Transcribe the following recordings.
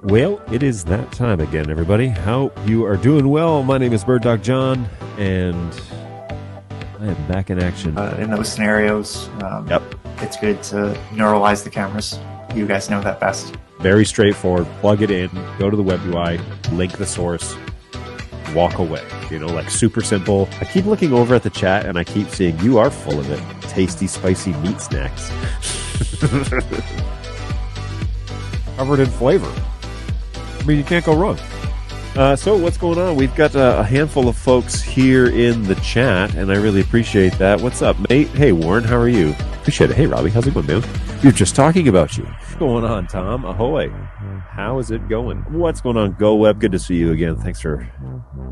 Well, it is that time again, everybody. How you are doing? Well, my name is Bird Dog John, and I am back in action. In those scenarios, it's good to neuralize the cameras. You guys know that best. Very straightforward. Plug it in, go to the web UI, link the source, walk away. You know, like super simple. I keep looking over at the chat, and I keep seeing you are full of it. Tasty, spicy meat snacks. Covered in flavor. I mean, you can't go wrong. So what's going on? We've got a handful of folks here in the chat, and I really appreciate that. What's up, mate? Hey, Warren, how are you? Appreciate it. Hey, Robbie, how's it going, man? You're just talking about you. What's going on, Tom? Ahoy. How is it going? What's going on, Go Web? Good to see you again. Thanks for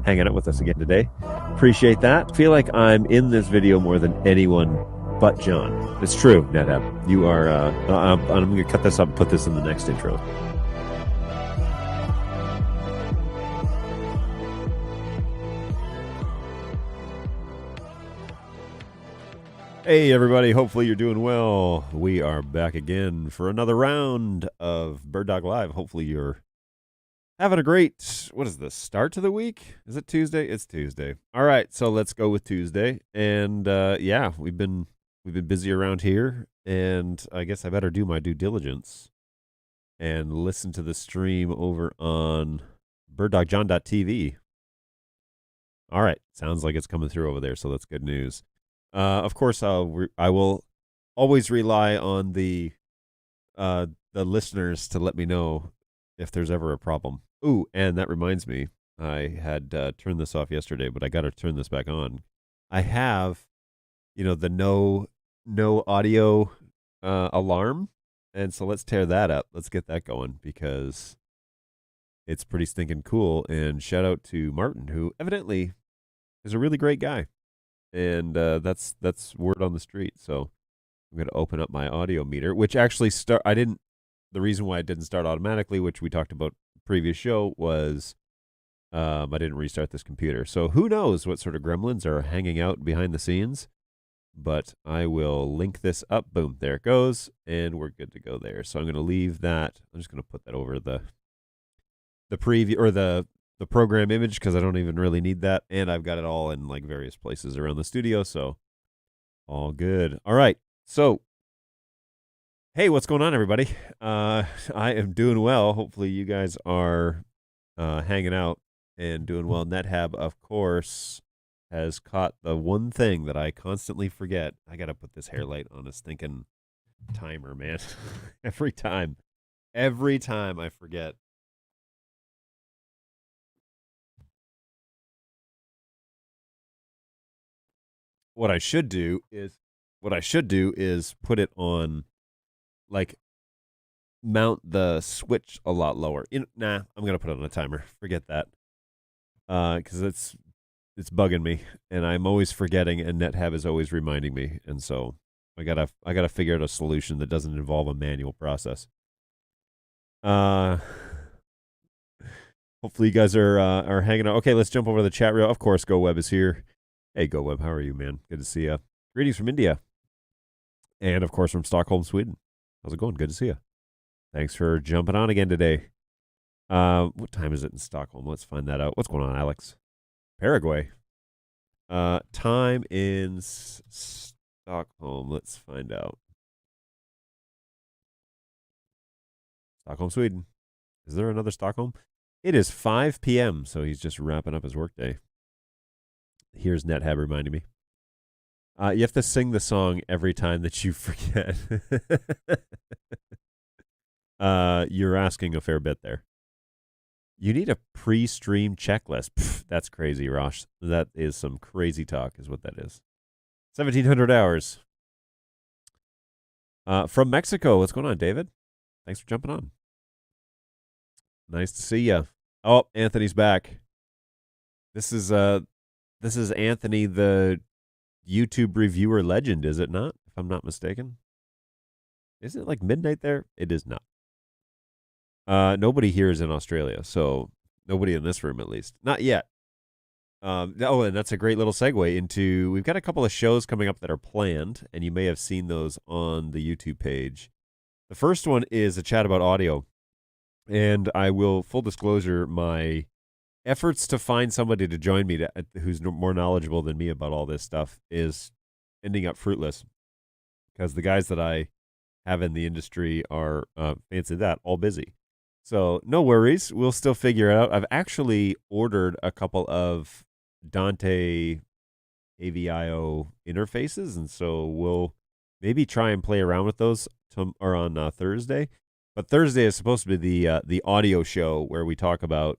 hanging out with us again today. Appreciate that. Feel like I'm in this video more than anyone but John. It's true, NetApp. You are, I'm going to cut this up and put this in the next intro. Hey everybody, hopefully you're doing well. We are back again for another round of Bird Dog Live. Hopefully you're having a great, what is this, start to the week? Is it Tuesday? It's Tuesday. All right, so let's go with Tuesday. And yeah, we've been busy around here, and I guess I better do my due diligence and listen to the stream over on birddogjohn.tv. All right, sounds like it's coming through over there, so that's good news. Of course, I will always rely on the listeners to let me know if there's ever a problem. Ooh, and that reminds me, I had turned this off yesterday, but I got to turn this back on. I have, the no audio alarm, and so let's tear that up. Let's get that going because it's pretty stinking cool. And shout out to Martin, who evidently is a really great guy. And that's word on the street. So I'm going to open up my audio meter, which actually the reason why it didn't start automatically, which we talked about previous show, was I didn't restart this computer. So who knows what sort of gremlins are hanging out behind the scenes, but I will link this up. Boom, there it goes. And we're good to go there. So I'm going to leave that. I'm just going to put that over the preview or the program image because I don't even really need that. And I've got it all in like various places around the studio. So all good. All right. So, hey, what's going on, everybody? I am doing well. Hopefully you guys are hanging out and doing well. NetHab, of course, has caught the one thing that I constantly forget. I got to put this hair light on a stinking timer, man. Every time I forget. What I should do is put it on, like, mount the switch a lot lower. Nah, I'm gonna put it on a timer. Forget that, because it's bugging me, and I'm always forgetting, and NetHab is always reminding me, and so I gotta figure out a solution that doesn't involve a manual process. Hopefully you guys are hanging out. Okay, let's jump over to the chat reel. Of course, Go Web is here. Hey, Go Web, how are you, man? Good to see you. Greetings from India. And, of course, from Stockholm, Sweden. How's it going? Good to see you. Thanks for jumping on again today. What time is it in Stockholm? Let's find that out. What's going on, Alex? Paraguay. Time in Stockholm. Let's find out. Stockholm, Sweden. Is there another Stockholm? It is 5 p.m., so he's just wrapping up his workday. Here's NetHab reminding me. You have to sing the song every time that you forget. You're asking a fair bit there. You need a pre-stream checklist. Pff, that's crazy, Rosh. That is some crazy talk is what that is. 1,700 hours. From Mexico. What's going on, David? Thanks for jumping on. Nice to see you. Oh, Anthony's back. This is Anthony, the YouTube reviewer legend, is it not? If I'm not mistaken. Is it like midnight there? It is not. Nobody here is in Australia, so nobody in this room at least. Not yet. And that's a great little segue into, we've got a couple of shows coming up that are planned, and you may have seen those on the YouTube page. The first one is a chat about audio. And I will, full disclosure, my efforts to find somebody to join me who's more knowledgeable than me about all this stuff is ending up fruitless because the guys that I have in the industry are, fancy that, all busy. So no worries. We'll still figure it out. I've actually ordered a couple of Dante AVIO interfaces, and so we'll maybe try and play around with those or on Thursday. But Thursday is supposed to be the audio show where we talk about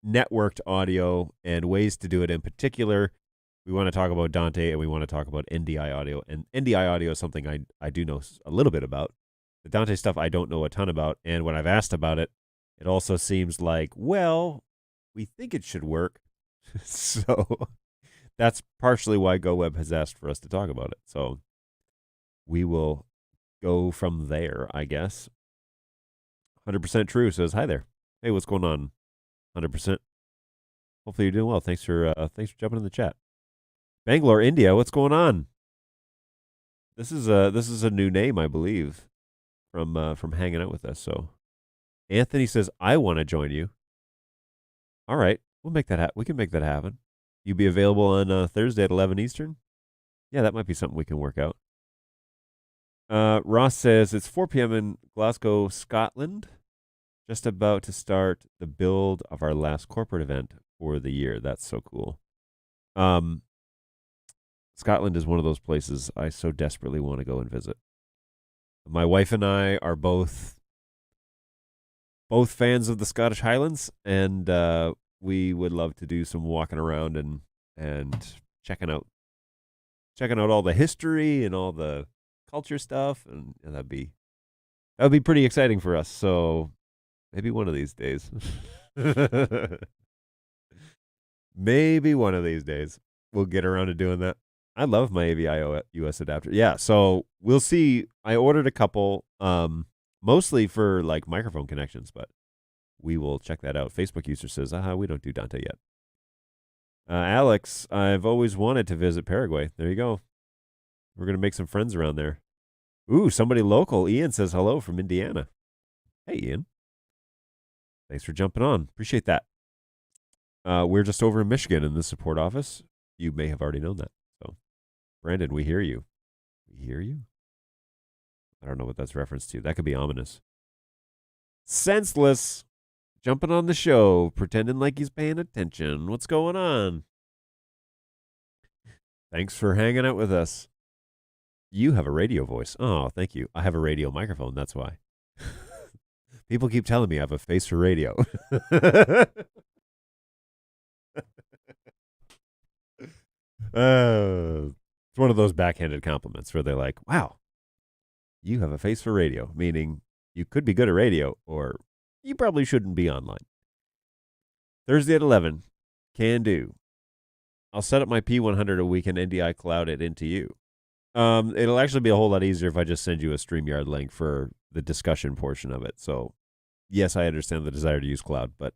networked audio and ways to do it. In particular, we want to talk about Dante and we want to talk about NDI audio. And NDI audio is something I do know a little bit about. The Dante stuff I don't know a ton about. And when I've asked about it, it also seems like, well, we think it should work. So that's partially why GoWeb has asked for us to talk about it. So we will go from there, I guess. 100% True says, hi there. Hey, what's going on? 100%. Hopefully you're doing well. Thanks for jumping in the chat. Bangalore, India, what's going on? This is a new name, I believe, from hanging out with us. So Anthony says, I want to join you. All right, we'll make that we can make that happen. You be available on Thursday at 11 Eastern? Yeah, that might be something we can work out. Ross says it's 4 p.m. in Glasgow, Scotland. Just about to start the build of our last corporate event for the year. That's so cool. Scotland is one of those places I so desperately want to go and visit. My wife and I are both fans of the Scottish Highlands, and we would love to do some walking around and checking out all the history and all the culture stuff, and that'd be pretty exciting for us. So maybe one of these days. Maybe one of these days we'll get around to doing that. I love my AVIO US adapter. Yeah, so we'll see. I ordered a couple, mostly for like microphone connections, but we will check that out. Facebook user says, we don't do Dante yet. Alex, I've always wanted to visit Paraguay. There you go. We're going to make some friends around there. Ooh, somebody local. Ian says hello from Indiana. Hey, Ian. Thanks for jumping on. Appreciate that. We're just over in Michigan in the support office. You may have already known that. So, Brandon, we hear you. We hear you? I don't know what that's reference to. That could be ominous. Senseless. Jumping on the show, pretending like he's paying attention. What's going on? Thanks for hanging out with us. You have a radio voice. Oh, thank you. I have a radio microphone. That's why. People keep telling me I have a face for radio. It's one of those backhanded compliments where they're like, wow, you have a face for radio, meaning you could be good at radio or you probably shouldn't be online. Thursday at 11. Can do. I'll set up my P100 a week and NDI cloud it into you. It'll actually be a whole lot easier if I just send you a StreamYard link for the discussion portion of it. So, yes, I understand the desire to use cloud, but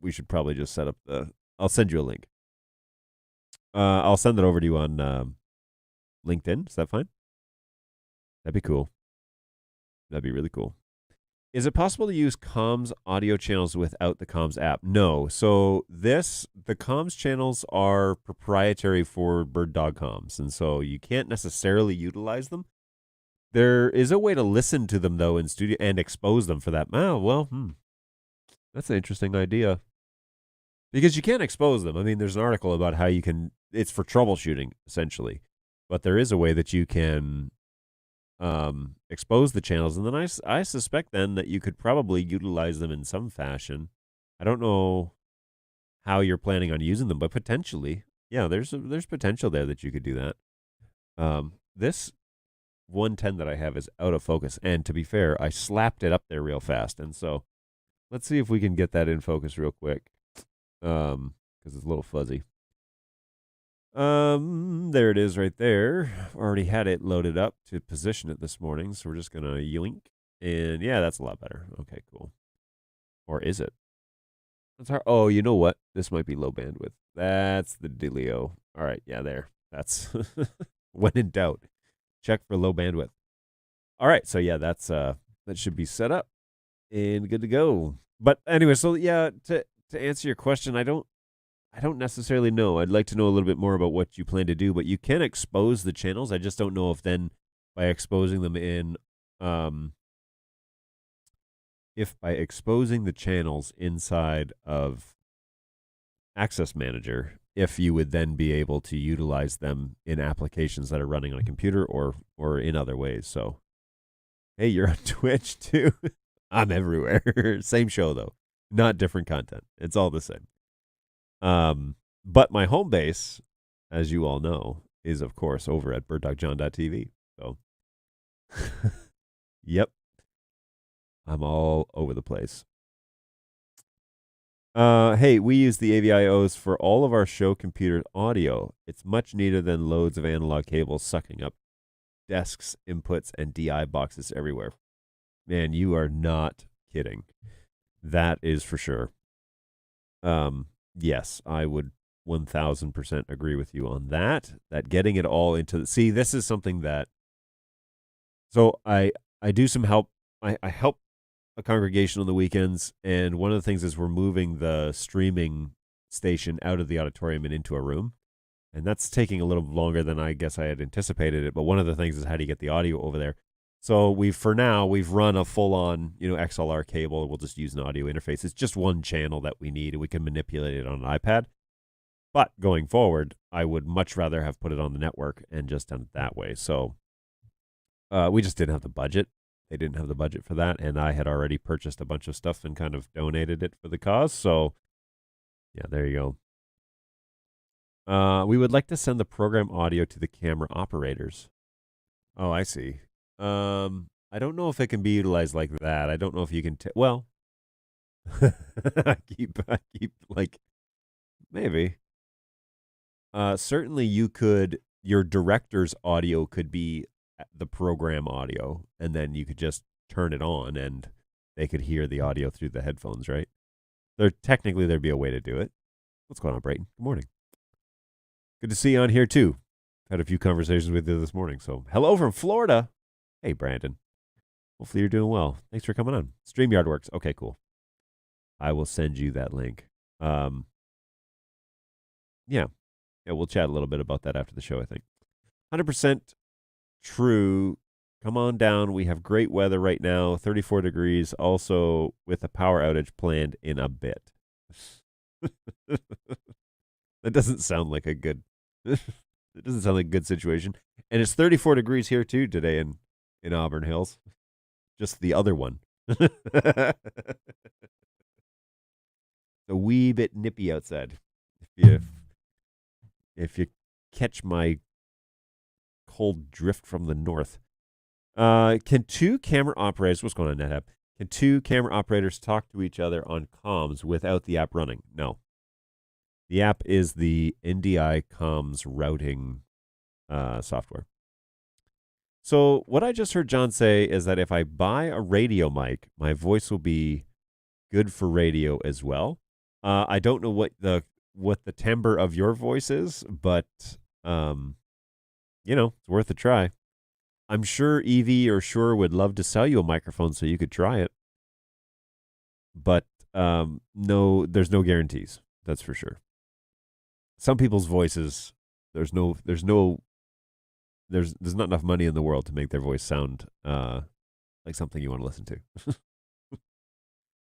we should probably just set up I'll send you a link. I'll send it over to you on LinkedIn. Is that fine? That'd be cool. That'd be really cool. Is it possible to use comms audio channels without the comms app? No. So the comms channels are proprietary for Bird Dog Comms, and so you can't necessarily utilize them. There is a way to listen to them, though, in studio and expose them for that. Oh, well, that's an interesting idea. Because you can't expose them. I mean, there's an article about how you can, it's for troubleshooting, essentially. But there is a way that you can expose the channels. And then I suspect then that you could probably utilize them in some fashion. I don't know how you're planning on using them, but potentially, yeah, there's potential there that you could do that. This 110 that I have is out of focus. And to be fair, I slapped it up there real fast. And so let's see if we can get that in focus real quick. Because it's a little fuzzy. There it is right there. Already had it loaded up to position it this morning, so we're just gonna yoink. And yeah, that's a lot better. Okay, cool. Or is it? That's hard. Oh, you know what? This might be low bandwidth. That's the dealio. All right, yeah, there. That's when in doubt, check for low bandwidth. All right, so yeah, that's that should be set up. and good to go. But anyway, so yeah, to answer your question, I don't necessarily know. I'd like to know a little bit more about what you plan to do, but you can expose the channels. I just don't know if then by exposing them in if by exposing the channels inside of Access Manager, if you would then be able to utilize them in applications that are running on a computer or in other ways. So, hey, you're on Twitch too. I'm everywhere. Same show though, not different content. It's all the same. But my home base, as you all know, is of course over at birddogjohn.tv. So, yep, I'm all over the place. Hey, we use the AVIOs for all of our show computer audio. It's much neater than loads of analog cables sucking up desks, inputs, and DI boxes everywhere. Man, you are not kidding. That is for sure. Yes, I would 1000% agree with you on that. That getting it all into this is something that. So I do some help. I help a congregation on the weekends, and one of the things is we're moving the streaming station out of the auditorium and into a room, and that's taking a little longer than I guess I had anticipated it. But one of the things is how do you get the audio over there? So we've run a full-on XLR cable. We'll just use an audio interface. It's just one channel that we need, and we can manipulate it on an iPad. But going forward, I would much rather have put it on the network and just done it that way. So we just didn't have the budget. They didn't have the budget for that, and I had already purchased a bunch of stuff and kind of donated it for the cause. So, yeah, there you go. We would like to send the program audio to the camera operators. Oh, I see. I don't know if it can be utilized like that. I don't know if you can. Well, I keep like maybe. Certainly, you could. Your director's audio could be the program audio, and then you could just turn it on and they could hear the audio through the headphones, right? There'd be a way to do it. What's going on, Brayton? Good morning. Good to see you on here too. Had a few conversations with you this morning. So hello from Florida. Hey, Brandon. Hopefully you're doing well. Thanks for coming on. StreamYard works. Okay, cool. I will send you that link. Yeah, we'll chat a little bit about that after the show, I think. 100% true. Come on down. We have great weather right now, 34 degrees, also with a power outage planned in a bit. That doesn't sound like a good it doesn't sound like a good situation. And it's 34 degrees here too today in Auburn Hills. Just the other one. A wee bit nippy outside. If you catch my cold drift from the north. Can two camera operators, what's going on, NetApp? Can two camera operators talk to each other on comms without the app running? No. The app is the NDI comms routing software. So what I just heard John say is that if I buy a radio mic, my voice will be good for radio as well. I don't know what the timbre of your voice is, but it's worth a try. I'm sure Evie or Shure would love to sell you a microphone so you could try it. But no, there's no guarantees. That's for sure. Some people's voices, there's not enough money in the world to make their voice sound like something you want to listen to.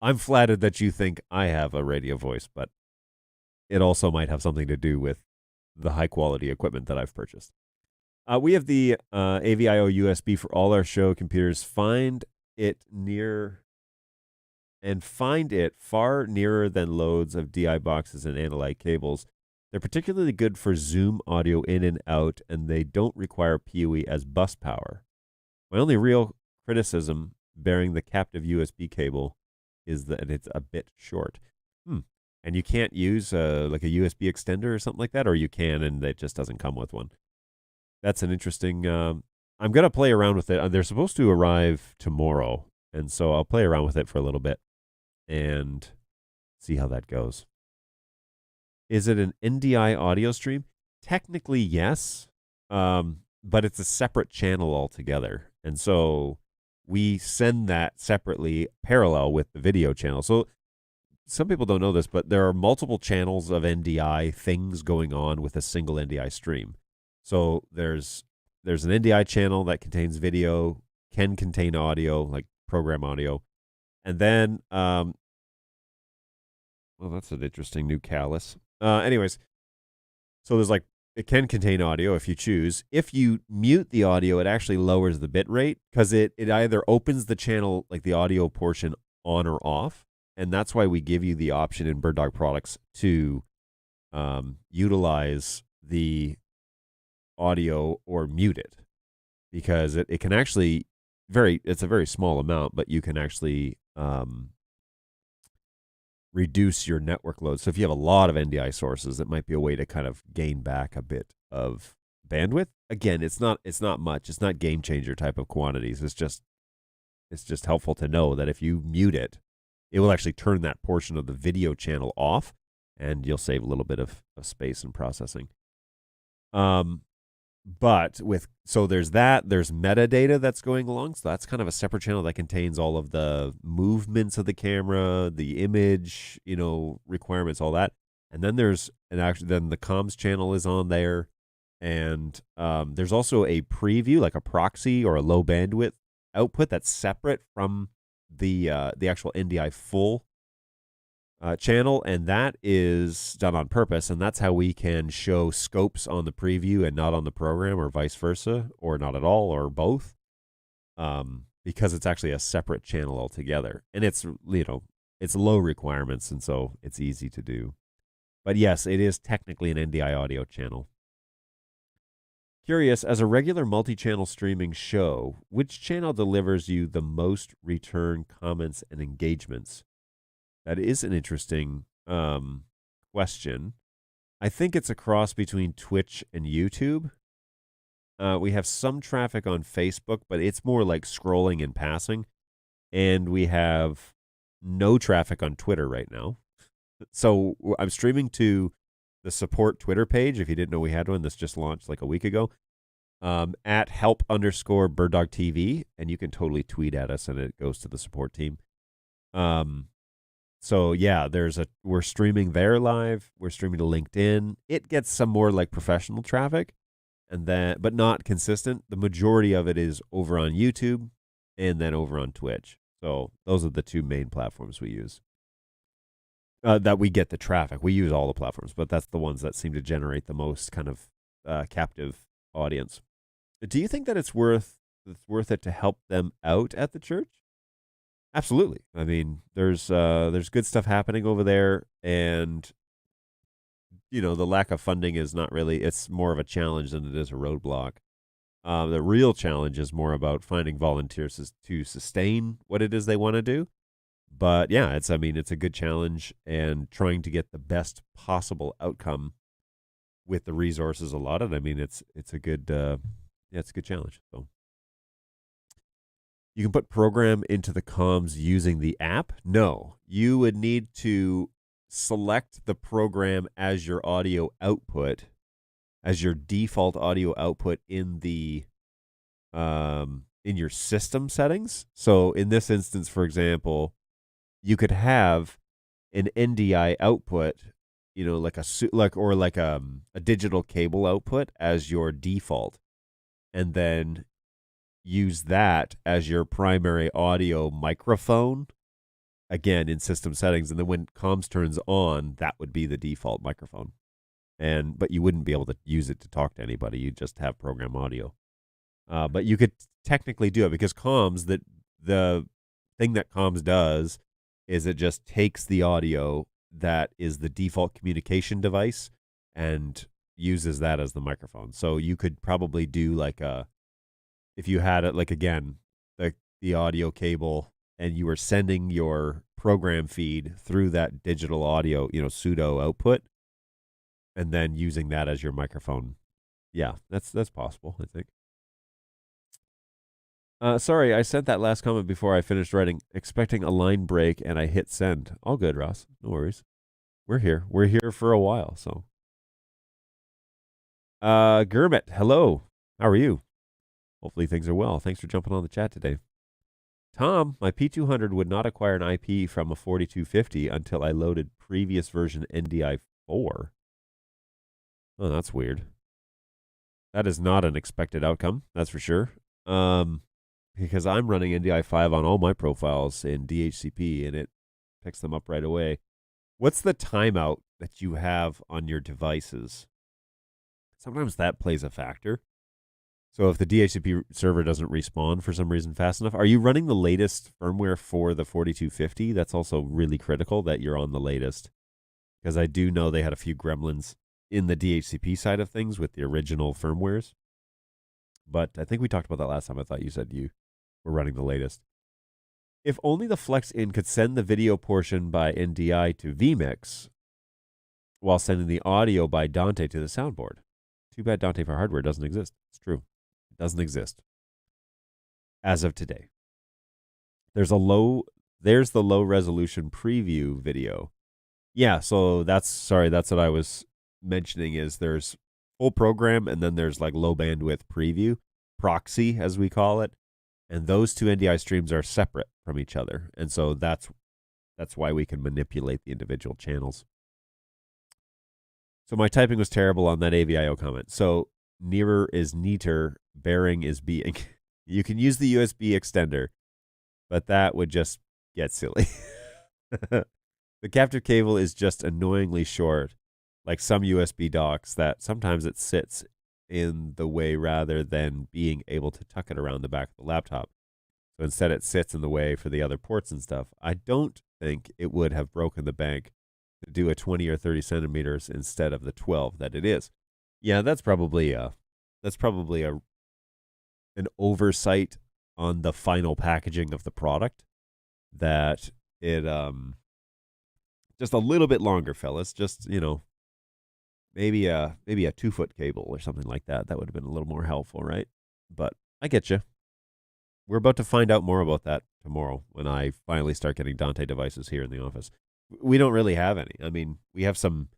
I'm flattered that you think I have a radio voice, but it also might have something to do with the high quality equipment that I've purchased. We have the AVIO USB for all our show computers. Find it far nearer than loads of DI boxes and analog cables. They're particularly good for Zoom audio in and out, and they don't require PoE as bus power. My only real criticism bearing the captive USB cable is that it's a bit short. And you can't use like a USB extender or something like that, or you can, and it just doesn't come with one. That's an interesting. I'm going to play around with it. They're supposed to arrive tomorrow, and so I'll play around with it for a little bit and see how that goes. Is it an NDI audio stream? Technically, yes, but it's a separate channel altogether. And so we send that separately parallel with the video channel. So some people don't know this, but there are multiple channels of NDI things going on with a single NDI stream. So there's an NDI channel that contains video, can contain audio, like program audio, and then well, that's an interesting new callus. Anyways, so there's like it can contain audio if you choose. If you mute the audio, it actually lowers the bit rate because it either opens the channel, like the audio portion, on or off. And that's why we give you the option in Bird Dog products to utilize the audio or mute it, because it can actually it's a very small amount, but you can actually reduce your network load. So if you have a lot of NDI sources, it might be a way to kind of gain back a bit of bandwidth. Again, it's not much. It's not game changer type of quantities. It's just helpful to know that if you mute it, it will actually turn that portion of the video channel off, and you'll save a little bit of space and processing. But there's metadata that's going along. So that's kind of a separate channel that contains all of the movements of the camera, the image, requirements, all that. And then then the comms channel is on there. And there's also a preview, like a proxy or a low bandwidth output that's separate from the actual NDI full channel, and that is done on purpose, and that's how we can show scopes on the preview and not on the program, or vice versa, or not at all, or both, because it's actually a separate channel altogether, and it's low requirements, and so it's easy to do. But yes, it is technically an NDI audio channel. Curious, as a regular multi-channel streaming show, which channel delivers you the most return comments and engagements? That is an interesting question. I think it's a cross between Twitch and YouTube. We have some traffic on Facebook, but it's more like scrolling and passing. And we have no traffic on Twitter right now. So I'm streaming to the support Twitter page. If you didn't know we had one, this just launched like a week ago. At help_BirdDogTV, and you can totally tweet at us and it goes to the support team. So yeah, we're streaming there live. We're streaming to LinkedIn. It gets some more like professional traffic, but not consistent. The majority of it is over on YouTube and then over on Twitch. So those are the two main platforms we use. That we get the traffic. We use all the platforms, but that's the ones that seem to generate the most kind of captive audience. Do you think that it's worth it to help them out at the church? Absolutely. I mean, there's good stuff happening over there, and the lack of funding is not really. It's more of a challenge than it is a roadblock. The real challenge is more about finding volunteers to sustain what it is they want to do. But yeah, it's a good challenge, and trying to get the best possible outcome with the resources allotted. I mean, it's a good it's a good challenge. So you can put program into the comms using the app? No, you would need to select the program as your audio output, as your default audio output in the in your system settings. So in this instance, for example, you could have an NDI output, like a digital cable output as your default, and then use that as your primary audio microphone, again in system settings. And then when comms turns on, that would be the default microphone. But you wouldn't be able to use it to talk to anybody. You just have program audio. But you could technically do it, because comms, the thing that comms does is it just takes the audio that is the default communication device and uses that as the microphone. So you could probably do if you had it, like, again, the audio cable, and you were sending your program feed through that digital audio, pseudo output, and then using that as your microphone. Yeah, that's possible, I think. Sorry, I sent that last comment before I finished writing, expecting a line break, and I hit send. All good, Ross. No worries. We're here. We're here for a while, so. Gurmit, hello. How are you? Hopefully things are well. Thanks for jumping on the chat today. Tom, my P200 would not acquire an IP from a 4250 until I loaded previous version NDI 4. Oh, that's weird. That is not an expected outcome, that's for sure. Because I'm running NDI 5 on all my profiles in DHCP, and it picks them up right away. What's the timeout that you have on your devices? Sometimes that plays a factor. So if the DHCP server doesn't respawn for some reason fast enough, are you running the latest firmware for the 4250? That's also really critical that you're on the latest. Because I do know they had a few gremlins in the DHCP side of things with the original firmwares. But I think we talked about that last time. I thought you said you were running the latest. If only the Flex-In could send the video portion by NDI to vMix while sending the audio by Dante to the soundboard. Too bad Dante for hardware doesn't exist. It's true. It doesn't exist. As of today. There's the low resolution preview video. Yeah, so that's what I was mentioning is there's full program and then there's like low bandwidth preview, proxy as we call it. And those two NDI streams are separate from each other. And so that's why we can manipulate the individual channels. So my typing was terrible on that AVIO comment. So nearer is neater, bearing is being. You can use the USB extender, but that would just get silly. The captive cable is just annoyingly short, like some USB docks that sometimes it sits in the way rather than being able to tuck it around the back of the laptop. So instead it sits in the way for the other ports and stuff. I don't think it would have broken the bank to do a 20 or 30 centimeters instead of the 12 that it is. Yeah, that's probably an oversight on the final packaging of the product that it just a little bit longer, fellas. Just, maybe a 2-foot cable or something like that. That would have been a little more helpful, right? But I get you. We're about to find out more about that tomorrow when I finally start getting Dante devices here in the office. We don't really have any. I mean, we have some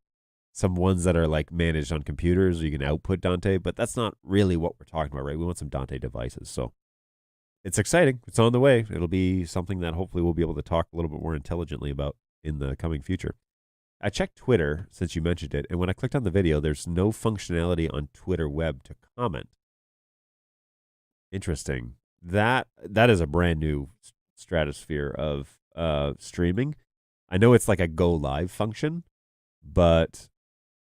ones that are like managed on computers, or you can output Dante, but that's not really what we're talking about, right? We want some Dante devices. So it's exciting. It's on the way. It'll be something that hopefully we'll be able to talk a little bit more intelligently about in the coming future. I checked Twitter since you mentioned it, and when I clicked on the video, there's no functionality on Twitter web to comment. Interesting. That is a brand new stratosphere of streaming. I know it's like a go live function, but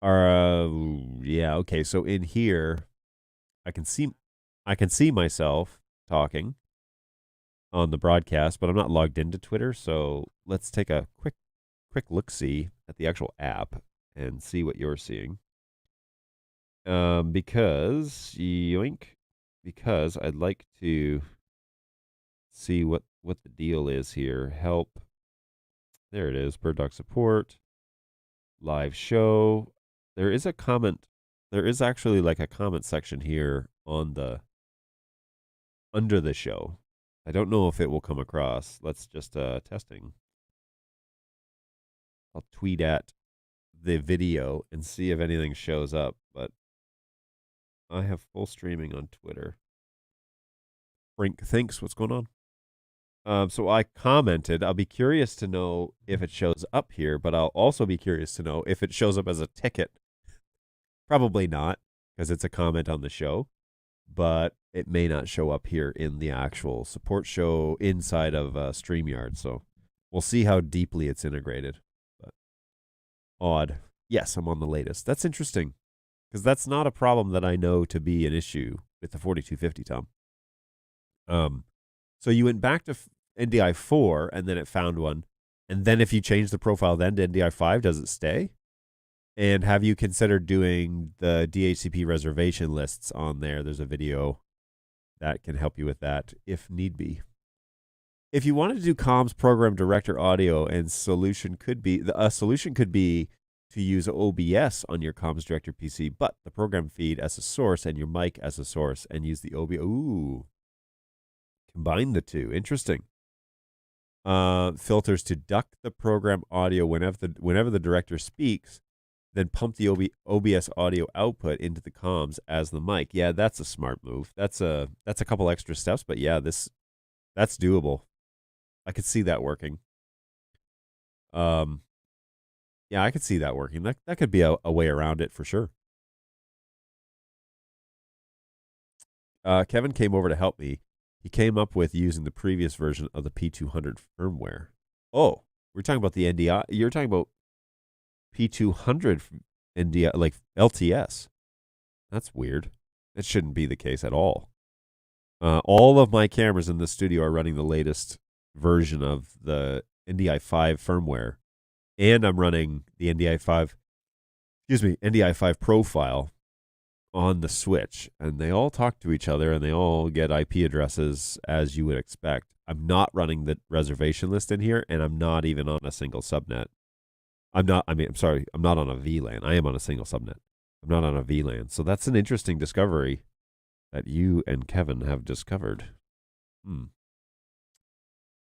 yeah, okay. So in here, I can see myself talking on the broadcast, but I'm not logged into Twitter. So let's take a quick look-see at the actual app and see what you're seeing. Because I'd like to see what the deal is here. Help. There it is. Bird Dog support. Live show. There is a comment. There is actually like a comment section here on under the show. I don't know if it will come across. Let's just testing. I'll tweet at the video and see if anything shows up, but I have full streaming on Twitter. Frank thinks, what's going on? So I commented, I'll be curious to know if it shows up here, but I'll also be curious to know if it shows up as a ticket. Probably not, because it's a comment on the show, but it may not show up here in the actual support show inside of StreamYard. So we'll see how deeply it's integrated. But odd. Yes, I'm on the latest. That's interesting, because that's not a problem that I know to be an issue with the 4250, Tom. So you went back to NDI 4, and then it found one. And then if you change the profile then to NDI 5, does it stay? And have you considered doing the DHCP reservation lists on there? There's a video that can help you with that if need be. If you wanted to do comms program director audio, and solution could be to use OBS on your comms director PC, but the program feed as a source and your mic as a source, and use the OBS. Ooh. Combine the two. Interesting. Filters to duck the program audio whenever the director speaks, then pump the OBS audio output into the comms as the mic. Yeah, that's a smart move. That's a couple extra steps, but yeah, that's doable. I could see that working. Yeah, I could see that working. That could be a way around it for sure. Kevin came over to help me. He came up with using the previous version of the P200 firmware. Oh, we're talking about the NDI. You're talking about P200 NDI, like LTS. That's weird. It shouldn't be the case at all. All of my cameras in the studio are running the latest version of the NDI 5 firmware, and I'm running the NDI 5 profile on the switch, and they all talk to each other, and they all get IP addresses as you would expect. I'm not running the reservation list in here, and I'm not even on a single subnet. I'm not on a VLAN. I am on a single subnet. I'm not on a VLAN. So that's an interesting discovery that you and Kevin have discovered.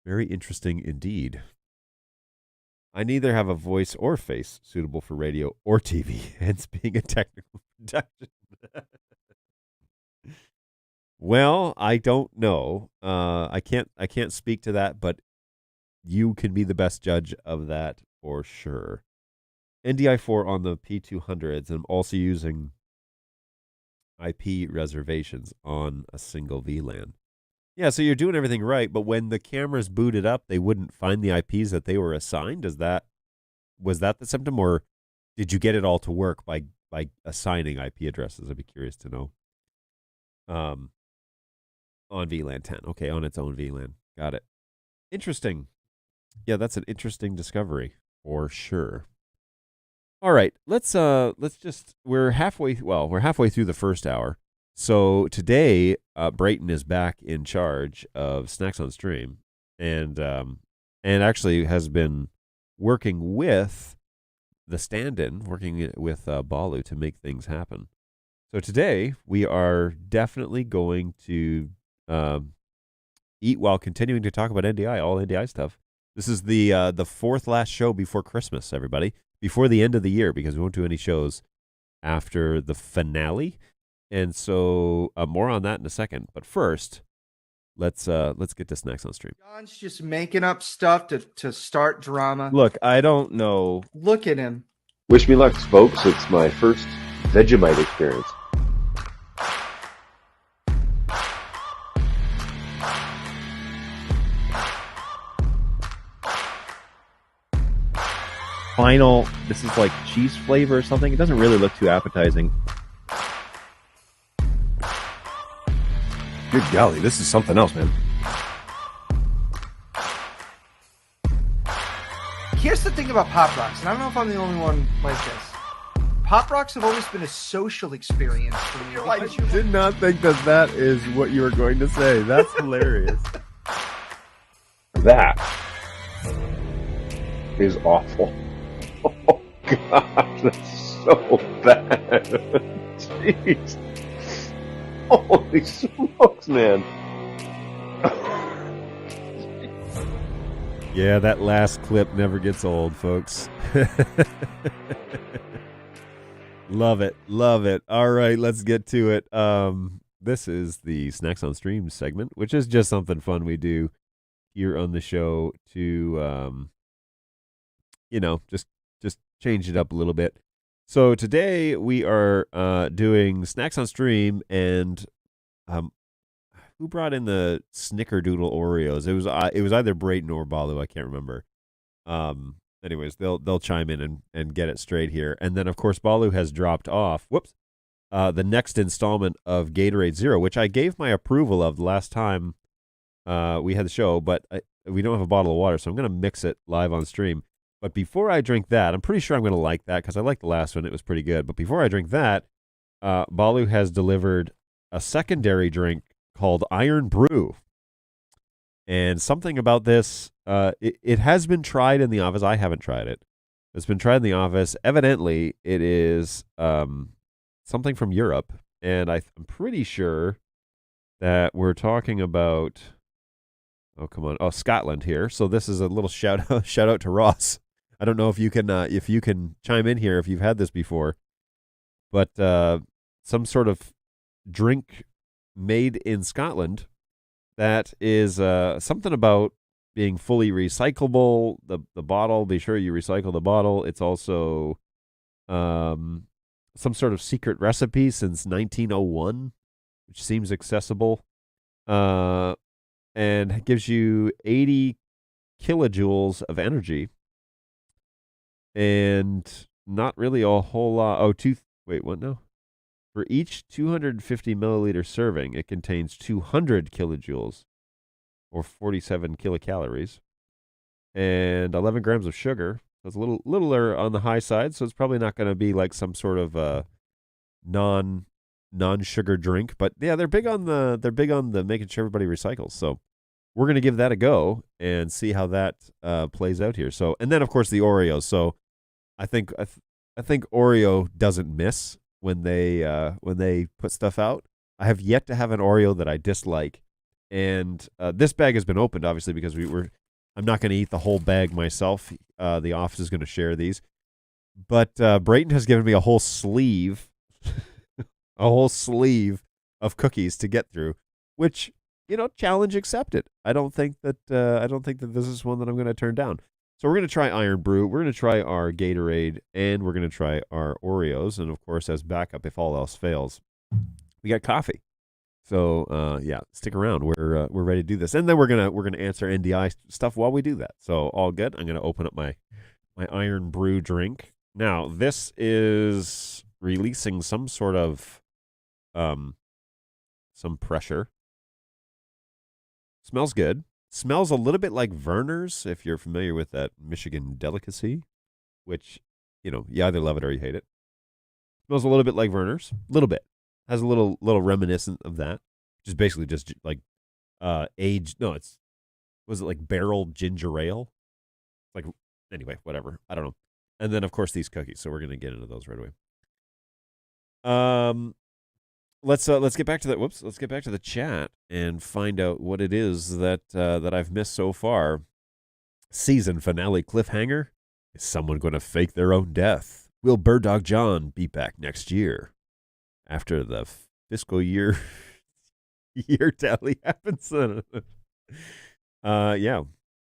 Very interesting indeed. I neither have a voice or face suitable for radio or TV, hence being a technical production. Well, I don't know. I can't speak to that, but you can be the best judge of that for sure. NDI4 on the P200s. I'm also using IP reservations on a single VLAN. Yeah, so you're doing everything right, but when the cameras booted up, they wouldn't find the IPs that they were assigned. Was that the symptom, or did you get it all to work by assigning IP addresses? I'd be curious to know. On VLAN 10. Okay, on its own VLAN. Got it. Interesting. Yeah, that's an interesting discovery for sure. All right, let's just we're halfway through the first hour. So today, Brayton is back in charge of Snacks on Stream, and actually has been working with the stand-in, working with Balu to make things happen. So today we are definitely going to eat while continuing to talk about NDI, all NDI stuff. This is the fourth last show before Christmas, everybody. Before the end of the year, because we won't do any shows after the finale. And so more on that in a second. But first, let's get to Snacks on Stream. John's just making up stuff to start drama. Look, I don't know. Look at him. Wish me luck, folks. It's my first Vegemite experience. This is like cheese flavor or something. It doesn't really look too appetizing. Good golly, this is something else, man. Here's the thing about Pop Rocks, and I don't know if I'm the only one like this. Pop Rocks have always been a social experience for me. I did not think that is what you were going to say. That's hilarious. That is awful. Oh, gosh, that's so bad. Jeez. Holy smokes, man. Yeah, that last clip never gets old, folks. Love it. Love it. All right, let's get to it. This is the Snacks on Stream segment, which is just something fun we do here on the show to, just change it up a little bit. So today we are doing Snacks on Stream, and who brought in the Snickerdoodle Oreos? It was either Brayton or Balu. I can't remember. Anyways, they'll chime in and get it straight here. And then of course Balu has dropped off. The next installment of Gatorade Zero, which I gave my approval of the last time we had the show, but we don't have a bottle of water, so I'm going to mix it live on stream. But before I drink that, I'm pretty sure I'm going to like that because I liked the last one. It was pretty good. But before I drink that, Balu has delivered a secondary drink called Iron Brew. And something about this, it has been tried in the office. I haven't tried it. It's been tried in the office. Evidently, it is something from Europe. And I'm pretty sure that we're talking about, Scotland here. So this is a little shout out to Ross. I don't know if you can chime in here if you've had this before, but some sort of drink made in Scotland that is something about being fully recyclable. The bottle, be sure you recycle the bottle. It's also some sort of secret recipe since 1901, which seems accessible, and gives you 80 kilojoules of energy, and not really a whole lot. Wait, what now? For each 250 milliliter serving, it contains 200 kilojoules, or 47 kilocalories, and 11 grams of sugar. So it's a littler on the high side, so it's probably not going to be like some sort of non-sugar drink. But yeah, they're big on the making sure everybody recycles. So we're going to give that a go and see how that plays out here. So, and then of course the Oreos. So I think Oreo doesn't miss when they put stuff out. I have yet to have an Oreo that I dislike, and this bag has been opened obviously because I'm not going to eat the whole bag myself. The office is going to share these, but Brayton has given me a whole sleeve, of cookies to get through, which, challenge accepted. I don't think that this is one that I'm going to turn down. So we're going to try Iron Brew, we're going to try our Gatorade, and we're going to try our Oreos, and of course, as backup, if all else fails, we got coffee. So yeah, stick around. We're ready to do this, and then we're gonna answer NDI stuff while we do that. So all good. I'm gonna open up my Iron Brew drink. Now this is releasing some sort of some pressure. Smells good. Smells a little bit like Verner's, if you're familiar with that Michigan delicacy, which, you either love it or you hate it. Smells a little bit like Verner's. A little bit. Has a little reminiscent of that. Which is basically just like aged. No, was it like barreled ginger ale? Like, anyway, whatever. I don't know. And then, of course, these cookies. So we're going to get into those right away. Let's get back to that. Let's get back to the chat and find out what it is that I've missed so far. Season finale cliffhanger: is someone going to fake their own death? Will Bird Dog John be back next year after the fiscal year tally happens? Yeah,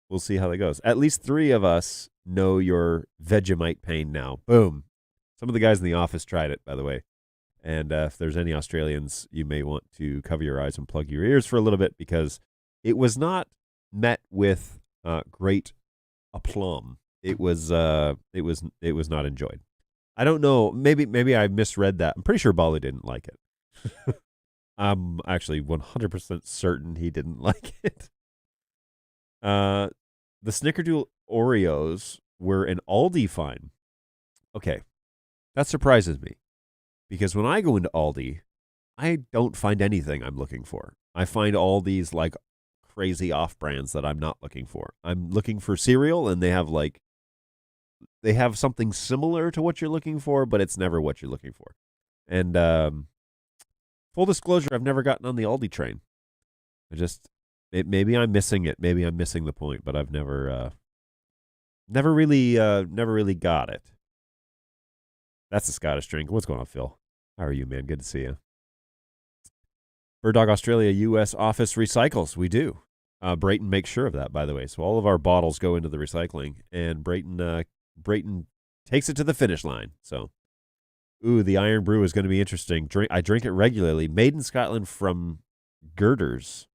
we'll see how that goes. At least 3 of us know your Vegemite pain now. Boom. Some of the guys in the office tried it, by the way. And if there's any Australians, you may want to cover your eyes and plug your ears for a little bit, because it was not met with great aplomb. It was not enjoyed. I don't know. Maybe I misread that. I'm pretty sure Bali didn't like it. I'm actually 100% certain he didn't like it. The Snickerdoodle Oreos were an Aldi find. Okay, that surprises me, because when I go into Aldi, I don't find anything I'm looking for. I find all these like crazy off brands that I'm not looking for. I'm looking for cereal, and they have something similar to what you're looking for, but it's never what you're looking for. And full disclosure, I've never gotten on the Aldi train. Maybe I'm missing it. Maybe I'm missing the point, but I've never really got it. That's a Scottish drink. What's going on, Phil? How are you, man? Good to see you. Bird Dog Australia U.S. office recycles. We do. Brayton makes sure of that, by the way. So all of our bottles go into the recycling, and Brayton takes it to the finish line. So, the Iron Brew is going to be interesting. I drink it regularly. Made in Scotland from Girders.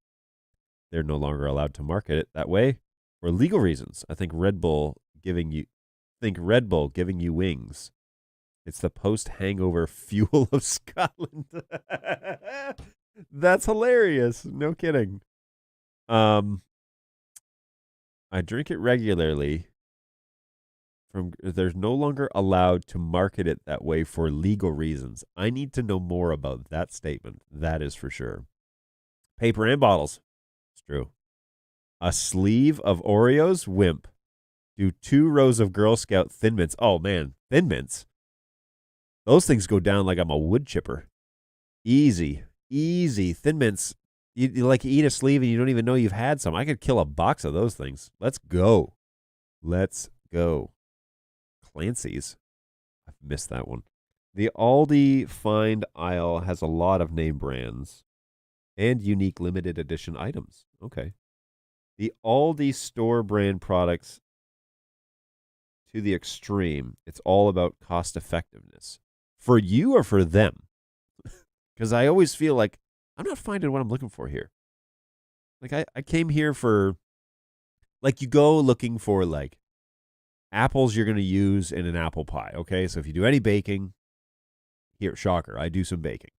They're no longer allowed to market it that way for legal reasons. I think Red Bull giving you wings. It's the post-hangover fuel of Scotland. That's hilarious. No kidding. I drink it regularly. They're no longer allowed to market it that way for legal reasons. I need to know more about that statement. That is for sure. Paper and bottles. It's true. A sleeve of Oreos? Wimp. Do 2 rows of Girl Scout Thin Mints. Oh, man. Thin Mints? Those things go down like I'm a wood chipper. Easy. Thin Mints. You like eat a sleeve and you don't even know you've had some. I could kill a box of those things. Let's go. Clancy's. I've missed that one. The Aldi Find aisle has a lot of name brands and unique limited edition items. Okay. the Aldi store brand products to the extreme. It's all about cost effectiveness. For you or for them? Because I always feel like I'm not finding what I'm looking for here. Like I came here for, like, you go looking for like apples you're going to use in an apple pie. Okay, so if you do any baking, here, shocker, I do some baking.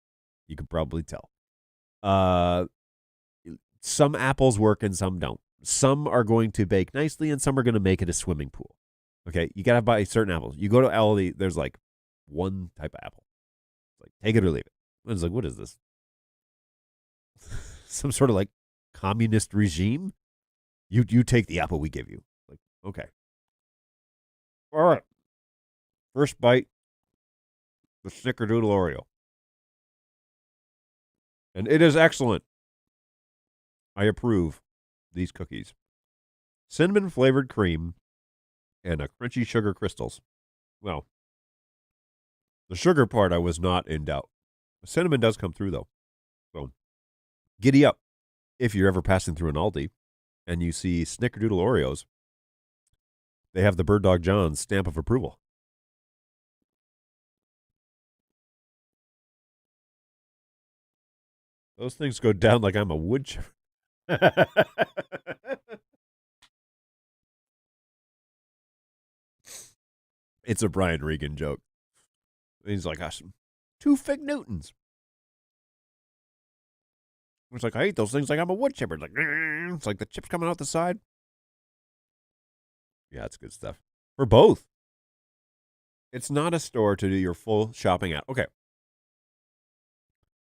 You could probably tell. Some apples work and some don't. Some are going to bake nicely and some are going to make it a swimming pool. Okay, you got to buy certain apples. You go to Aldi, there's like one type of apple. It's like, take it or leave it. And it's like, what is this? Some sort of like communist regime? You take the apple we give you. Like, okay. All right. First bite, the Snickerdoodle Oreo. And it is excellent. I approve these cookies. Cinnamon flavored cream and a crunchy sugar crystals. Well, the sugar part I was not in doubt. The cinnamon does come through though. So giddy up if you're ever passing through an Aldi and you see Snickerdoodle Oreos. They have the Bird Dog John's stamp of approval. Those things go down like I'm a wood chipper. It's a Brian Regan joke. He's like, gosh, 2 Fig Newtons. It's like, I eat those things like I'm a wood chipper. It's like the chips coming out the side. Yeah, it's good stuff. For both. It's not a store to do your full shopping at. Okay.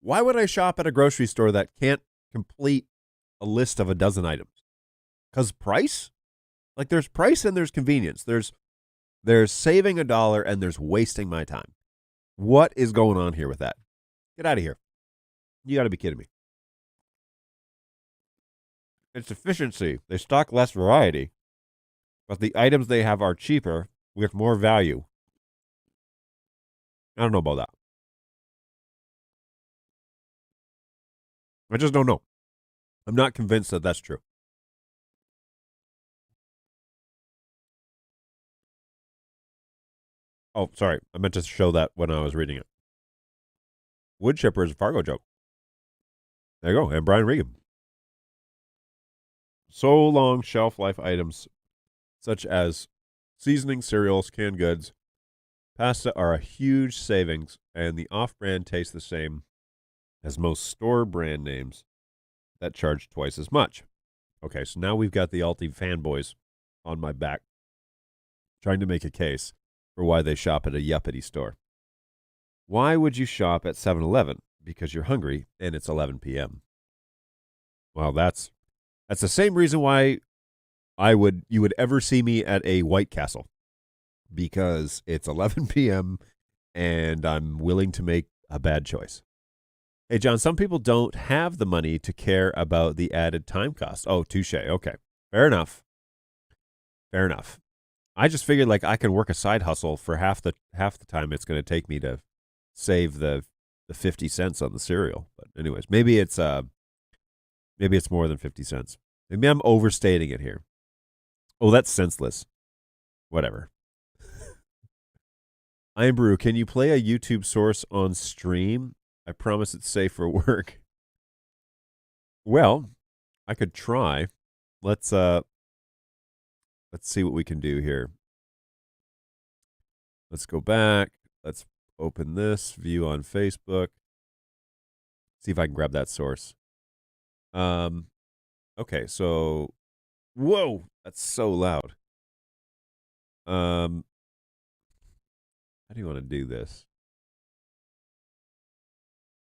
Why would I shop at a grocery store that can't complete a list of a dozen items? Because price? Like, there's price and there's convenience. There's saving $1 and there's wasting my time. What is going on here with that? Get out of here. You got to be kidding me. It's efficiency. They stock less variety, but the items they have are cheaper with more value. I don't know about that. I just don't know. I'm not convinced that that's true. Oh, sorry. I meant to show that when I was reading it. Wood chipper is a Fargo joke. There you go. And Brian Regan. So long shelf life items such as seasoning, cereals, canned goods, pasta are a huge savings, and the off-brand tastes the same as most store brand names that charge twice as much. Okay, so now we've got the Aldi fanboys on my back trying to make a case for why they shop at a yuppity store. Why would you shop at 7-Eleven? Because you're hungry and it's 11 p.m. Well, that's the same reason why you would ever see me at a White Castle, because it's 11 p.m. and I'm willing to make a bad choice. Hey, John, some people don't have the money to care about the added time cost. Oh, touche. Okay. Fair enough. Fair enough. I just figured like I can work a side hustle for half the time it's going to take me to save the 50 cents on the cereal. But anyways, maybe it's more than 50 cents. Maybe I'm overstating it here. Oh, that's senseless. Whatever. Iron Brew, can you play a YouTube source on stream? I promise it's safe for work. Well, I could try. Let's see what we can do here. Let's go back. Let's open this, view on Facebook. See if I can grab that source. Okay, so whoa, that's so loud. How do you want to do this?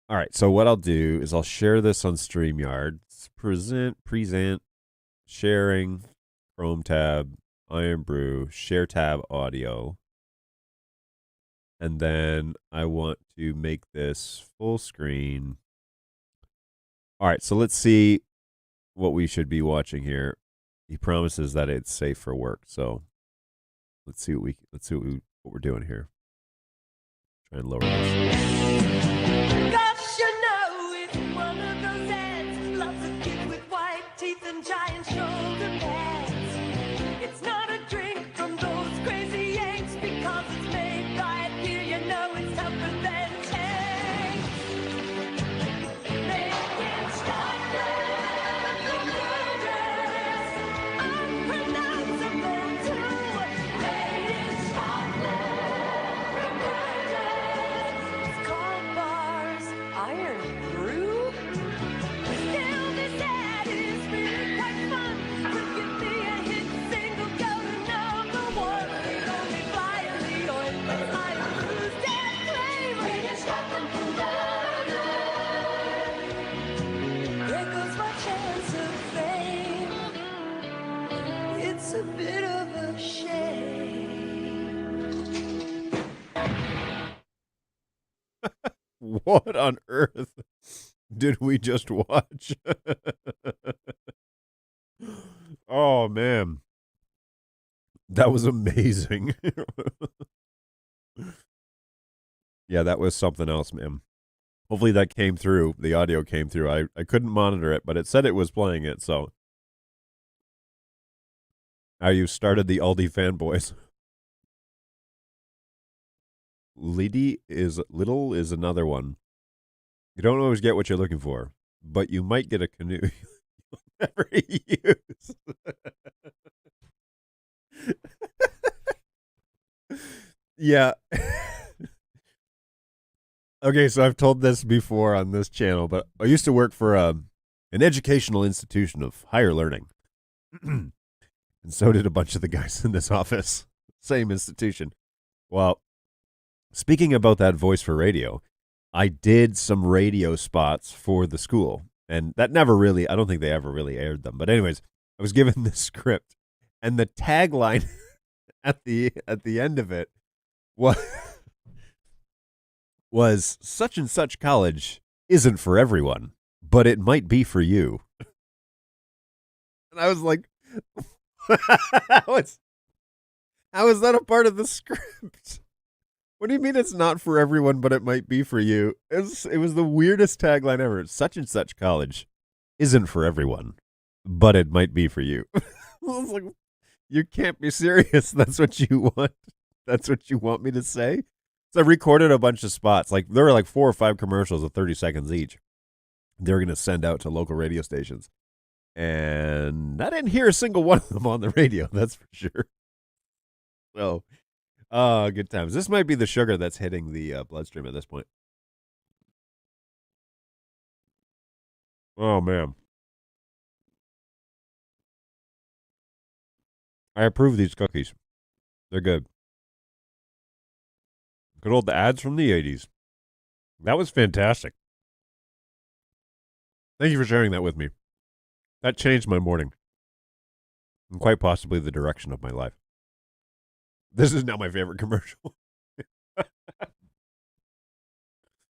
All right, so what I'll do is I'll share this on StreamYard. Present, sharing, Chrome tab, Iron Brew, share tab audio. And then I want to make this full screen. All right, so let's see what we should be watching here. He promises that it's safe for work, so let's see what we're doing here. Try and lower this. Gosh, you know, it's one of those ads, lots of kids with white teeth and giant shoulders. What on earth did we just watch? Oh, man. That was amazing. Yeah, that was something else, man. Hopefully that came through. The audio came through. I couldn't monitor it, but it said it was playing it, so. You started the Aldi fanboys. Little is another one. You don't always get what you're looking for, but you might get a canoe you'll never use. Yeah. Okay, so I've told this before on this channel, but I used to work for an educational institution of higher learning. And so did a bunch of the guys in this office. Same institution. Well, speaking about that voice for radio, I did some radio spots for the school. And that never really, I don't think they ever really aired them. But anyways, I was given this script. And the tagline at the end of it was such and such college isn't for everyone, but it might be for you. And I was like, how is that a part of the script? What do you mean it's not for everyone, but it might be for you? It was the weirdest tagline ever. Such and such college isn't for everyone, but it might be for you. I was like, you can't be serious. That's what you want. That's what you want me to say? So I recorded a bunch of spots. Like there were like 4 or 5 commercials of 30 seconds each. They were going to send out to local radio stations. And I didn't hear a single one of them on the radio, that's for sure. So, good times. This might be the sugar that's hitting the bloodstream at this point. Oh, man. I approve these cookies. They're good. Good old ads from the 80s. That was fantastic. Thank you for sharing that with me. That changed my morning. And quite possibly the direction of my life. This is now my favorite commercial.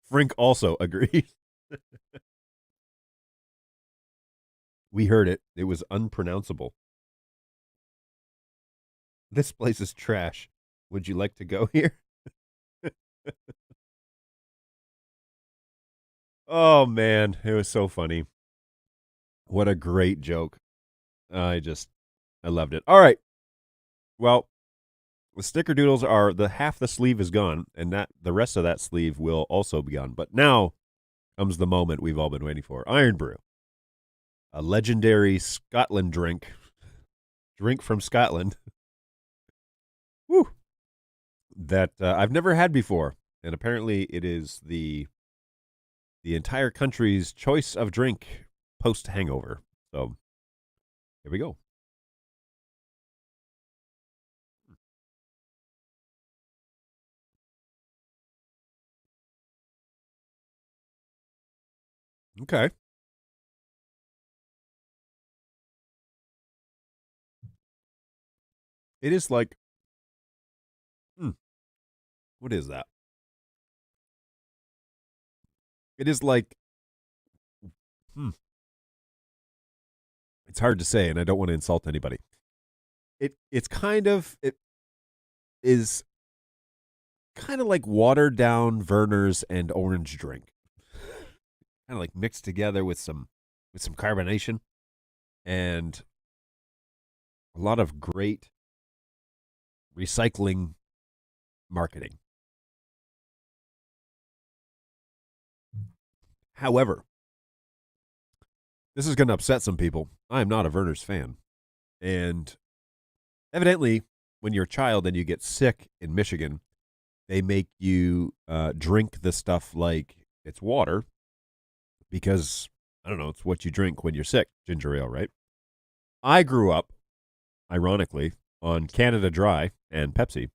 Frink also agrees. We heard it. It was unpronounceable. This place is trash. Would you like to go here? Oh, man. It was so funny. What a great joke. I loved it. All right. Well, the snickerdoodles are half the sleeve is gone, and that the rest of that sleeve will also be gone. But now comes the moment we've all been waiting for. Iron Brew. A legendary Scotland drink from Scotland. Woo! That I've never had before, and apparently it is the entire country's choice of drink post hangover. So here we go. Okay. It is like, what is that? It is like, it's hard to say, and I don't want to insult anybody. It is kind of like watered down Werner's and orange drink, kind of like mixed together with some carbonation, and a lot of great recycling marketing. However, this is going to upset some people. I am not a Werner's fan. And evidently, when you're a child and you get sick in Michigan, they make you drink the stuff like it's water because, I don't know, it's what you drink when you're sick, ginger ale, right? I grew up, ironically, on Canada Dry and Pepsi,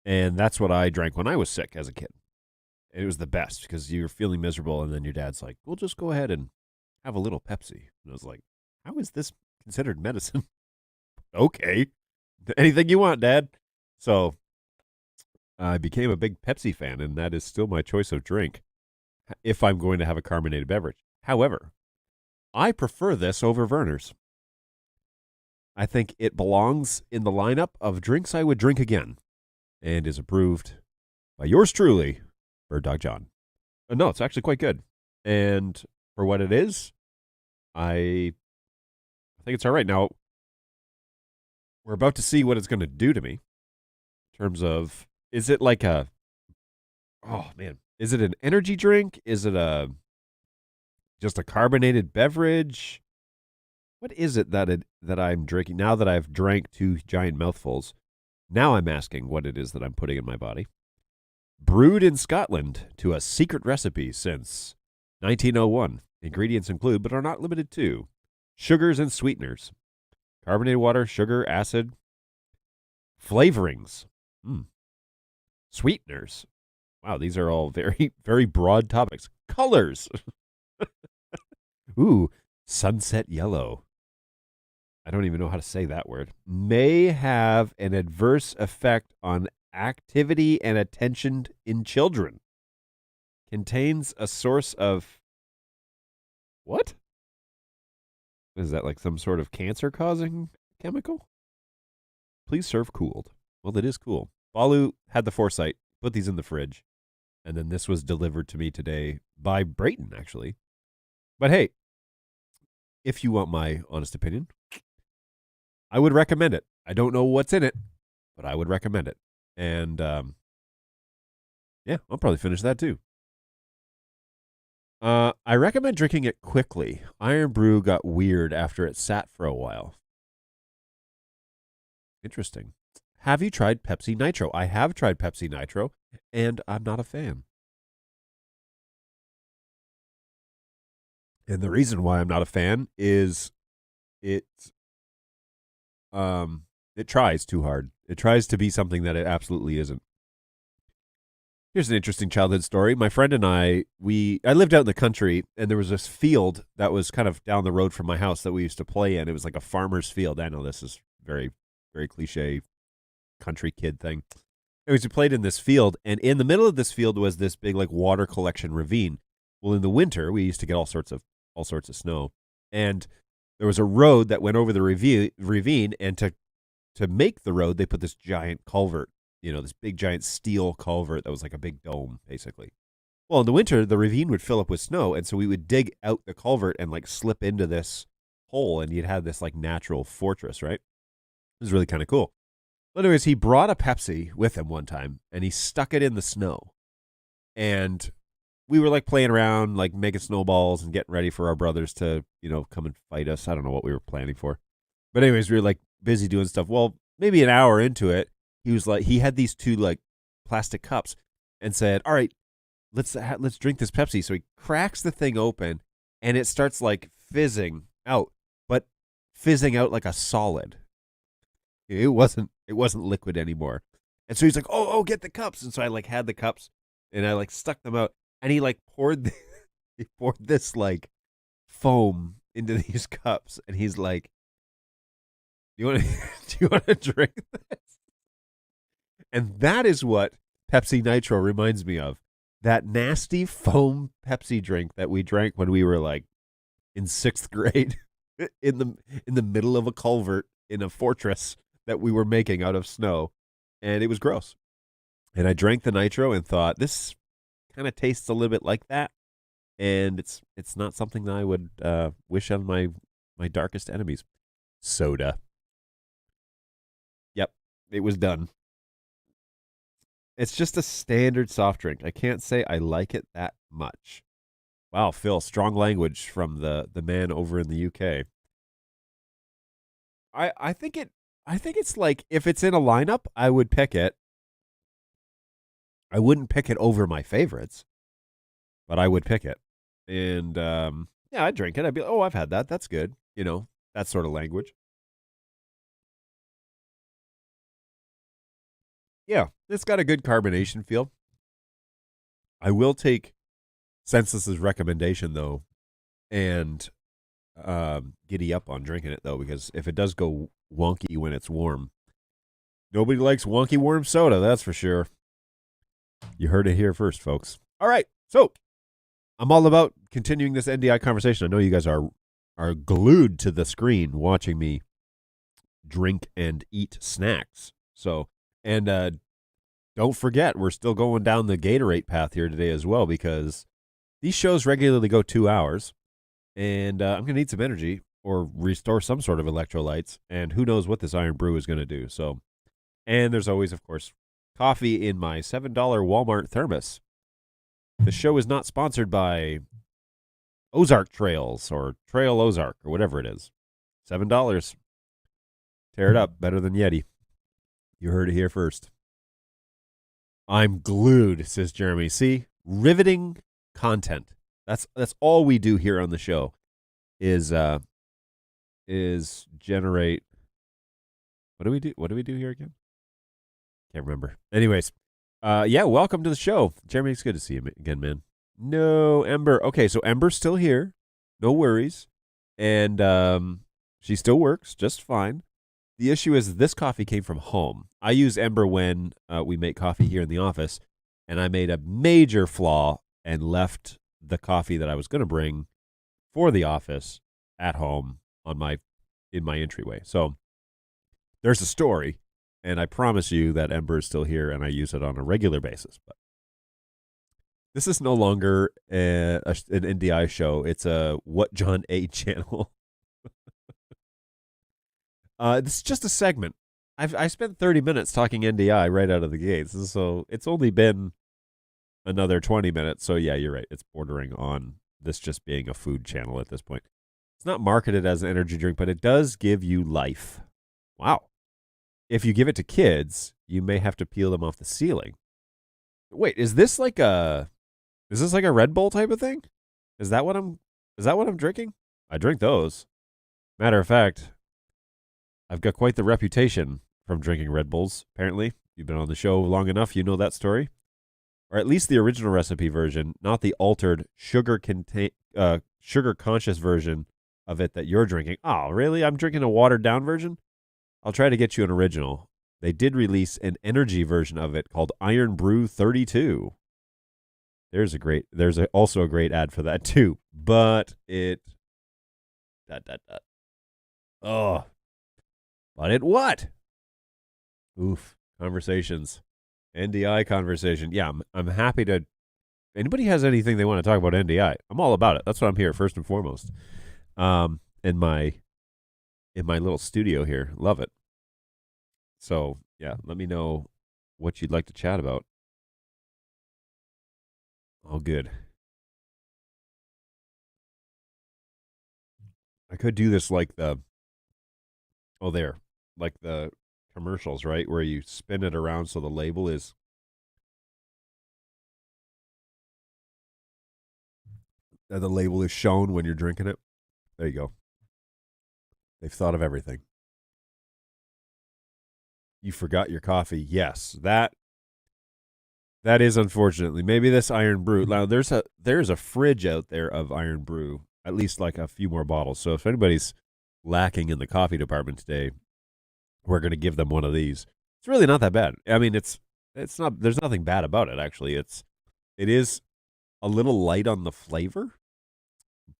and that's what I drank when I was sick as a kid. It was the best because you were feeling miserable, and then your dad's like, we'll just go ahead and have a little Pepsi. And I was like, how is this considered medicine? Okay. Anything you want, Dad. So I became a big Pepsi fan, and that is still my choice of drink. if I'm going to have a carbonated beverage. However, I prefer this over Werner's. I think it belongs in the lineup of drinks I would drink again, and is approved by yours truly, Bird Dog John. No, it's actually quite good. And for what it is, I think it's all right. Now, we're about to see what it's going to do to me in terms of, is it like a, oh man, is it an energy drink? Is it just a carbonated beverage? What is it that I'm drinking now that I've drank 2 giant mouthfuls? Now I'm asking what it is that I'm putting in my body. Brewed in Scotland to a secret recipe since 1901. Ingredients include, but are not limited to, sugars and sweeteners, carbonated water, sugar, acid, flavorings, sweeteners. Wow, these are all very, very broad topics. Colors. Ooh, sunset yellow. I don't even know how to say that word. May have an adverse effect on activity and attention in children. Contains a source of what? Is that like some sort of cancer-causing chemical? Please serve cooled. Well, it is cool. Balu had the foresight, put these in the fridge, and then this was delivered to me today by Brayton, actually. But hey, if you want my honest opinion, I would recommend it. I don't know what's in it, but I would recommend it. And yeah, I'll probably finish that too. I recommend drinking it quickly. Iron Brew got weird after it sat for a while. Interesting. Have you tried Pepsi Nitro? I have tried Pepsi Nitro, and I'm not a fan. And the reason why I'm not a fan is it tries too hard. It tries to be something that it absolutely isn't. Here's an interesting childhood story. My friend and I lived out in the country, and there was this field that was kind of down the road from my house that we used to play in. It was like a farmer's field. I know this is very, very cliche country kid thing. Anyways, we played in this field, and in the middle of this field was this big like water collection ravine. Well, in the winter, we used to get all sorts of snow, and there was a road that went over the ravine, and to make the road, they put this giant culvert. This big giant steel culvert that was like a big dome, basically. Well, in the winter, the ravine would fill up with snow, and so we would dig out the culvert and like slip into this hole, and you'd have this like natural fortress, right? It was really kind of cool. But anyways, he brought a Pepsi with him one time, and he stuck it in the snow. And we were like playing around, like making snowballs and getting ready for our brothers to, come and fight us. I don't know what we were planning for. But anyways, we were like busy doing stuff. Well, maybe an hour into it, he had these 2 like plastic cups and said, all right, let's drink this Pepsi. So he cracks the thing open, and it starts like fizzing out, but fizzing out like a solid. It wasn't liquid anymore. And so he's like, oh, get the cups. And so I like had the cups, and I like stuck them out, and he like poured this like foam into these cups, and he's like, do you want to drink this? And that is what Pepsi Nitro reminds me of. That nasty foam Pepsi drink that we drank when we were like in 6th grade in the middle of a culvert in a fortress that we were making out of snow. And it was gross. And I drank the Nitro and thought, this kind of tastes a little bit like that. And it's not something that I would wish on my darkest enemies. Soda. Yep, it was done. It's just a standard soft drink. I can't say I like it that much. Wow, Phil, strong language from the man over in the UK. I think it's like, if it's in a lineup, I would pick it. I wouldn't pick it over my favorites, but I would pick it. And yeah, I'd drink it. I'd be like, oh, I've had that. That's good. That sort of language. Yeah, it's got a good carbonation feel. I will take Senseless's recommendation, though, and giddy up on drinking it, though, because if it does go wonky when it's warm, nobody likes wonky warm soda, that's for sure. You heard it here first, folks. All right, so I'm all about continuing this NDI conversation. I know you guys are glued to the screen watching me drink and eat snacks. So, and don't forget, we're still going down the Gatorade path here today as well, because these shows regularly go 2 hours, and I'm going to need some energy or restore some sort of electrolytes, and who knows what this Iron Brew is going to do. So, and there's always, of course, coffee in my $7 Walmart thermos. The show is not sponsored by Ozark Trails or Trail Ozark or whatever it is. $7. Tear it up. Better than Yeti. You heard it here first. I'm glued, says Jeremy. See? Riveting content. That's all we do here on the show is generate. What do we do? What do we do here again? Can't remember. Anyways, yeah, welcome to the show. Jeremy, it's good to see you again, man. No, Ember. Okay, so Ember's still here. No worries. And she still works just fine. The issue is this coffee came from home. I use Ember when we make coffee here in the office, and I made a major flaw and left the coffee that I was going to bring for the office at home in my entryway. So there's a story, and I promise you that Ember is still here, and I use it on a regular basis. But this is no longer an NDI show. It's a What John A channel. This is just a segment. I spent 30 minutes talking NDI right out of the gates, so it's only been another 20 minutes. So yeah, you're right. It's bordering on this just being a food channel at this point. It's not marketed as an energy drink, but it does give you life. Wow. If you give it to kids, you may have to peel them off the ceiling. Wait, is this like a Red Bull type of thing? Is that what I'm drinking? I drink those. Matter of fact, I've got quite the reputation from drinking Red Bulls, apparently. You've been on the show long enough, you know that story. Or at least the original recipe version, not the altered sugar-conscious version of it that you're drinking. Oh, really? I'm drinking a watered-down version? I'll try to get you an original. They did release an energy version of it called Iron Brew 32. There's also a great ad for that too. But it... Oh... But it what? Oof. Conversations. NDI conversation. Yeah, I'm happy to... Anybody has anything they want to talk about NDI, I'm all about it. That's what I'm here, first and foremost. In my little studio here. Love it. So, yeah, let me know what you'd like to chat about. All good. I could do this like the... Oh, there. Like the commercials, right? Where you spin it around so the label is... the label is shown when you're drinking it. There you go. They've thought of everything. You forgot your coffee. Yes, that is unfortunately. Maybe this Iron Brew. Now there's a fridge out there of Iron Brew. At least like a few more bottles. So if anybody's lacking in the coffee department today, we're going to give them one of these. It's really not that bad. I mean, it's not. There's nothing bad about it actually. It is a little light on the flavor,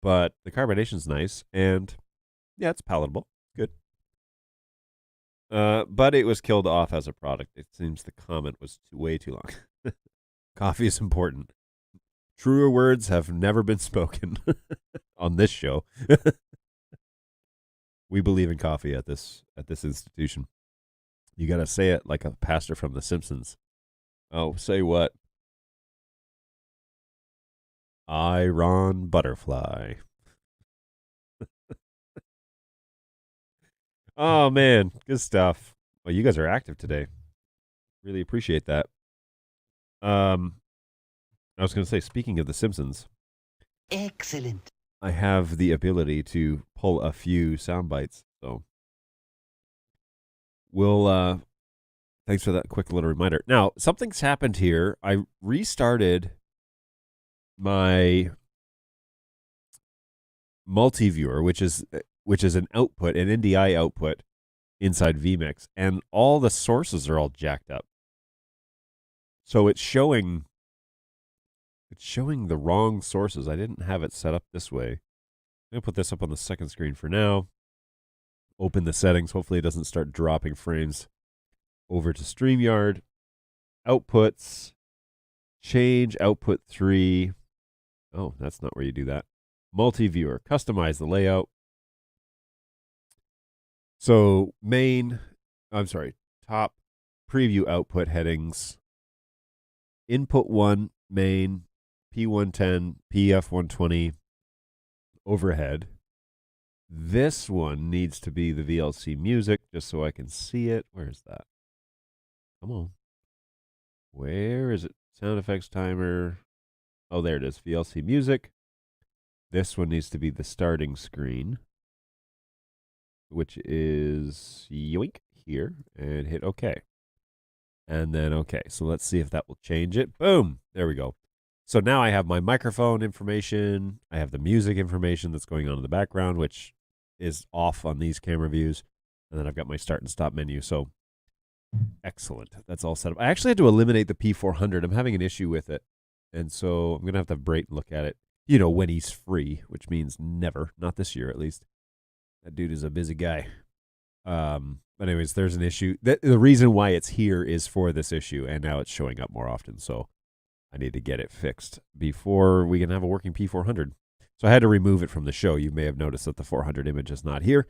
but the carbonation's nice, and yeah, it's palatable. Good. But it was killed off as a product. It seems the comment was way too long. Coffee is important. Truer words have never been spoken on this show. We believe in coffee at this institution. You got to say it like a pastor from The Simpsons. Oh, say what? I, Ron Butterfly. Oh, man. Good stuff. Well, you guys are active today. Really appreciate that. I was going to say, speaking of The Simpsons. Excellent. I have the ability to pull a few sound bites. So we'll, thanks for that quick little reminder. Now, something's happened here. I restarted my multi-viewer, which is an output, an NDI output inside vMix, and all the sources are all jacked up. So it's showing It's showing the wrong sources. I didn't have it set up this way. I'm going to put this up on the second screen for now. Open the settings. Hopefully it doesn't start dropping frames. Over to StreamYard. Outputs. Change output 3. Oh, that's not where you do that. Multi-viewer. Customize the layout. So top preview output headings. Input 1, main, P110, PF120, overhead. This one needs to be the VLC music, just so I can see it. Where's that? Come on. Where is it? Sound effects timer. Oh, there it is. VLC music. This one needs to be the starting screen, which is yoink here, and hit OK. And then OK. So let's see if that will change it. Boom. There we go. So now I have my microphone information. I have the music information that's going on in the background, which is off on these camera views. And then I've got my start and stop menu. So excellent. That's all set up. I actually had to eliminate the P400. I'm having an issue with it. And so I'm going to have Brayton look at it, when he's free, which means never. Not this year, at least. That dude is a busy guy. But anyways, there's an issue. The reason why it's here is for this issue, and now it's showing up more often. So I need to get it fixed before we can have a working P400. So I had to remove it from the show. You may have noticed that the 400 image is not here.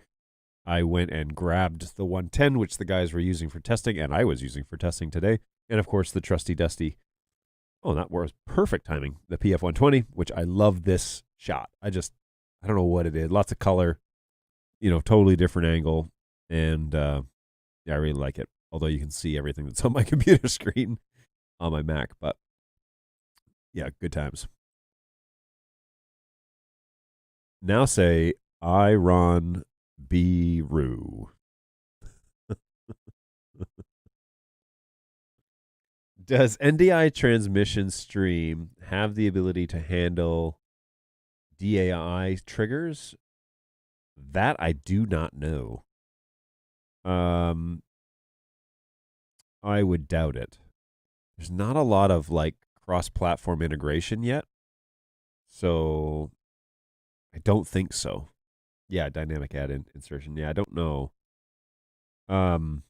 I went and grabbed the 110, which the guys were using for testing, and I was using for testing today. And, of course, the trusty dusty. Oh, that was perfect timing. The PF120, which I love this shot. I don't know what it is. Lots of color, totally different angle. And, yeah, I really like it. Although you can see everything that's on my computer screen on my Mac. But, yeah, good times. Now say, I Ron B. Roo. Does NDI transmission stream have the ability to handle DAI triggers? That I do not know. I would doubt it. There's not a lot of cross-platform integration yet. So I don't think so. Yeah, dynamic add insertion. Yeah, I don't know. I'm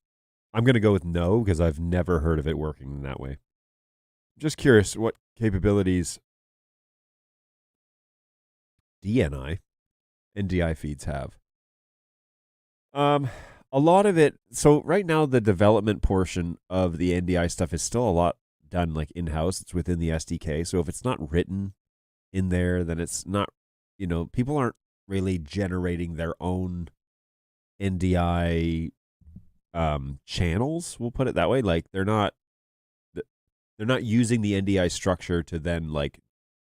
going to go with no because I've never heard of it working in that way. Just curious what capabilities NDI feeds have. A lot of it. So right now, the development portion of the NDI stuff is still a lot done in-house. It's within the SDK. So if it's not written in there, then it's not, people aren't really generating their own NDI channels. We'll put it that way. They're not using the NDI structure to then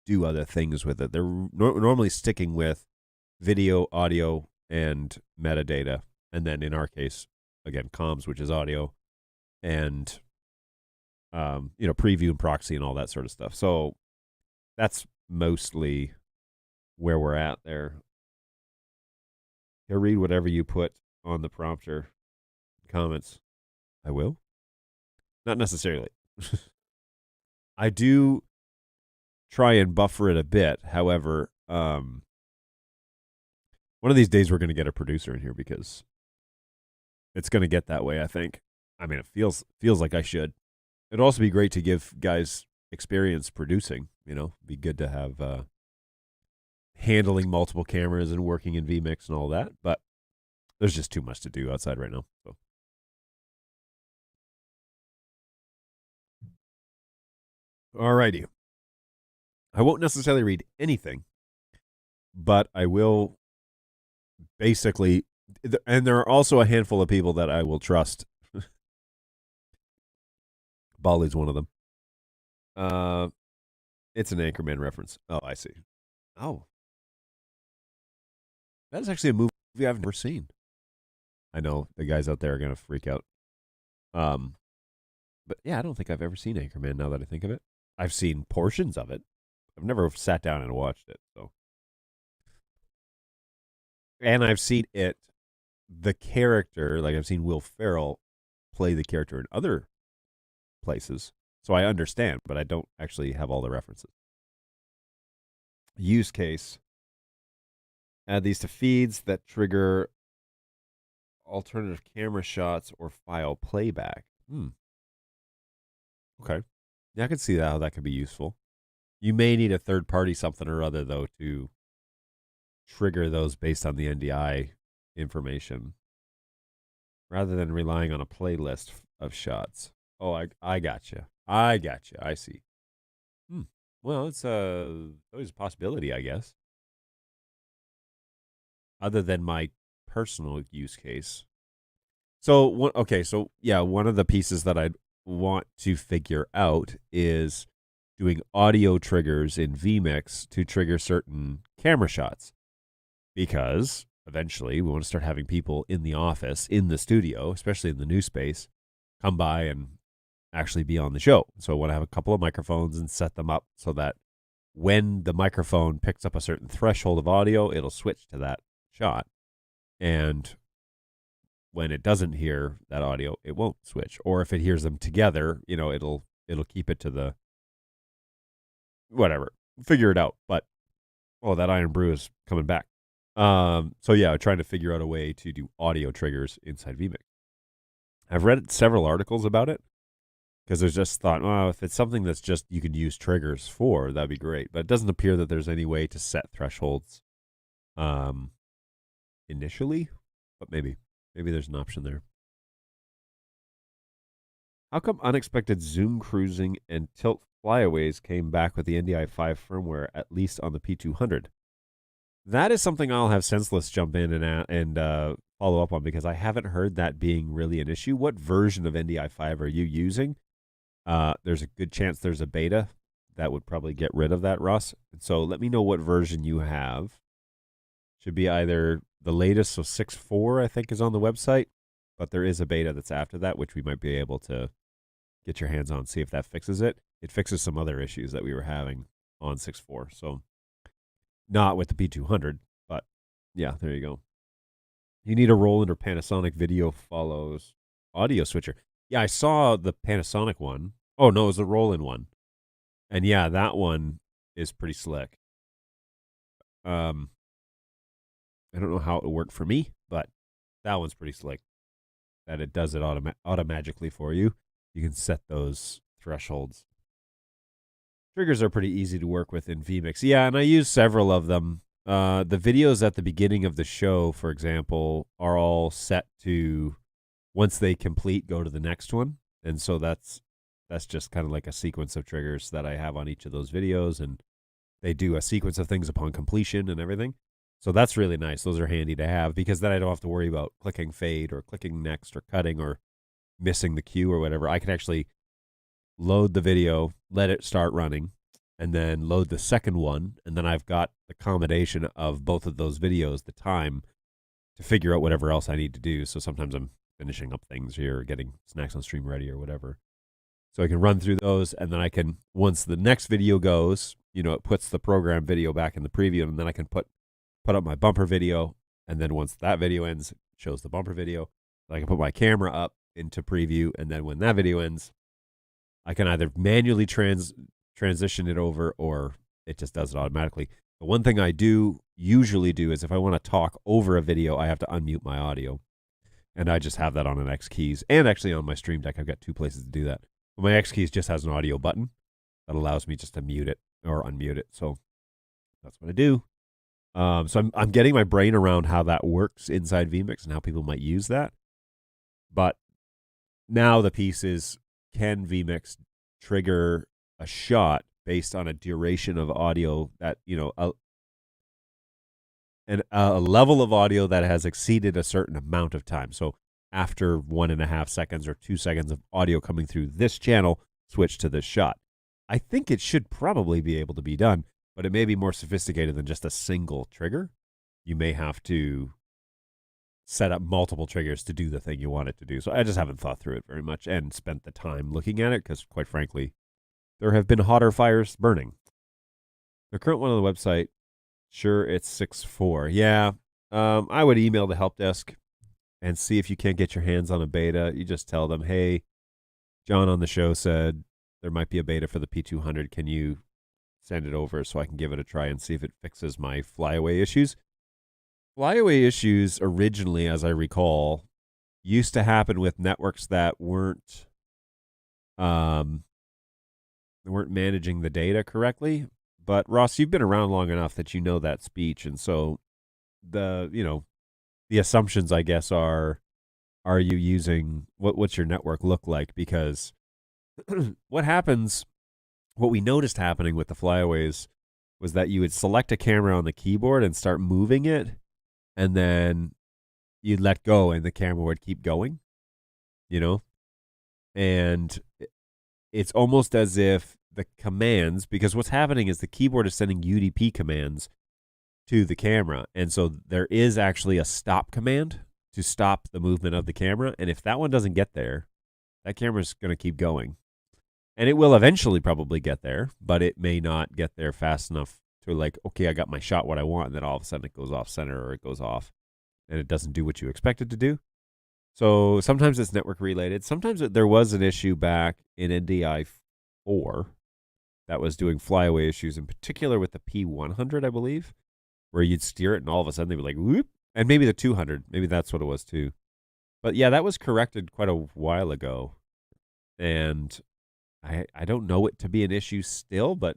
do other things with it. They're normally sticking with video, audio, and metadata. And then in our case, again, comms, which is audio, and preview and proxy and all that sort of stuff. So that's mostly where we're at there. He'll read whatever you put on the prompter. Comments. I will. Not necessarily. I do try and buffer it a bit. However, one of these days we're going to get a producer in here because it's going to get that way, I think. I mean, it feels like I should. It'd also be great to give guys experience producing, Be good to have handling multiple cameras and working in vMix and all that, but there's just too much to do outside right now. So alrighty. I won't necessarily read anything, but I will basically, and there are also a handful of people that I will trust. Bali's one of them. It's an Anchorman reference. Oh, I see. Oh. That is actually a movie I've never seen. I know the guys out there are going to freak out. But yeah, I don't think I've ever seen Anchorman now that I think of it. I've seen portions of it. I've never sat down and watched it. So, and I've seen it, the character, I've seen Will Ferrell play the character in other places. So I understand, but I don't actually have all the references. use case. Add these to feeds that trigger alternative camera shots or file playback. Okay. Yeah, I can see how that could be useful. You may need a third party something or other, though, to trigger those based on the NDI information rather than relying on a playlist of shots. Oh, I gotcha. I gotcha. I see. Well, it's always a possibility, I guess. Other than my personal use case. So, one of the pieces that I'd want to figure out is doing audio triggers in vMix to trigger certain camera shots. Because eventually we want to start having people in the office, in the studio, especially in the new space, come by and actually be on the show. So I want to have a couple of microphones and set them up so that when the microphone picks up a certain threshold of audio, it'll switch to that shot. And when it doesn't hear that audio, it won't switch. Or if it hears them together, it'll keep it to the whatever. Figure it out. But that Iron Brew is coming back. So yeah, I'm trying to figure out a way to do audio triggers inside vMix. I've read several articles about it because there's just thought, well, if it's something that's just you could use triggers for, that'd be great. But it doesn't appear that there's any way to set thresholds initially, but maybe there's an option there. How come unexpected zoom cruising and tilt flyaways came back with the NDI 5 firmware, at least on the P200? That is something I'll have Senseless jump in and follow up on because I haven't heard that being really an issue. What version of NDI 5 are you using? There's a good chance there's a beta that would probably get rid of that, Russ. And so let me know what version you have. Should be either the latest, so 6.4 I think is on the website, but there is a beta that's after that, which we might be able to get your hands on, see if that fixes it. It fixes some other issues that we were having on 6.4, so not with the P200, but yeah, there you go. You need a Roland or Panasonic video follows audio switcher. Yeah, I saw the Panasonic one. Oh, no, it was the Roland one. And yeah, that one is pretty slick. I don't know how it would work for me, but that one's pretty slick. That it does it automatically for you. You can set those thresholds. Triggers are pretty easy to work with in vMix. Yeah, and I use several of them. The videos at the beginning of the show, for example, are all set to, once they complete, go to the next one. And so that's just kind of like a sequence of triggers that I have on each of those videos. And they do a sequence of things upon completion and everything. So that's really nice. Those are handy to have because then I don't have to worry about clicking fade or clicking next or cutting or missing the cue or whatever. I can actually load the video, let it start running, and then load the second one. And then I've got the combination of both of those videos, the time to figure out whatever else I need to do. So sometimes I'm finishing up things here, or getting snacks on stream ready or whatever. So I can run through those, and then I can, once the next video goes, it puts the program video back in the preview, and then I can put up my bumper video, and then once that video ends, it shows the bumper video. I can put my camera up into preview, and then when that video ends, I can either manually transition it over, or it just does it automatically. The one thing I usually do is if I want to talk over a video, I have to unmute my audio, and I just have that on an X keys, and actually on my Stream Deck, I've got two places to do that. But my X keys just has an audio button that allows me just to mute it or unmute it. So that's what I do. So I'm getting my brain around how that works inside vMix and how people might use that. But now the piece is, can vMix trigger a shot based on a duration of audio that, a level of audio that has exceeded a certain amount of time. So after 1.5 seconds or 2 seconds of audio coming through this channel, switch to this shot. I think it should probably be able to be done, but it may be more sophisticated than just a single trigger. You may have to set up multiple triggers to do the thing you want it to do. So I just haven't thought through it very much and spent the time looking at it because, quite frankly, there have been hotter fires burning. The current one on the website, sure, it's 6.4. Yeah, I would email the help desk and see if you can't get your hands on a beta. You just tell them, hey, John on the show said there might be a beta for the P200. Can you send it over so I can give it a try and see if it fixes my flyaway issues. Flyaway issues originally, as I recall, used to happen with networks that weren't managing the data correctly. But Ross, you've been around long enough that you know that speech, and so the assumptions, I guess, are you using what's your network look like? Because what we noticed happening with the flyaways was that you would select a camera on the keyboard and start moving it, and then you'd let go and the camera would keep going, and it's almost as if the commands, because what's happening is the keyboard is sending UDP commands to the camera, and so there is actually a stop command to stop the movement of the camera, and if that one doesn't get there, that camera's going to keep going. And it will eventually probably get there, but it may not get there fast enough to like, okay, I got my shot what I want, and then all of a sudden it goes off center or it goes off and it doesn't do what you expect it to do. So sometimes it's network related. Sometimes there was an issue back in NDI 4 that was doing flyaway issues, in particular with the P100, I believe, where you'd steer it and all of a sudden they'd be like, whoop, and maybe the 200, maybe that's what it was too. But yeah, that was corrected quite a while ago. And I don't know it to be an issue still, but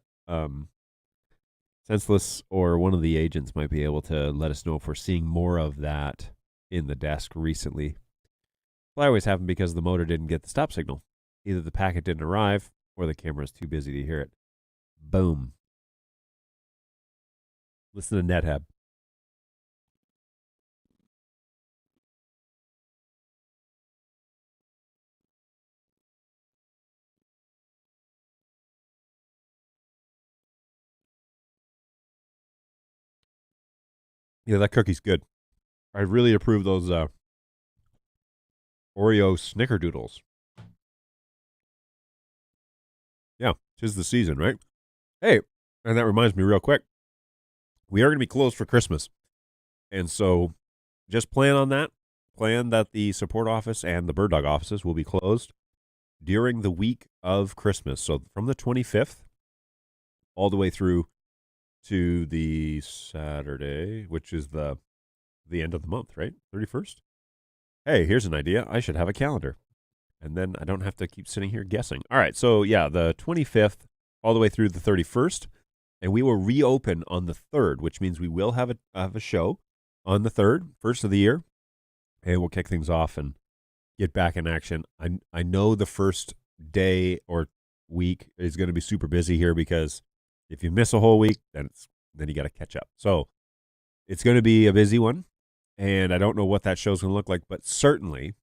Senseless or one of the agents might be able to let us know if we're seeing more of that in the desk recently. Flyaways happen because the motor didn't get the stop signal. Either the packet didn't arrive or the camera's too busy to hear it. Boom. Listen to NetHab. Yeah, that cookie's good. I really approve those Oreo snickerdoodles. Yeah, 'tis the season, right? Hey, and that reminds me real quick. We are going to be closed for Christmas. And so just plan on that. Plan that the support office and the bird dog offices will be closed during the week of Christmas. So from the 25th all the way through to the Saturday, which is the end of the month, right? 31st. Hey, here's an idea. I should have a calendar. And then I don't have to keep sitting here guessing. All right, so yeah, the 25th all the way through the 31st. And we will reopen on the 3rd, which means we will have a show on the 3rd, first of the year. And we'll kick things off and get back in action. I know the first day or week is going to be super busy here because if you miss a whole week, then you got to catch up. So it's going to be a busy one, and I don't know what that show's going to look like, but certainly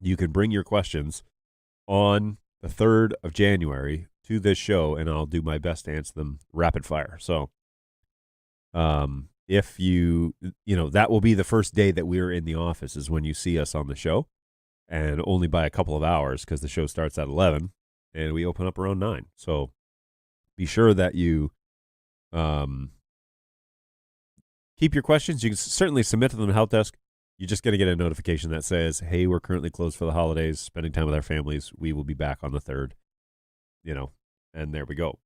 you can bring your questions on the 3rd of January to this show, and I'll do my best to answer them rapid fire. So if that will be the first day that we're in the office is when you see us on the show, and only by a couple of hours because the show starts at 11 and we open up around 9. So be sure that you keep your questions. You can certainly submit to them to Help Desk. You're just going to get a notification that says, hey, we're currently closed for the holidays, spending time with our families. We will be back on the 3rd, and there we go.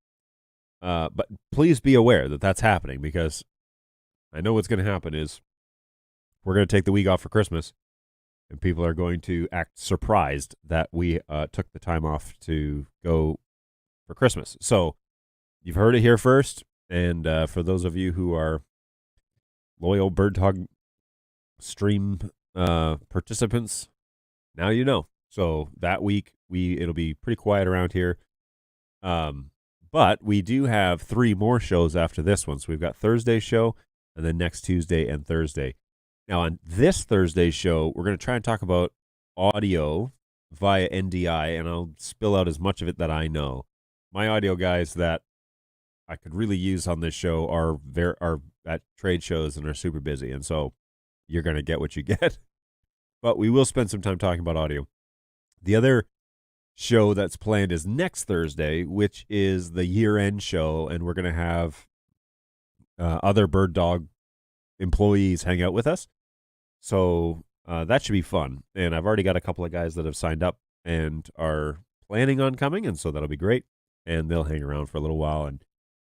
But please be aware that that's happening, because I know what's going to happen is we're going to take the week off for Christmas, and people are going to act surprised that we took the time off to go for Christmas. So you've heard it here first, and for those of you who are loyal Bird Dog stream participants, now you know. So that week it'll be pretty quiet around here. But we do have 3 more shows after this one. So we've got Thursday's show, and then next Tuesday and Thursday. Now on this Thursday's show, we're going to try and talk about audio via NDI, and I'll spill out as much of it that I know. My audio guys that I could really use on this show are at trade shows and are super busy, and so you're going to get what you get. But we will spend some time talking about audio. The other show that's planned is next Thursday, which is the year-end show, and we're going to have other Bird Dog employees hang out with us. So that should be fun. And I've already got a couple of guys that have signed up and are planning on coming, and so that'll be great. And they'll hang around for a little while and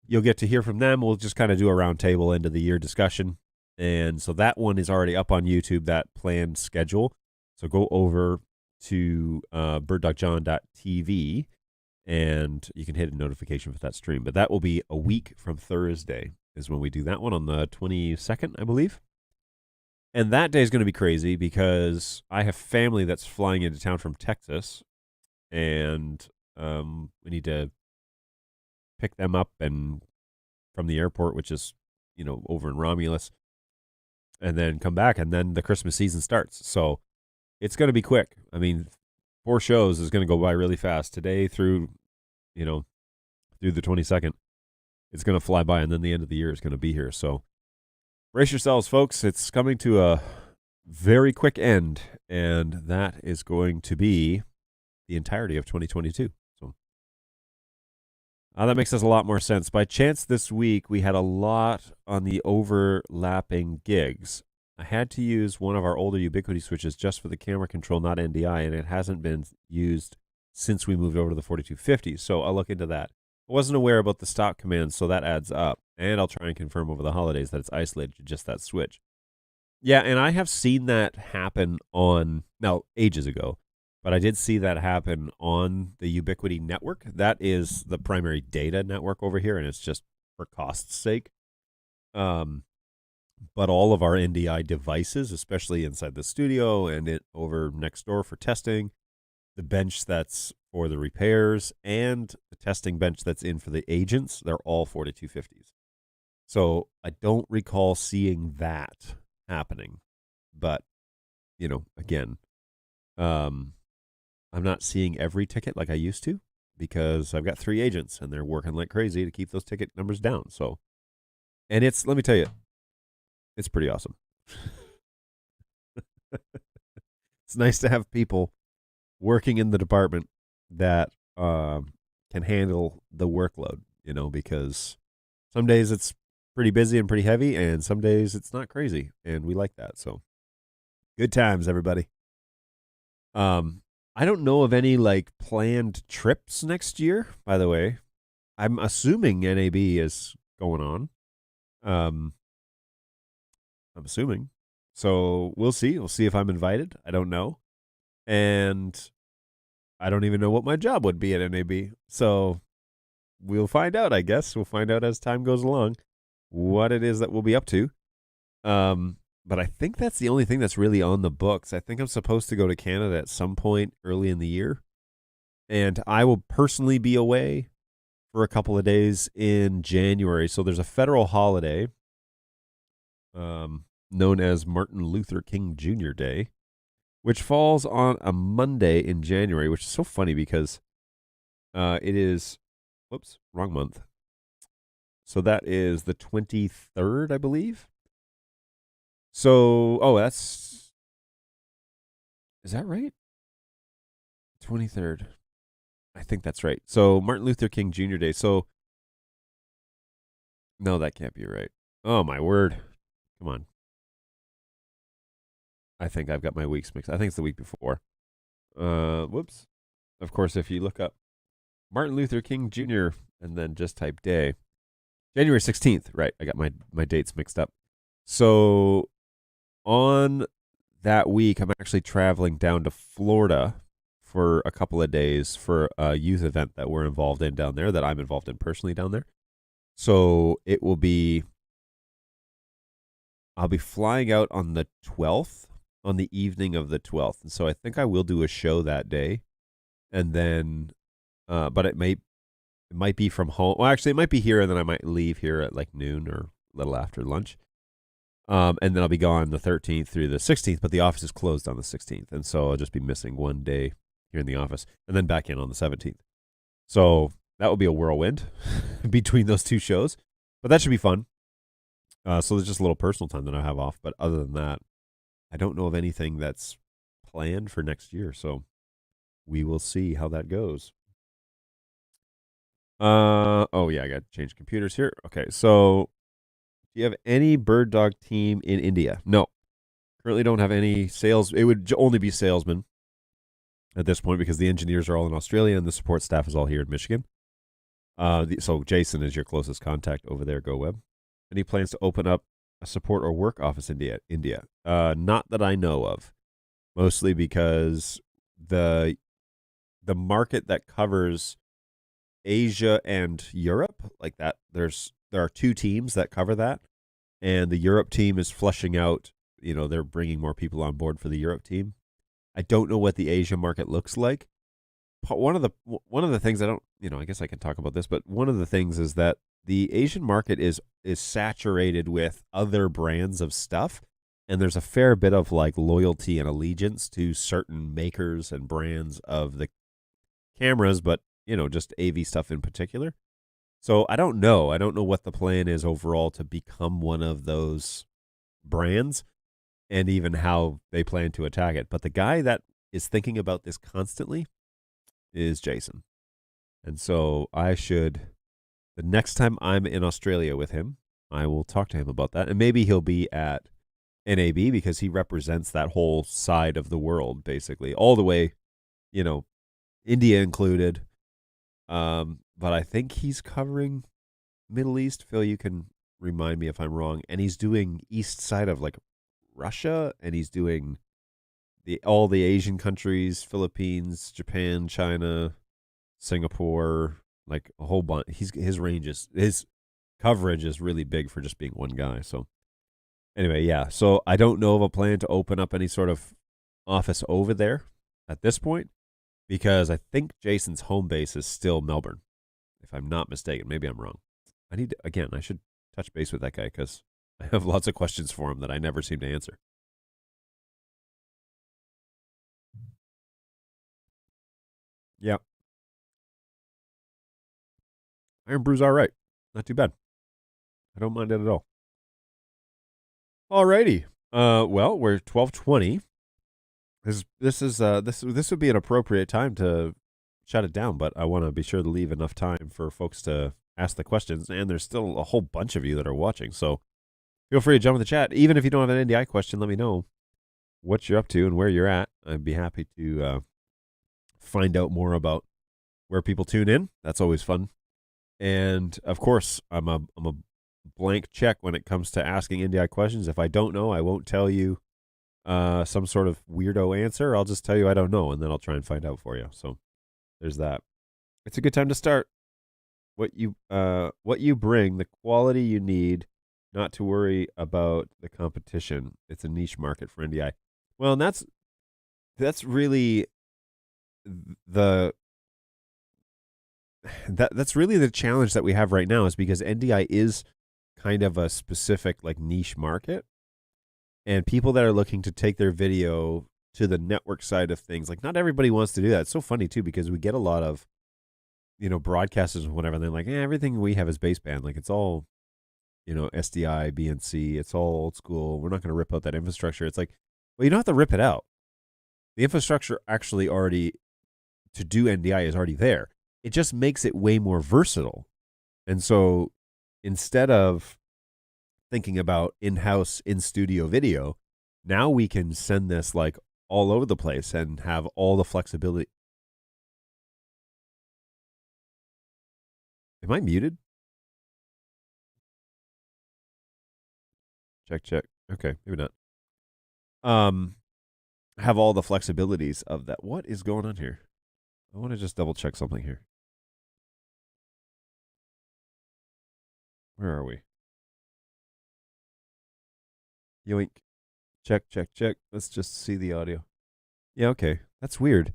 you'll get to hear from them. We'll just kind of do a roundtable end of the year discussion. And so that one is already up on YouTube, that planned schedule. So go over to birddogjohn.tv and you can hit a notification for that stream. But that will be a week from Thursday is when we do that one on the 22nd, I believe. And that day is going to be crazy because I have family that's flying into town from Texas, and we need to pick them up and from the airport, which is, over in Romulus, and then come back, and then the Christmas season starts. So it's going to be quick. I mean, 4 shows is going to go by really fast. Today through the 22nd, it's going to fly by, and then the end of the year is going to be here. So brace yourselves, folks. It's coming to a very quick end, and that is going to be the entirety of 2022. So that makes us a lot more sense. By chance this week, we had a lot on the overlapping gigs. I had to use one of our older Ubiquity switches just for the camera control, not NDI, and it hasn't been used since we moved over to the 4250, so I'll look into that. I wasn't aware about the stop command, so that adds up. And I'll try and confirm over the holidays that it's isolated to just that switch. Yeah, and I have seen that happen ages ago, but I did see that happen on the Ubiquity network. That is the primary data network over here, and it's just for cost's sake. But all of our NDI devices, especially inside the studio and over next door for testing, the bench that's for the repairs, and the testing bench that's in for the agents, they're all 4250s. So I don't recall seeing that happening. But, again, I'm not seeing every ticket like I used to because I've got 3 agents and they're working like crazy to keep those ticket numbers down. So, and let me tell you, it's pretty awesome. It's nice to have people working in the department that can handle the workload, because some days it's pretty busy and pretty heavy, and some days it's not crazy, and we like that. So good times, everybody. I don't know of any planned trips next year, by the way. I'm assuming NAB is going on. I'm assuming. So we'll see. We'll see if I'm invited. I don't know. And I don't even know what my job would be at NAB. So we'll find out, I guess. We'll find out as time goes along what it is that we'll be up to. But I think that's the only thing that's really on the books. I think I'm supposed to go to Canada at some point early in the year. And I will personally be away for a couple of days in January. So there's a federal holiday known as Martin Luther King Jr. Day, which falls on a Monday in January, which is so funny because it is, whoops, wrong month. So that is the 23rd, I believe. So, is that right? 23rd. I think that's right. So Martin Luther King Jr. Day. So, no, that can't be right. Oh, my word. Come on. I think I've got my weeks mixed. I think it's the week before. Whoops. Of course, if you look up Martin Luther King Jr. and then just type day, January 16th. Right. I got my dates mixed up. So on that week, I'm actually traveling down to Florida for a couple of days for a youth event that we're involved in down there, that I'm involved in personally down there. So I'll be flying out on the 12th, on the evening of the 12th. And so I think I will do a show that day. And then, but it might be from home. Well, actually, it might be here, and then I might leave here at noon or a little after lunch. And then I'll be gone the 13th through the 16th, but the office is closed on the 16th. And so I'll just be missing one day here in the office and then back in on the 17th. So that will be a whirlwind between those 2 shows, but that should be fun. So there's just a little personal time that I have off. But other than that, I don't know of anything that's planned for next year. So we will see how that goes. I got to change computers here. Okay, so do you have any bird dog team in India? No. Currently don't have any sales. It would only be salesmen at this point because the engineers are all in Australia and the support staff is all here in Michigan. So Jason is your closest contact over there, GoWeb. And he plans to open up a support or work office in India. Not that I know of. Mostly because the market that covers Asia and Europe, like that, there are two teams that cover that, and the Europe team is flushing out. They're bringing more people on board for the Europe team. I don't know what the Asia market looks like. One of the things I don't, I guess I can talk about this, but one of the things is that the Asian market is saturated with other brands of stuff, and there's a fair bit of like loyalty and allegiance to certain makers and brands of the cameras, but just AV stuff in particular. So I don't know. I don't know what the plan is overall to become one of those brands, and even how they plan to attack it. But the guy that is thinking about this constantly is Jason. And so the next time I'm in Australia with him, I will talk to him about that. And maybe he'll be at NAB because he represents that whole side of the world, basically, all the way, India included. But I think he's covering Middle East. Phil, you can remind me if I'm wrong. And he's doing east side of like Russia, and he's doing all the Asian countries, Philippines, Japan, China, Singapore, like a whole bunch. His coverage is really big for just being one guy. So anyway, yeah. So I don't know of a plan to open up any sort of office over there at this point, because I think Jason's home base is still Melbourne, if I'm not mistaken. Maybe I'm wrong. I should touch base with that guy because I have lots of questions for him that I never seem to answer. Yeah. Iron Brew's all right. Not too bad. I don't mind it at all. Alrighty. Well, we're 12:20. This would be an appropriate time to shut it down, but I want to be sure to leave enough time for folks to ask the questions, and there's still a whole bunch of you that are watching, so feel free to jump in the chat. Even if you don't have an NDI question, let me know what you're up to and where you're at. I'd be happy to find out more about where people tune in. That's always fun. And of course, I'm a blank check when it comes to asking NDI questions. If I don't know, I won't tell you some sort of weirdo answer. I'll just tell you I don't know, and then I'll try and find out for you. So there's that. It's a good time to start. What you bring, the quality you need, not to worry about the competition. It's a niche market for NDI. Well, and that's really that's really the challenge that we have right now, is because NDI is kind of a specific like niche market, and people that are looking to take their video to the network side of things, like not everybody wants to do that. It's so funny too, because we get a lot of broadcasters and whatever, and they're like, everything we have is baseband, like it's all SDI, BNC, it's all old school, we're not going to rip out that infrastructure. It's like, well, you don't have to rip it out. The infrastructure actually already to do NDI is already there. It just makes it way more versatile. And so instead of thinking about in-house, in-studio video, now we can send this like all over the place and have all the flexibility. Am I muted? Check. Okay, maybe not. Have all the flexibilities of that. What is going on here? I want to just double check something here. Where are we? Yoink. Check. Let's just see the audio. Yeah, okay. That's weird.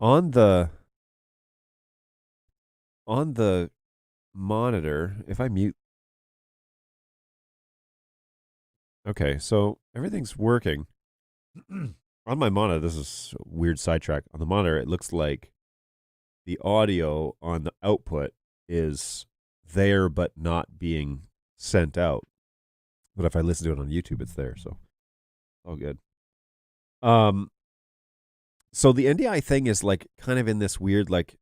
On the monitor, if I mute. Okay, so everything's working. On my monitor, this is a weird sidetrack. On the monitor, it looks like the audio on the output is there but not being sent out. But if I listen to it on YouTube, it's there, so all good. So the NDI thing is like kind of in this weird like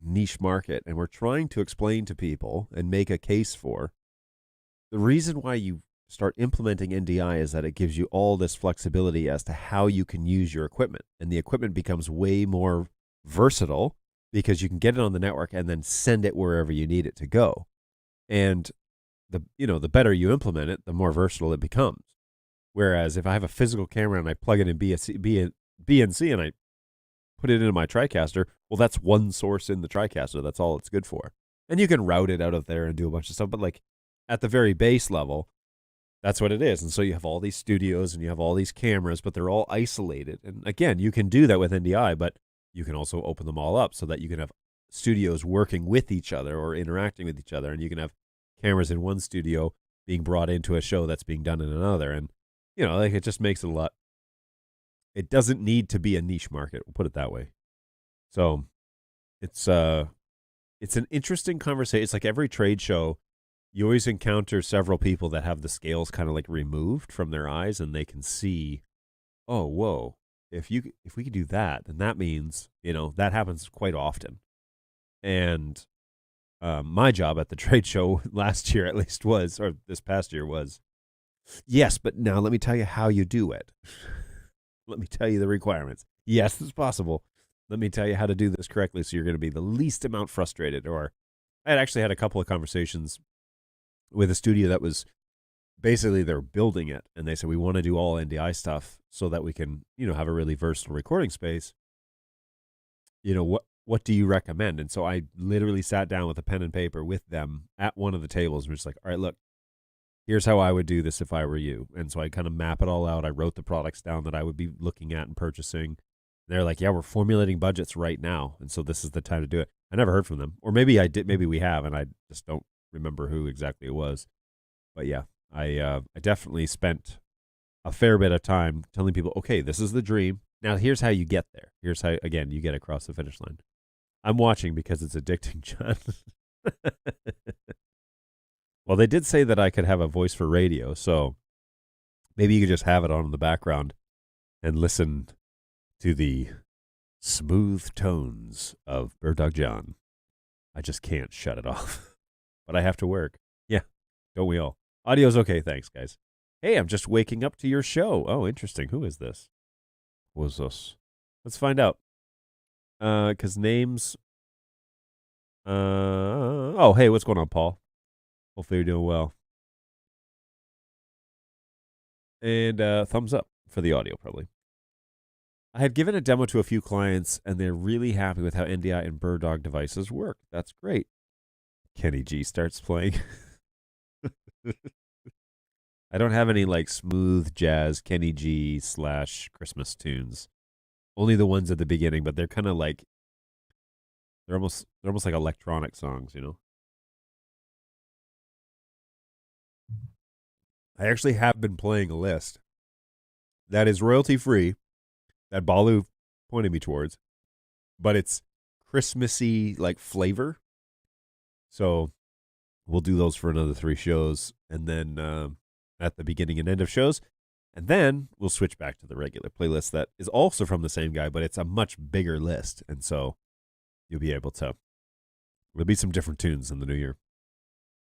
niche market, and we're trying to explain to people and make a case for the reason why you start implementing NDI is that it gives you all this flexibility as to how you can use your equipment, and the equipment becomes way more versatile because you can get it on the network and then send it wherever you need it to go. And the better you implement it, the more versatile it becomes. Whereas if I have a physical camera and I plug it in BNC and I put it into my TriCaster, well, that's one source in the TriCaster. That's all it's good for. And you can route it out of there and do a bunch of stuff. But like at the very base level, that's what it is. And so you have all these studios and you have all these cameras, but they're all isolated. And again, you can do that with NDI, but you can also open them all up so that you can have studios working with each other or interacting with each other. And you can have cameras in one studio being brought into a show that's being done in another. And, like it just makes it a lot. It doesn't need to be a niche market. We'll put it that way. So it's an interesting conversation. It's like every trade show, you always encounter several people that have the scales kind of like removed from their eyes, and they can see, oh, whoa, if we could do that, then that means, that happens quite often. And my job at the trade show last year, at least or this past year was, yes, but now let me tell you how you do it. Let me tell you the requirements. Yes, it's possible. Let me tell you how to do this correctly so you're going to be the least amount frustrated. Or I had actually had a couple of conversations with a studio that was basically they're building it. And they said, we want to do all NDI stuff so that we can, have a really versatile recording space. What do you recommend? And so I literally sat down with a pen and paper with them at one of the tables and was just like, all right, look, here's how I would do this if I were you. And so I kind of map it all out. I wrote the products down that I would be looking at and purchasing. They're like, yeah, we're formulating budgets right now. And so this is the time to do it. I never heard from them. Or maybe I did. Maybe we have, and I just don't remember who exactly it was. But yeah, I definitely spent a fair bit of time telling people, okay, this is the dream. Now here's how you get there. Here's how, again, you get across the finish line. I'm watching because it's addicting, John. Well, they did say that I could have a voice for radio, so maybe you could just have it on in the background and listen to the smooth tones of Bird Dog John. I just can't shut it off. But I have to work. Yeah, don't we all? Audio's okay, thanks, guys. Hey, I'm just waking up to your show. Oh, interesting. Who is this? Who is this? Let's find out. Because names... oh, hey, what's going on, Paul? Hopefully you're doing well. And thumbs up for the audio, probably. I had given a demo to a few clients, and they're really happy with how NDI and Bird Dog devices work. That's great. Kenny G starts playing. I don't have any like smooth jazz Kenny G / Christmas tunes. Only the ones at the beginning, but they're kind of like they're almost like electronic songs, I actually have been playing a list that is royalty free that Balu pointed me towards, but it's Christmassy like flavor. So we'll do those for another 3 shows, and then at the beginning and end of shows, and then we'll switch back to the regular playlist that is also from the same guy, but it's a much bigger list, and so you'll be able to. There'll be some different tunes in the new year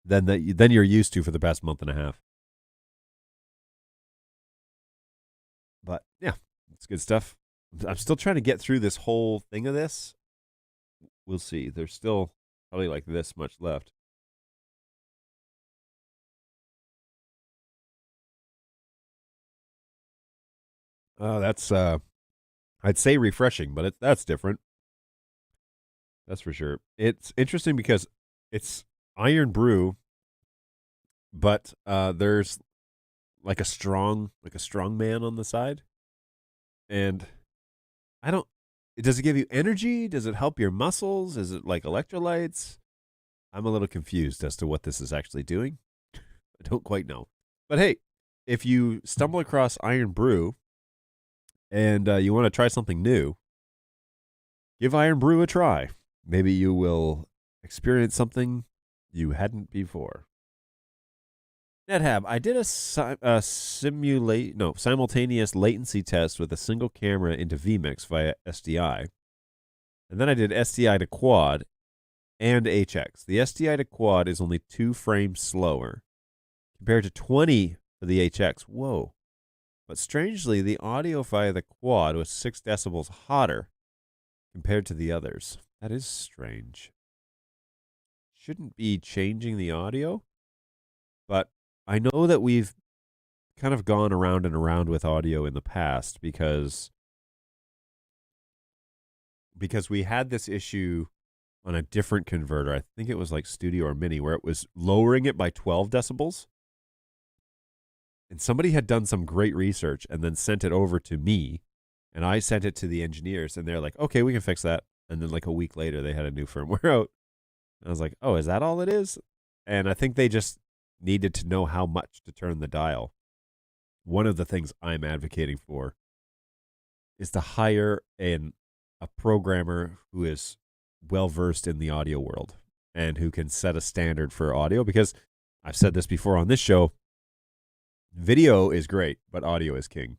than you're used to for the past month and a half. But yeah, it's good stuff. I'm still trying to get through this whole thing of this. We'll see. There's still probably like this much left. That's I'd say refreshing, but that's different. That's for sure. It's interesting because it's iron brew, but there's like a strong man on the side. And does it give you energy? Does it help your muscles? Is it like electrolytes? I'm a little confused as to what this is actually doing. I don't quite know. But hey, if you stumble across Iron Brew and you want to try something new, give Iron Brew a try. Maybe you will experience something you hadn't before. NetHab, I did a simultaneous latency test with a single camera into vMix via SDI. And then I did SDI to quad and HX. The SDI to quad is only 2 frames slower compared to 20 for the HX. Whoa. But strangely, the audio via the quad was 6 decibels hotter compared to the others. That is strange. Shouldn't be changing the audio, but I know that we've kind of gone around and around with audio in the past because we had this issue on a different converter. I think it was like Studio or Mini, where it was lowering it by 12 decibels. And somebody had done some great research and then sent it over to me, and I sent it to the engineers, and they're like, okay, we can fix that. And then like a week later, they had a new firmware out. And I was like, oh, is that all it is? And I think they just needed to know how much to turn the dial. One of the things I'm advocating for is to hire a programmer who is well-versed in the audio world and who can set a standard for audio, because I've said this before on this show, video is great, but audio is king.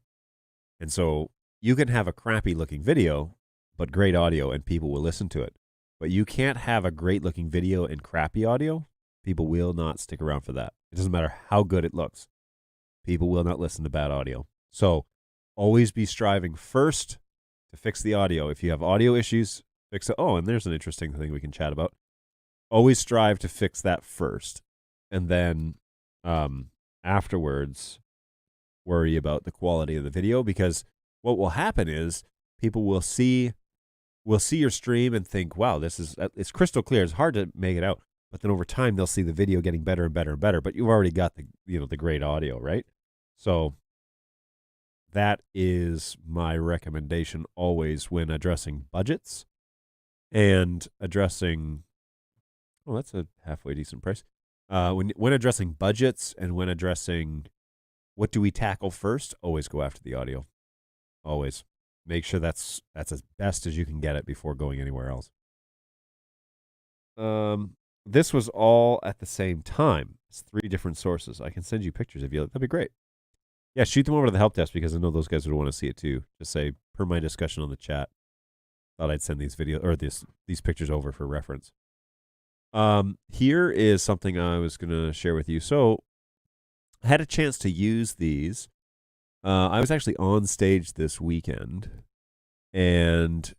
And so you can have a crappy looking video, but great audio, and people will listen to it. But you can't have a great looking video and crappy audio. People will not stick around for that. It doesn't matter how good it looks. People will not listen to bad audio. So always be striving first to fix the audio. If you have audio issues, fix it. Oh, and there's an interesting thing we can chat about. Always strive to fix that first. And then afterwards, worry about the quality of the video, because what will happen is people will see your stream and think, wow, it's crystal clear. It's hard to make it out. But then over time, they'll see the video getting better and better and better. But you've already got the great audio, right? So that is my recommendation always when addressing budgets and addressing. Oh, that's a halfway decent price. When addressing budgets and when addressing what do we tackle first, always go after the audio. Always. Make sure that's as best as you can get it before going anywhere else. This was all at the same time. It's 3 different sources. I can send you pictures if you like. That'd be great. Yeah, shoot them over to the help desk, because I know those guys would want to see it too. Just say, per my discussion on the chat, thought I'd send these videos or these pictures over for reference. Here is something I was going to share with you. So I had a chance to use these. I was actually on stage this weekend, and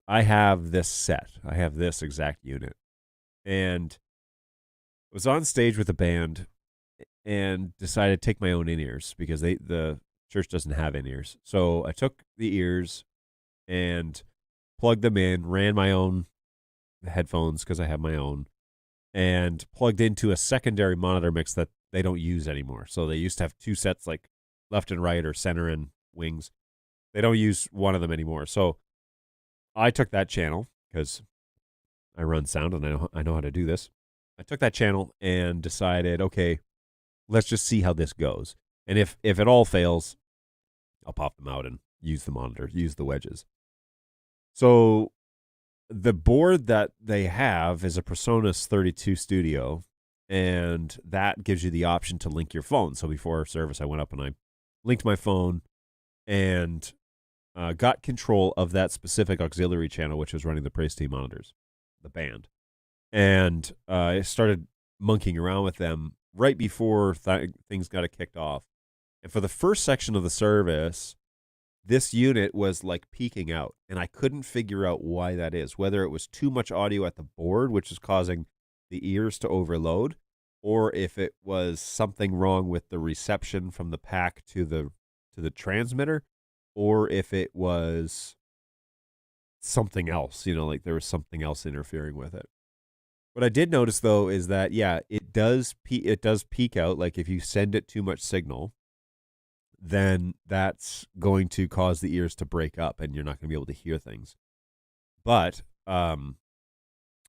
I have this set. I have this exact unit. And I was on stage with a band and decided to take my own in-ears, because the church doesn't have in-ears. So I took the ears and plugged them in, ran my own headphones because I have my own, and plugged into a secondary monitor mix that they don't use anymore. So they used to have 2 sets, like left and right or center and wings. They don't use one of them anymore. So I took that channel, because I run sound and I know how to do this. I took that channel and decided, okay, let's just see how this goes. And if it all fails, I'll pop them out and use the monitor, use the wedges. So the board that they have is a Presonus 32 Studio, and that gives you the option to link your phone. So before service, I went up and I linked my phone and got control of that specific auxiliary channel, which was running the Praise Team monitors, the band. And I started monkeying around with them right before things got kicked off. And for the first section of the service, this unit was like peaking out, and I couldn't figure out why that is, whether it was too much audio at the board, which is causing the ears to overload, or if it was something wrong with the reception from the pack to the transmitter, or if it was something else, like there was something else interfering with it. What I did notice, though, is that, yeah, it does peak out. Like if you send it too much signal, then that's going to cause the ears to break up and you're not going to be able to hear things. But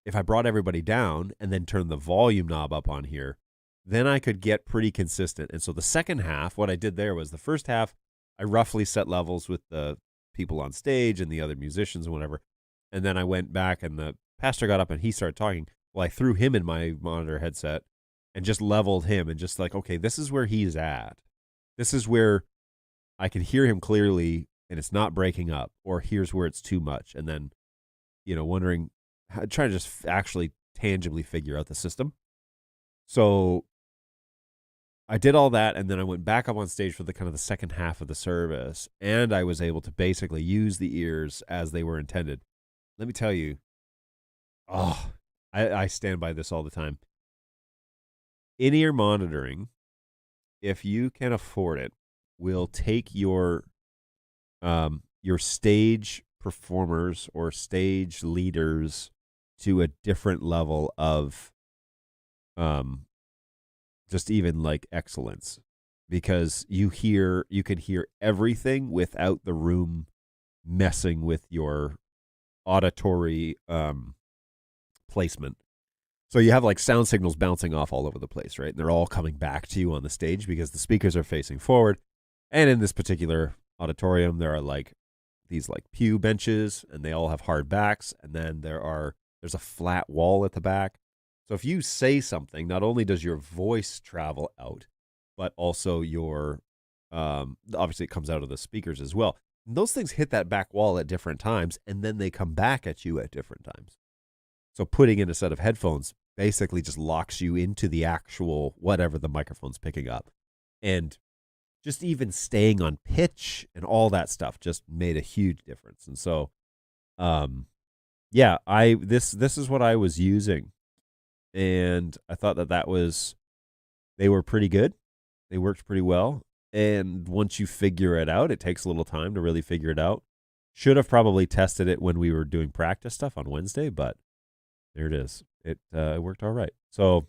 if I brought everybody down and then turned the volume knob up on here, then I could get pretty consistent. And so the second half, what I did there was the first half, I roughly set levels with the people on stage and the other musicians and whatever. And then I went back and the pastor got up and he started talking. Well, I threw him in my monitor headset and just leveled him and just like, okay, this is where he's at. This is where I can hear him clearly and it's not breaking up, or here's where it's too much. And then, wondering, trying to just actually tangibly figure out the system. So I did all that, and then I went back up on stage for the kind of the second half of the service, and I was able to basically use the ears as they were intended. Let me tell you, Oh, I stand by this all the time. In-ear monitoring, if you can afford it, will take your stage performers or stage leaders to a different level of um just even like excellence, because you can hear everything without the room messing with your auditory placement. So you have like sound signals bouncing off all over the place, right? And they're all coming back to you on the stage because the speakers are facing forward. And in this particular auditorium, there are like these like pew benches, and they all have hard backs. And then there's a flat wall at the back. So if you say something, not only does your voice travel out, but also your obviously it comes out of the speakers as well. And those things hit that back wall at different times, and then they come back at you at different times. So putting in a set of headphones basically just locks you into the actual whatever the microphone's picking up. And just even staying on pitch and all that stuff just made a huge difference. And so yeah, this is what I was using. And I thought they were pretty good. They worked pretty well. And once you figure it out, it takes a little time to really figure it out. Should have probably tested it when we were doing practice stuff on Wednesday, but there it is. It worked all right. So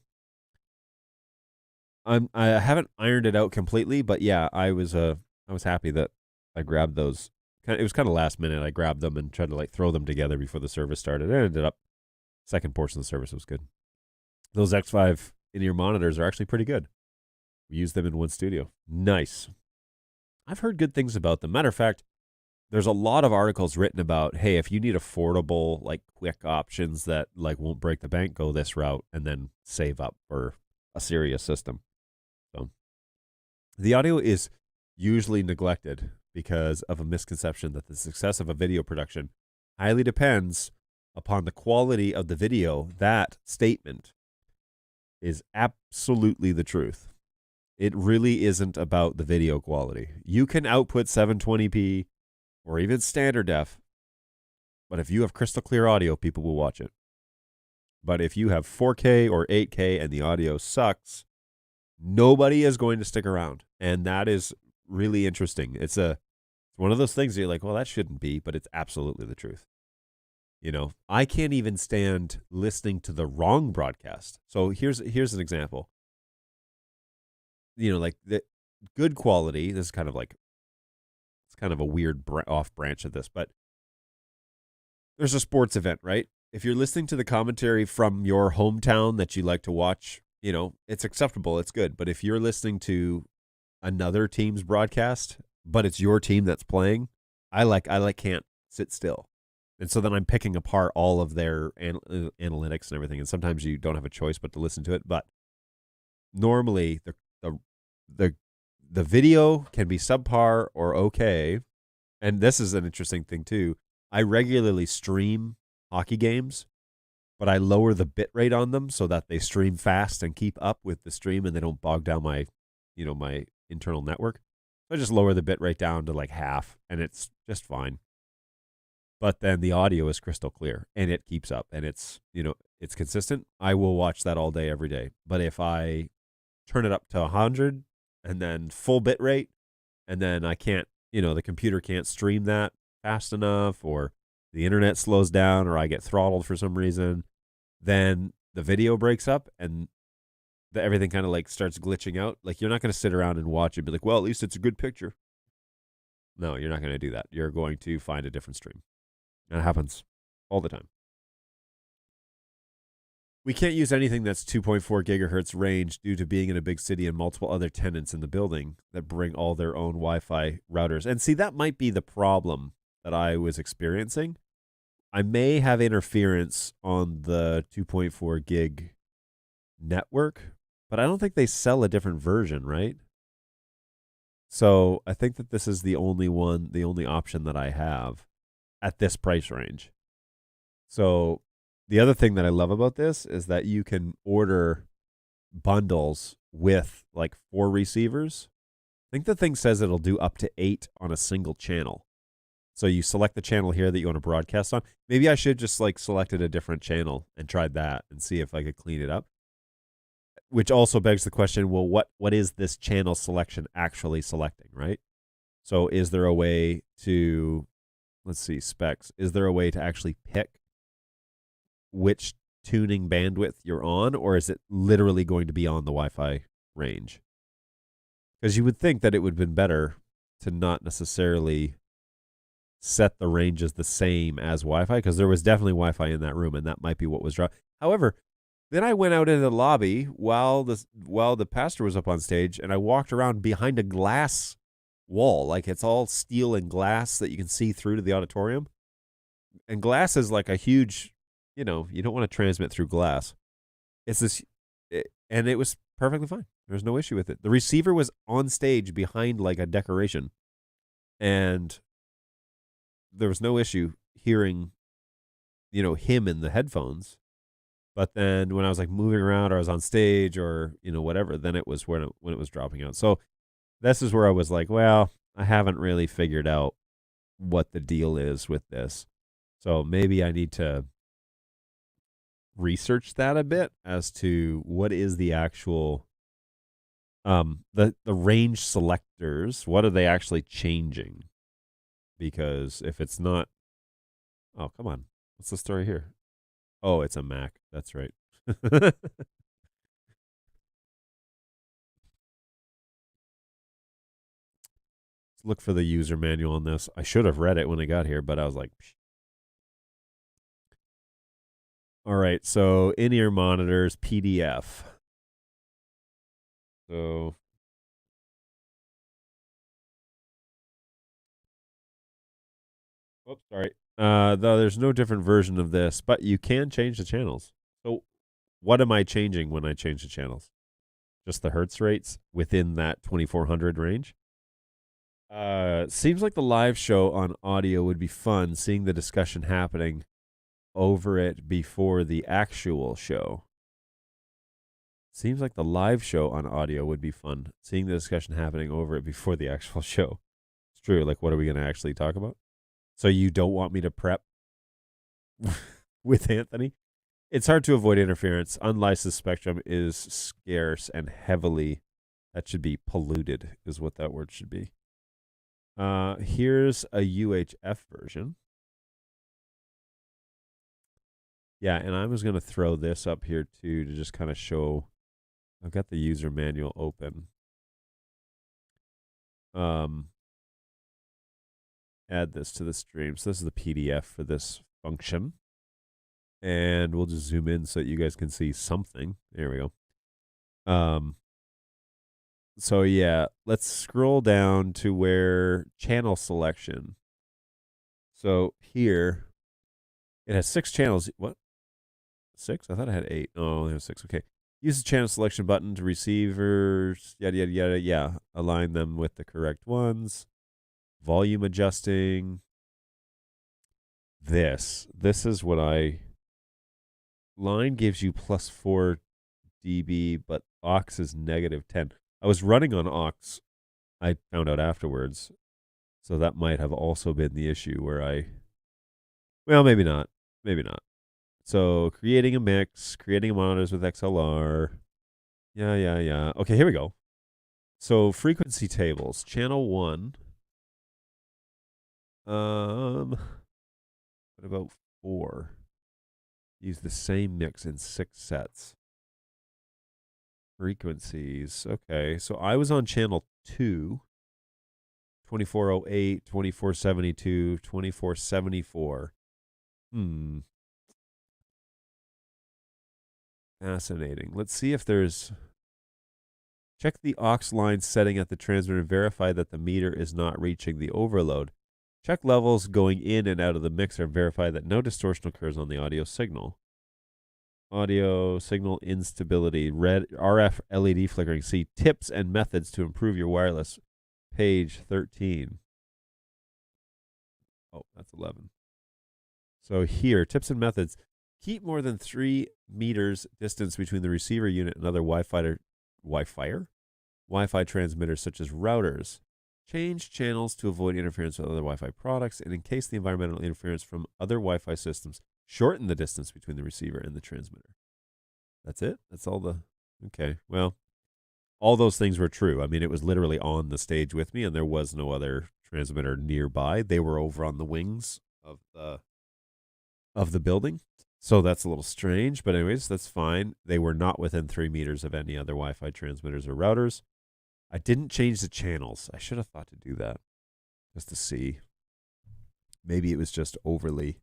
I haven't ironed it out completely, but yeah, I was happy that I grabbed those. It was kind of last minute. I grabbed them and tried to like throw them together before the service started. It ended up second portion of the service was good. Those X5 in-ear monitors are actually pretty good. We use them in one studio. Nice. I've heard good things about them. Matter of fact, there's a lot of articles written about, hey, if you need affordable, like quick options that like won't break the bank, go this route and then save up for a serious system. So the audio is usually neglected because of a misconception that the success of a video production highly depends upon the quality of the video. That statement is absolutely the truth. It really isn't about the video quality. You can output 720p or even standard def, but if you have crystal clear audio, people will watch it. But if you have 4K or 8K and the audio sucks, nobody is going to stick around. And that is really interesting. It's one of those things that you're like, well, that shouldn't be, but it's absolutely the truth. You know, I can't even stand listening to the wrong broadcast. So here's an example. You know, like the good quality, this is kind of like, it's kind of a weird off branch of this, but there's a sports event, right? If you're listening to the commentary from your hometown that you like to watch, you know, it's acceptable, it's good. But if you're listening to another team's broadcast, but it's your team that's playing, I can't sit still. And so then I'm picking apart all of their analytics and everything. And sometimes you don't have a choice but to listen to it. But normally the video can be subpar or okay. And this is an interesting thing too. I regularly stream hockey games, but I lower the bit rate on them so that they stream fast and keep up with the stream and they don't bog down my internal network. So I just lower the bit rate down to like half and it's just fine. But then the audio is crystal clear and it keeps up and it's consistent. I will watch that all day, every day. But if I turn it up to 100 and then full bit rate and then I can't, the computer can't stream that fast enough or the internet slows down or I get throttled for some reason, then the video breaks up and everything kind of like starts glitching out. Like you're not going to sit around and watch it and be like, well, at least it's a good picture. No, you're not going to do that. You're going to find a different stream. That happens all the time. We can't use anything that's 2.4 gigahertz range due to being in a big city and multiple other tenants in the building that bring all their own Wi-Fi routers. And see, that might be the problem that I was experiencing. I may have interference on the 2.4 gig network, but I don't think they sell a different version, right? So I think that this is the only option that I have at this price range. So the other thing that I love about this is that you can order bundles with like 4 receivers. I think the thing says it'll do up to 8 on a single channel. So you select the channel here that you want to broadcast on. Maybe I should just like selected a different channel and tried that and see if I could clean it up. Which also begs the question, well, what is this channel selection actually selecting, right? So is there a way to, let's see, specs, is there a way to actually pick which tuning bandwidth you're on, or is it literally going to be on the Wi-Fi range? Because you would think that it would have been better to not necessarily set the ranges the same as Wi-Fi, because there was definitely Wi-Fi in that room, and that might be what was dropped. However, then I went out into the lobby while the pastor was up on stage, and I walked around behind a glass wall, like it's all steel and glass that you can see through to the auditorium. And glass is like a huge, you don't want to transmit through glass. It's this, and it was perfectly fine. There was no issue with it. The receiver was on stage behind like a decoration, and there was no issue hearing, him in the headphones. But then when I was like moving around or I was on stage or, whatever, then it was when it was dropping out. So this is where I was like, well, I haven't really figured out what the deal is with this. So maybe I need to research that a bit as to what is the actual the range selectors, what are they actually changing? Because if it's not, oh, come on. What's the story here? Oh, it's a Mac. That's right. Let's look for the user manual on this. I should have read it when I got here, but I was like, psh. All right, so in-ear monitors, PDF. So oops, sorry. Though there's no different version of this, but you can change the channels. So what am I changing when I change the channels? Just the hertz rates within that 2400 range? Seems like the live show on audio would be fun, seeing the discussion happening over it before the actual show. Seems like the live show on audio would be fun, seeing the discussion happening over it before the actual show. It's true. Like, what are we going to actually talk about? So you don't want me to prep with Anthony? It's hard to avoid interference. Unlicensed spectrum is scarce and heavily, that should be polluted, is what that word should be. Here's a UHF version. Yeah, and I was going to throw this up here too to just kind of show. I've got the user manual open. Add this to the stream. So this is the PDF for this function. And we'll just zoom in so that you guys can see something. There we go. So yeah, let's scroll down to where channel selection. So here, it has 6 channels. What? 6? I thought I had 8. Oh, there's 6. Okay. Use the channel selection button to receivers, yada, yada, yada. Yeah, align them with the correct ones. Volume adjusting. This is what line gives you plus 4 dB, but aux is negative 10. I was running on aux. I found out afterwards. So that might have also been the issue where well, maybe not. Maybe not. So creating a mix, creating monitors with XLR. Yeah. Okay, here we go. So frequency tables, channel 1. What about 4? Use the same mix in 6 sets. Frequencies. Okay, so I was on channel 2. 2408, 2472, 2474. Fascinating. Let's see if there's... Check the aux line setting at the transmitter and verify that the meter is not reaching the overload. Check levels going in and out of the mixer and verify that no distortion occurs on the audio signal. Audio signal instability. Red RF LED flickering. See tips and methods to improve your wireless. Page 13. Oh, that's 11. So here, tips and methods. Keep more than 3 meters distance between the receiver unit and other Wi-Fi transmitters such as routers. Change channels to avoid interference with other Wi-Fi products, and in case the environmental interference from other Wi-Fi systems, shorten the distance between the receiver and the transmitter. That's it? That's all the... Okay, well, all those things were true. I mean, it was literally on the stage with me, and there was no other transmitter nearby. They were over on the wings of the building. So that's a little strange, but anyways, that's fine. They were not within 3 meters of any other Wi-Fi transmitters or routers. I didn't change the channels. I should have thought to do that just to see. Maybe it was just overly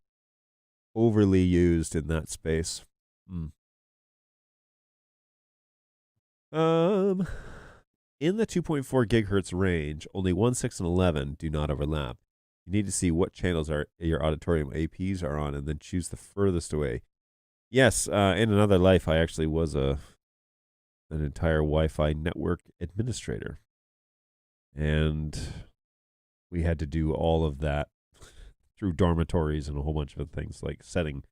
used in that space. In the 2.4 gigahertz range, only 1, 6, and 11 do not overlap. You need to see what channels your auditorium APs are on and then choose the furthest away. Yes, in another life, I actually was an entire Wi-Fi network administrator. And we had to do all of that through dormitories and a whole bunch of things, like setting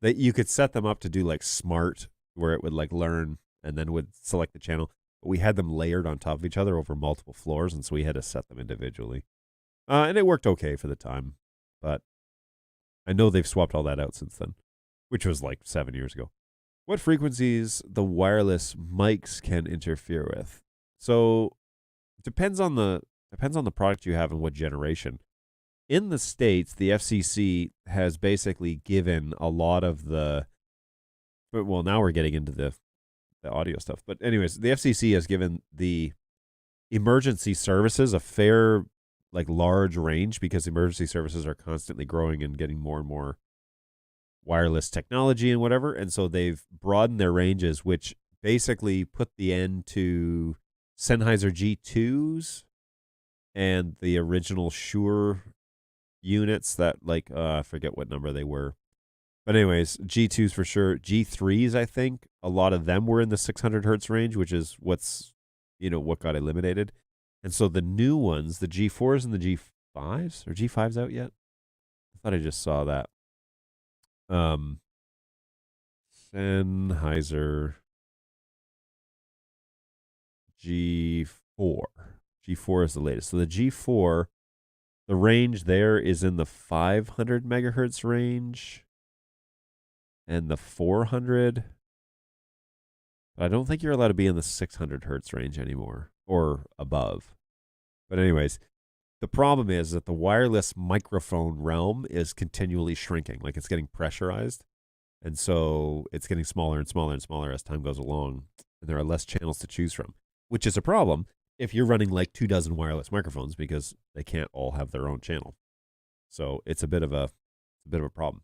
that you could set them up to do like smart, where it would like learn and then would select the channel. But we had them layered on top of each other over multiple floors, and so we had to set them individually. And it worked okay for the time, but I know they've swapped all that out since then, which was like 7 years ago. What frequencies the wireless mics can interfere with? So depends on the product you have and what generation. In the States, the FCC has basically given a lot of the... Well, now we're getting into the audio stuff. But anyways, the FCC has given the emergency services a fair, like, large range, because emergency services are constantly growing and getting more and more wireless technology and whatever. And so they've broadened their ranges, which basically put the end to Sennheiser G2s and the original Shure units that, like, I forget what number they were. But anyways, G2s for sure. G3s, I think, a lot of them were in the 600 hertz range, which is what got eliminated. And so the new ones, the G4s and the G5s, are G5s out yet? I thought I just saw that. Sennheiser G4. G4 is the latest. So the G4, the range there is in the 500 megahertz range and the 400. But I don't think you're allowed to be in the 600 hertz range anymore or above. But anyways, the problem is that the wireless microphone realm is continually shrinking. Like, it's getting pressurized. And so it's getting smaller and smaller and smaller as time goes along. And there are less channels to choose from, which is a problem if you're running like 24 wireless microphones, because they can't all have their own channel. So it's a bit of a problem.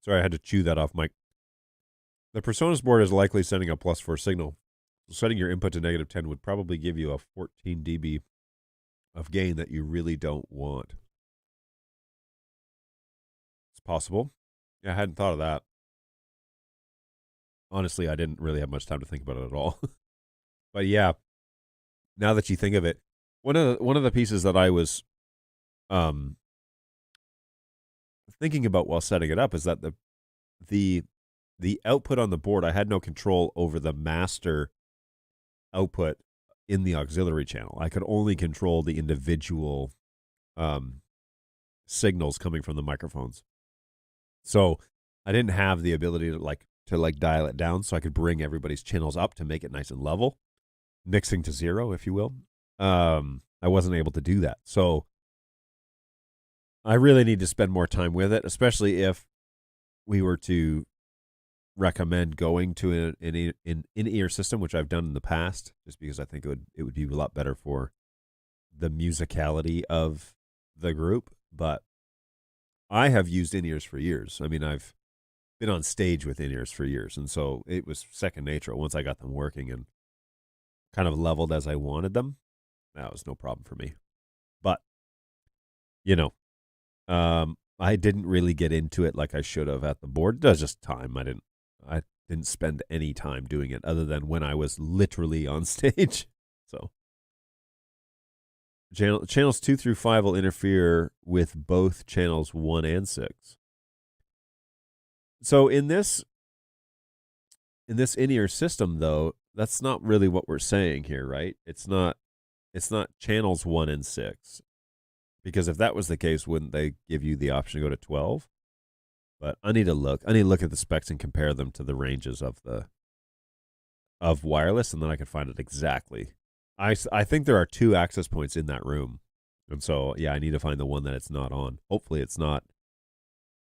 Sorry, I had to chew that off, Mike. The Personas board is likely sending a +4 signal. So setting your input to -10 would probably give you a 14 dB of gain that you really don't want. It's possible. Yeah, I hadn't thought of that. Honestly, I didn't really have much time to think about it at all. But yeah, now that you think of it, one of the pieces that I was thinking about while setting it up is that the output on the board, I had no control over the master output in the auxiliary channel. I could only control the individual signals coming from the microphones. So I didn't have the ability to dial it down, so I could bring everybody's channels up to make it nice and level, mixing to 0, if you will. I wasn't able to do that. So I really need to spend more time with it, especially if we were to recommend going to an in-ear system, which I've done in the past, just because I think it would be a lot better for the musicality of the group. But I have used in-ears for years. I mean, I've been on stage with in-ears for years, and so it was second nature. Once I got them working and kind of leveled as I wanted them, that was no problem for me. But, I didn't really get into it like I should have at the board. It was just time. I didn't spend any time doing it other than when I was literally on stage. So channels 2 through 5 will interfere with both channels 1 and 6. So in this in-ear system, though, that's not really what we're saying here, right? It's not channels 1 and 6. Because if that was the case, wouldn't they give you the option to go to 12? But I need to look. I need to look at the specs and compare them to the ranges of wireless, and then I can find it exactly. I think there are 2 access points in that room. And so, yeah, I need to find the one that it's not on. Hopefully it's not.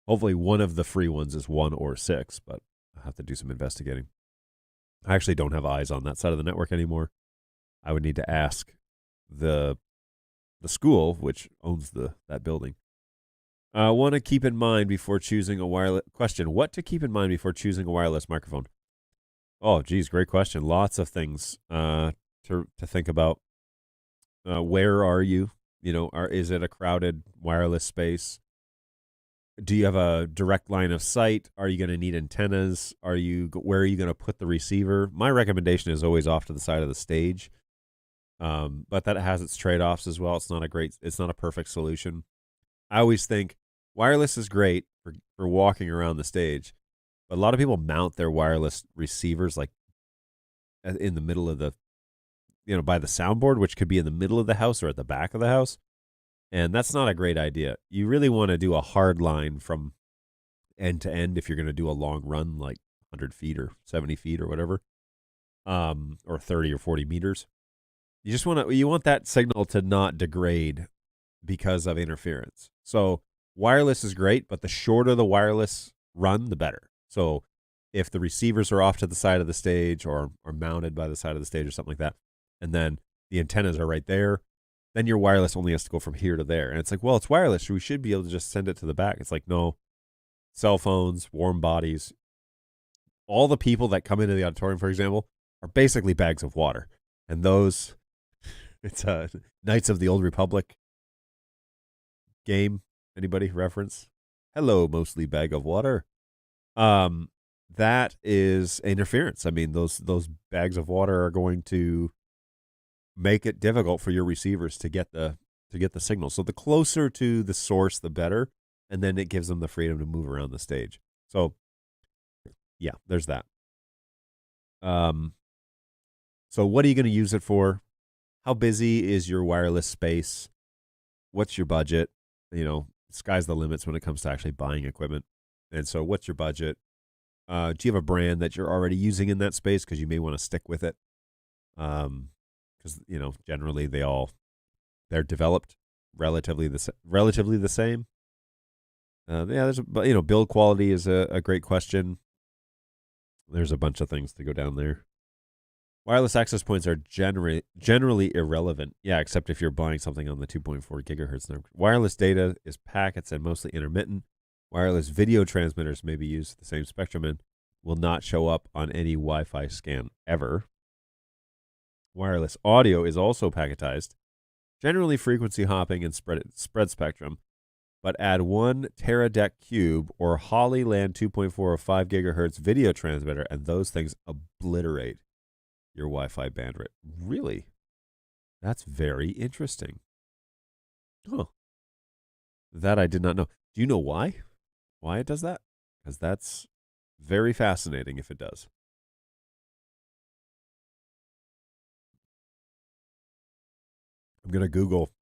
Hopefully one of the free ones is 1 or 6, but I'll have to do some investigating. I actually don't have eyes on that side of the network anymore. I would need to ask the school, which owns that building. Want to keep in mind before choosing a wireless question. What to keep in mind before choosing a wireless microphone? Oh, geez, great question. Lots of things to think about. Where are you? Is it a crowded wireless space? Do you have a direct line of sight? Are you going to need antennas? Where are you going to put the receiver? My recommendation is always off to the side of the stage. But that has its trade-offs as well. It's not a perfect solution. I always think wireless is great for walking around the stage, but a lot of people mount their wireless receivers like in the middle of by the soundboard, which could be in the middle of the house or at the back of the house. And that's not a great idea. You really want to do a hard line from end to end if you're going to do a long run, like 100 feet or 70 feet or whatever, or 30 or 40 meters. You want that signal to not degrade because of interference. So wireless is great, but the shorter the wireless run, the better. So if the receivers are off to the side of the stage or mounted by the side of the stage or something like that, and then the antennas are right there, then your wireless only has to go from here to there. And it's like, well, it's wireless, so we should be able to just send it to the back. It's like, no, cell phones, warm bodies, all the people that come into the auditorium, for example, are basically bags of water. And those, it's Knights of the Old Republic game. Anybody reference? Hello, mostly bag of water. That is interference. I mean, those bags of water are going to make it difficult for your receivers to get the signal. So the closer to the source, the better, and then it gives them the freedom to move around the stage. So yeah, there's that. So what are you going to use it for? How busy is your wireless space? What's your budget? Sky's the limits when it comes to actually buying equipment. And so what's your budget? Do you have a brand that you're already using in that space? Because you may want to stick with it. Because generally they're developed relatively the same. Build quality is a great question. There's a bunch of things to go down there. Wireless access points are generally irrelevant. Yeah, except if you're buying something on the 2.4 gigahertz network. Wireless data is packets and mostly intermittent. Wireless video transmitters may be used at the same spectrum and will not show up on any Wi-Fi scan ever. Wireless audio is also packetized, generally frequency hopping and spread spectrum, but add 1 Teradek Cube or Hollyland 2.4 or 5 gigahertz video transmitter, and those things obliterate your Wi-Fi bandwidth. Really? That's very interesting. Oh, that I did not know. Do you know why? Why it does that? Because that's very fascinating if it does. I'm going to Google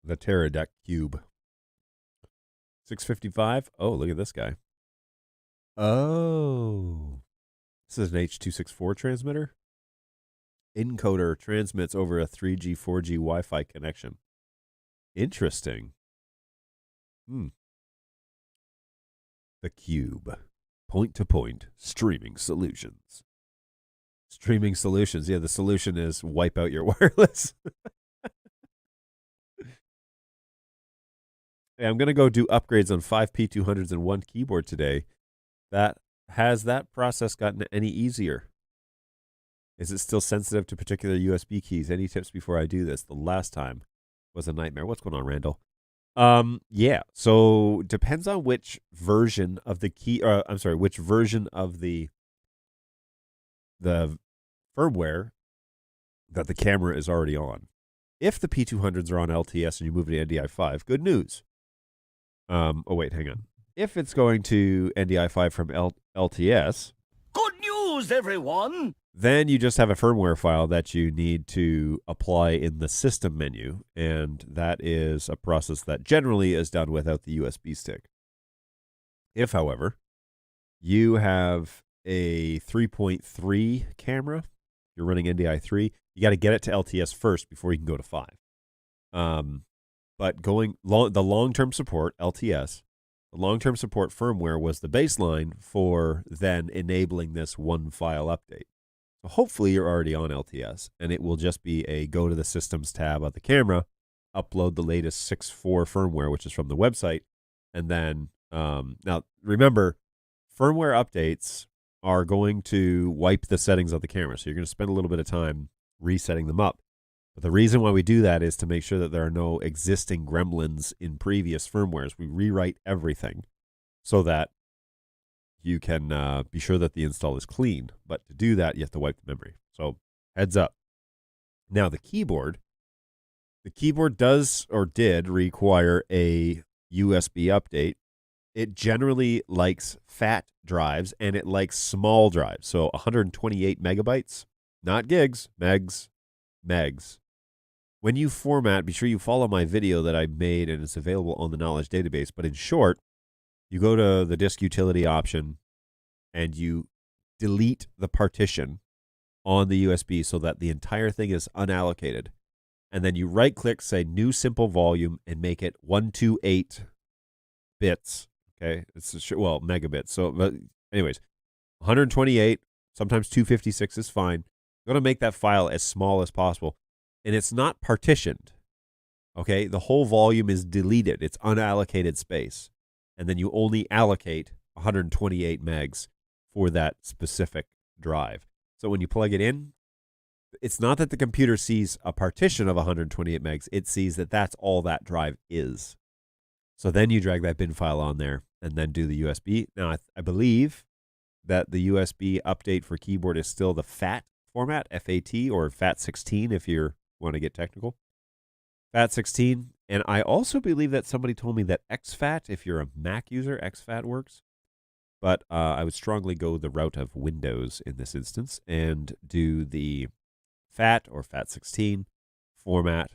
the Teradek Cube. 655. Oh, look at this guy. Oh. This is an H.264 transmitter. Encoder transmits over a 3G, 4G Wi-Fi connection. Interesting. The Cube. Point-to-point streaming solutions. Streaming solutions. Yeah, the solution is wipe out your wireless. Hey, I'm going to go do upgrades on 5 P200s and 1 keyboard today. Has that process gotten any easier? Is it still sensitive to particular USB keys? Any tips before I do this? The last time was a nightmare. What's going on, Randall? Yeah. So depends on which version of the key. I'm sorry, which version of the firmware that the camera is already on. If the P200s are on LTS and you move to NDI 5, good news. Oh wait, hang on. If it's going to NDI 5 from LTS, Good news, everyone! then you just have a firmware file that you need to apply in the system menu, and that is a process that generally is done without the USB stick. If, however, you have a 3.3 camera, you're running NDI 3, you got to get it to LTS first before you can go to 5. But the long-term support, LTS, the long-term support firmware was the baseline for then enabling this one file update. So hopefully you're already on LTS, and it will just be a go to the systems tab of the camera, upload the latest 6.4 firmware, which is from the website, and then now remember, firmware updates are going to wipe the settings of the camera, so you're going to spend a little bit of time resetting them up. But the reason why we do that is to make sure that there are no existing gremlins in previous firmwares. We rewrite everything so that you can be sure that the install is clean. But to do that, you have to wipe the memory. So heads up. Now, the keyboard does or did require a USB update. It generally likes fat drives, and it likes small drives. So 128 megabytes, not gigs, megs. When you format, be sure you follow my video that I made, and it's available on the knowledge database. But in short, you go to the disk utility option, and you delete the partition on the USB so that the entire thing is unallocated. And then you right-click, say New Simple Volume, and make it 128 bits. Okay, it's megabits. So, but anyways, 128, sometimes 256 is fine. You're going to make that file as small as possible. And it's not partitioned. Okay, the whole volume is deleted. It's unallocated space. And then you only allocate 128 megs for that specific drive. So when you plug it in, it's not that the computer sees a partition of 128 megs. It sees that that's all that drive is. So then you drag that bin file on there and then do the USB. Now, I believe that the USB update for keyboard is still the FAT format, FAT, or FAT16 if you want to get technical. FAT16. And I also believe that somebody told me that exFAT, if you're a Mac user, exFAT works. But I would strongly go the route of Windows in this instance and do the FAT or FAT16 format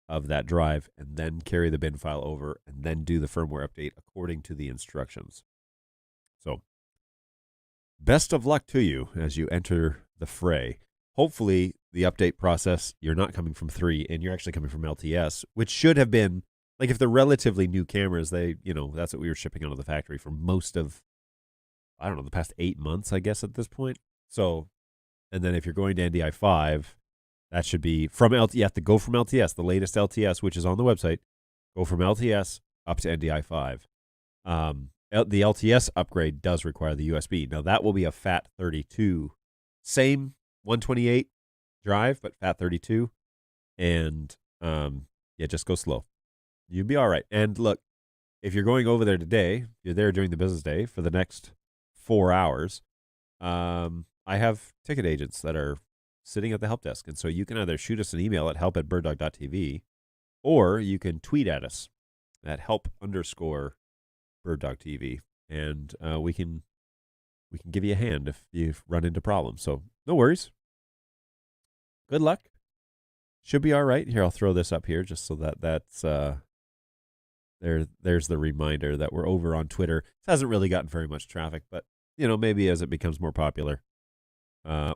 of that drive, and then carry the bin file over, and then do the firmware update according to the instructions. So, best of luck to you as you enter the fray. Hopefully, the update process, you're not coming from 3, and you're actually coming from LTS, which should have been, like if they're relatively new cameras, that's what we were shipping out of the factory for most of, I don't know, the past 8 months, I guess, at this point. So, and then if you're going to NDI 5, that should be from LTS. You have to go from LTS, the latest LTS, which is on the website. Go from LTS up to NDI 5. The LTS upgrade does require the USB. Now, that will be a FAT32. Same 128 drive, but FAT32. And, just go slow. You'll be all right. And look, if you're going over there today, you're there during the business day for the next 4 hours, I have ticket agents that are sitting at the help desk. And so you can either shoot us an email at help@birddog.tv, or you can tweet at us at help_birddogtv, and we can give you a hand if you've run into problems. So no worries. Good luck. Should be all right. Here, I'll throw this up here just so that's there's the reminder that we're over on Twitter. This hasn't really gotten very much traffic, but maybe as it becomes more popular.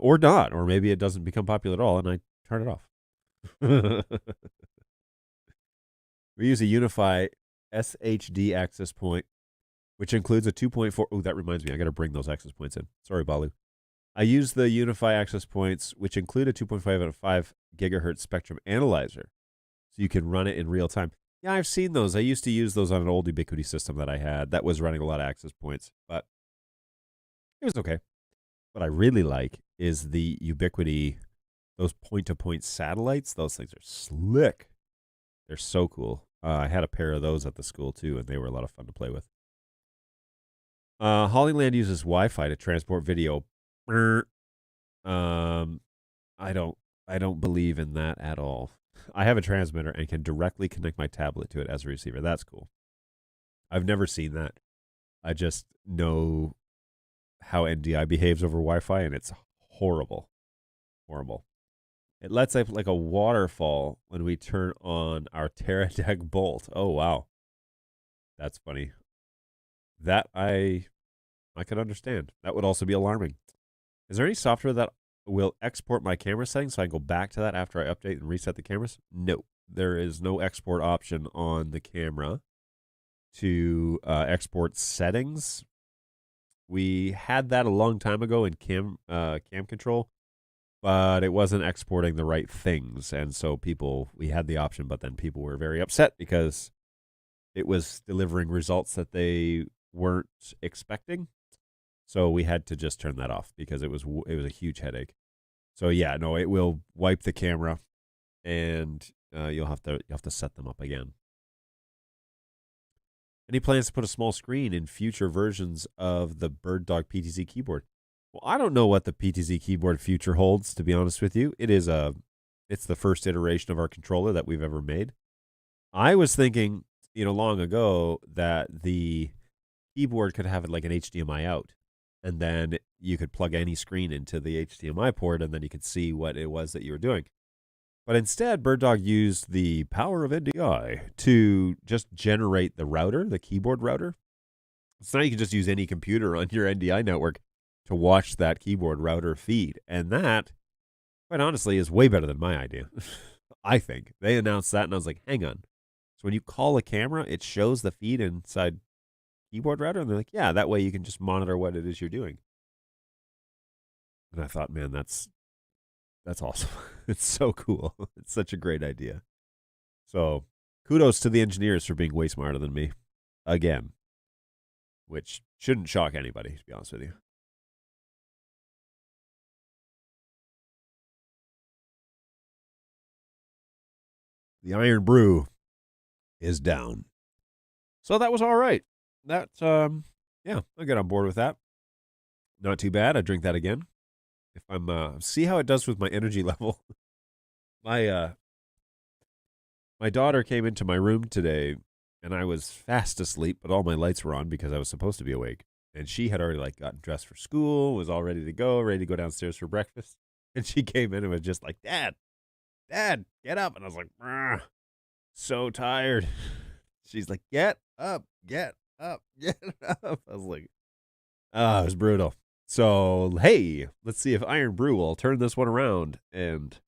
Or not, or maybe it doesn't become popular at all, and I turn it off. We use a Unify SHD access point, which includes a 2.4. Oh, that reminds me, I got to bring those access points in. Sorry, Balu. I use the Unify access points, which include a 2.5 and 5 gigahertz spectrum analyzer, so you can run it in real time. Yeah, I've seen those. I used to use those on an old Ubiquiti system that I had that was running a lot of access points, but it was okay. What I really like is the Ubiquiti, those point-to-point satellites. Those things are slick. They're so cool. I had a pair of those at the school too, and they were a lot of fun to play with. Hollyland uses Wi-Fi to transport video. I don't believe in that at all. I have a transmitter and can directly connect my tablet to it as a receiver. That's cool. I've never seen that. I just know how NDI behaves over Wi-Fi, and it's horrible. Horrible. It lets up like a waterfall when we turn on our Teradek Bolt. Oh, wow. That's funny. That I could understand. That would also be alarming. Is there any software that will export my camera settings so I can go back to that after I update and reset the cameras? No. There is no export option on the camera to export settings. We had that a long time ago in cam control, but it wasn't exporting the right things. And so we had the option, but then people were very upset because it was delivering results that they weren't expecting. So we had to just turn that off because it was a huge headache. So yeah, no, it will wipe the camera, and you'll have to set them up again. Any plans to put a small screen in future versions of the BirdDog PTZ keyboard? Well, I don't know what the PTZ keyboard future holds, to be honest with you. It's the first iteration of our controller that we've ever made. I was thinking, long ago that the keyboard could have it like an HDMI out, and then you could plug any screen into the HDMI port, and then you could see what it was that you were doing. But instead, BirdDog used the power of NDI to just generate the router, the keyboard router. So now you can just use any computer on your NDI network to watch that keyboard router feed. And that, quite honestly, is way better than my idea. I think. They announced that, and I was like, hang on. So when you call a camera, it shows the feed inside keyboard router, and they're like, yeah, that way you can just monitor what it is you're doing. And I thought, man, that's awesome. It's so cool. It's such a great idea. So kudos to the engineers for being way smarter than me again, which shouldn't shock anybody, to be honest with you. The Iron Brew is down. So that was all right. That's yeah, I'll get on board with that. Not too bad. I drink that again. If I'm see how it does with my energy level. My daughter came into my room today, and I was fast asleep, but all my lights were on because I was supposed to be awake. And she had already gotten dressed for school, was all ready to go downstairs for breakfast. And she came in and was just like, Dad, get up. And I was like, so tired. She's like, get up. I was like, it was brutal. So, hey, let's see if Iron Brew will turn this one around. And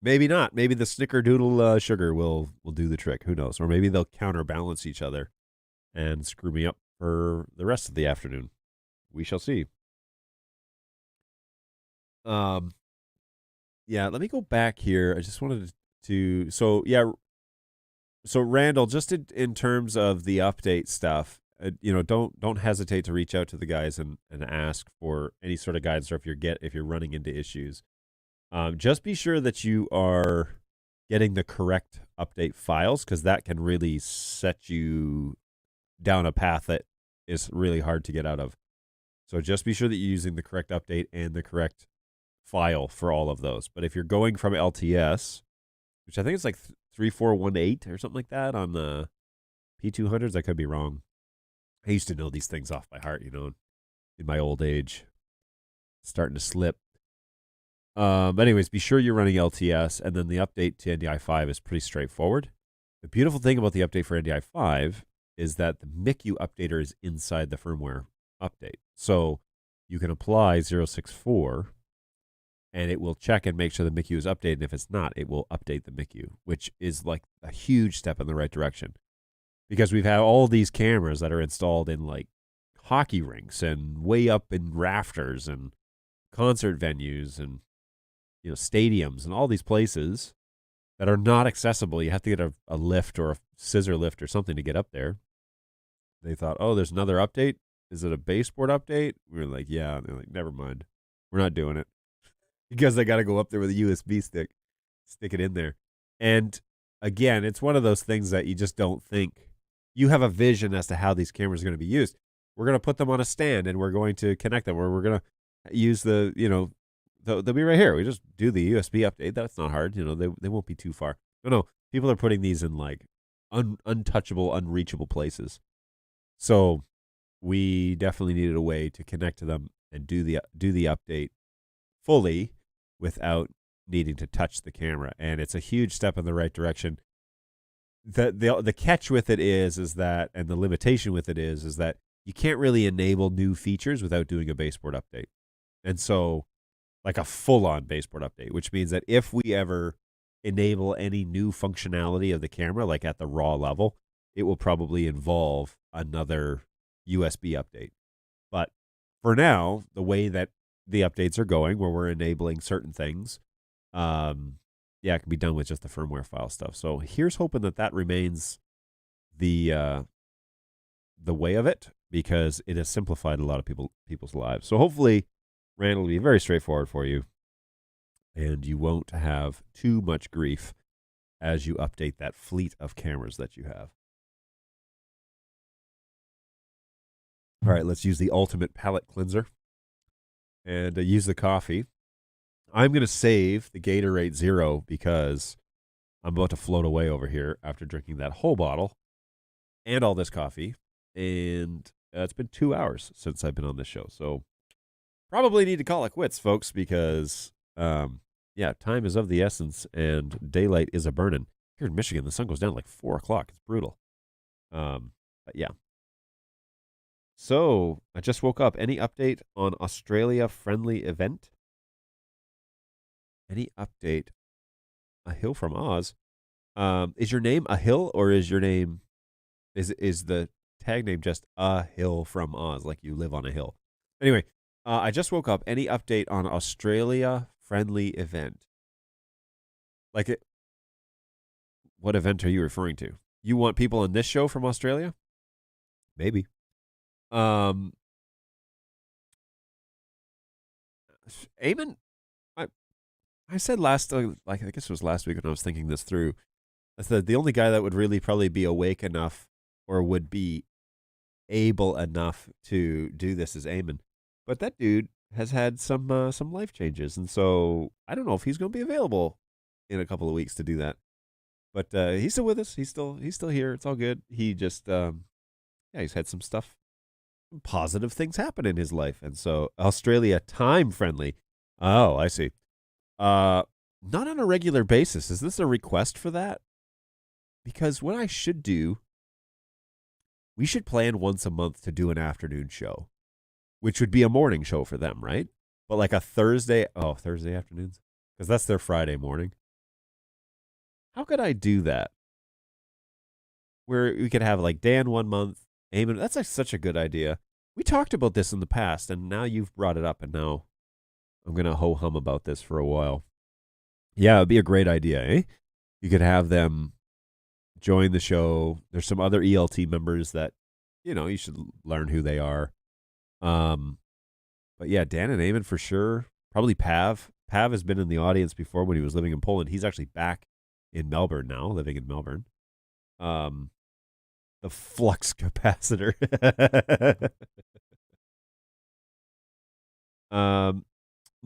maybe not. Maybe the snickerdoodle sugar will do the trick. Who knows? Or maybe they'll counterbalance each other and screw me up for the rest of the afternoon. We shall see. Yeah, let me go back here. I just wanted to so Randall, just in terms of the update stuff, don't hesitate to reach out to the guys and ask for any sort of guidance, or if you're running into issues. Just be sure that you are getting the correct update files, because that can really set you down a path that is really hard to get out of. So just be sure that you're using the correct update and the correct file for all of those. But if you're going from LTS, which I think is like 3418 or something like that on the P200s, I could be wrong. I used to know these things off by heart, in my old age. Starting to slip. But anyways, be sure you're running LTS, and then the update to NDI 5 is pretty straightforward. The beautiful thing about the update for NDI 5 is that the MICU updater is inside the firmware update. So you can apply 064, and it will check and make sure the MICU is updated. And if it's not, it will update the MICU, which is like a huge step in the right direction. Because we've had all these cameras that are installed in like hockey rinks and way up in rafters and concert venues and stadiums and all these places that are not accessible. You have to get a lift or a scissor lift or something to get up there. They thought, oh, there's another update. Is it a baseboard update? We were like, yeah. And they're like, never mind. We're not doing it. Because I got to go up there with a USB stick, stick it in there. And again, it's one of those things that you just don't think. You have a vision as to how these cameras are going to be used. We're going to put them on a stand and we're going to connect them, or we're going to use they'll be right here. We just do the USB update. That's not hard. They won't be too far. No, people are putting these in like untouchable, unreachable places. So we definitely needed a way to connect to them and do the update fully without needing to touch the camera. And it's a huge step in the right direction. The catch with it is that, and the limitation with it is that you can't really enable new features without doing a baseboard update. And so, like a full-on baseboard update, which means that if we ever enable any new functionality of the camera, like at the raw level, it will probably involve another USB update. But for now, the way that the updates are going, where we're enabling certain things, it can be done with just the firmware file stuff. So here's hoping that remains the way of it, because it has simplified a lot of people's lives. So hopefully, Rand will be very straightforward for you, and you won't have too much grief as you update that fleet of cameras that you have. All right, let's use the ultimate palate cleanser and use the coffee. I'm going to save the Gatorade Zero because I'm about to float away over here after drinking that whole bottle and all this coffee. And it's been 2 hours since I've been on this show. So probably need to call it quits, folks, because, time is of the essence and daylight is a-burning. Here in Michigan, the sun goes down at like 4 o'clock. It's brutal. But yeah. So I just woke up. Any update on Australia-friendly event? Any update? A Hill from Oz. Is your name A Hill, or is your name is the tag name just A Hill from Oz, like you live on a hill? Anyway, I just woke up. Any update on Australia-friendly event? What event are you referring to? You want people on this show from Australia? Maybe. Eamon, I said I guess it was last week when I was thinking this through. I said the only guy that would really probably be awake enough or would be able enough to do this is Eamon. But that dude has had some life changes, and so I don't know if he's going to be available in a couple of weeks to do that. But he's still with us. He's still here. It's all good. He just he's had some stuff, positive things happen in his life, and so Australia time friendly. Oh, I see. Not on a regular basis. Is this a request for that? Because what I should do, we should plan once a month to do an afternoon show, which would be a morning show for them, right? But like a Thursday afternoons, because that's their Friday morning. How could I do that? Where we could have like Dan 1 month, Eamon. That's like such a good idea. We talked about this in the past, and now you've brought it up, and now I'm going to ho-hum about this for a while. Yeah, it'd be a great idea, eh? You could have them join the show. There's some other ELT members that, you should learn who they are. But yeah, Dan and Eamon for sure. Probably Pav. Pav has been in the audience before when he was living in Poland. He's actually back in Melbourne now, living in Melbourne. The flux capacitor.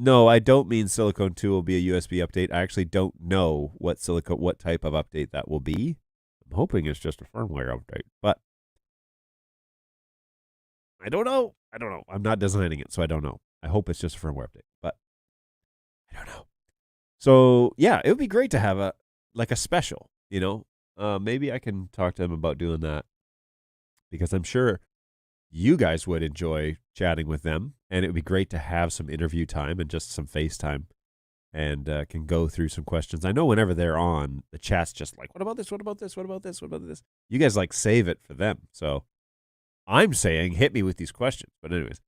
No, I don't mean Silicone 2 will be a USB update. I actually don't know what type of update that will be. I'm hoping it's just a firmware update, but I don't know. I'm not designing it, so I don't know. I hope it's just a firmware update, but I don't know. So yeah, it would be great to have a special, maybe I can talk to them about doing that, because I'm sure you guys would enjoy chatting with them, and it would be great to have some interview time and just some FaceTime, and can go through some questions. I know whenever they're on, the chat's just like, what about this? What about this? What about this? What about this? You guys save it for them. So I'm saying hit me with these questions. But anyways,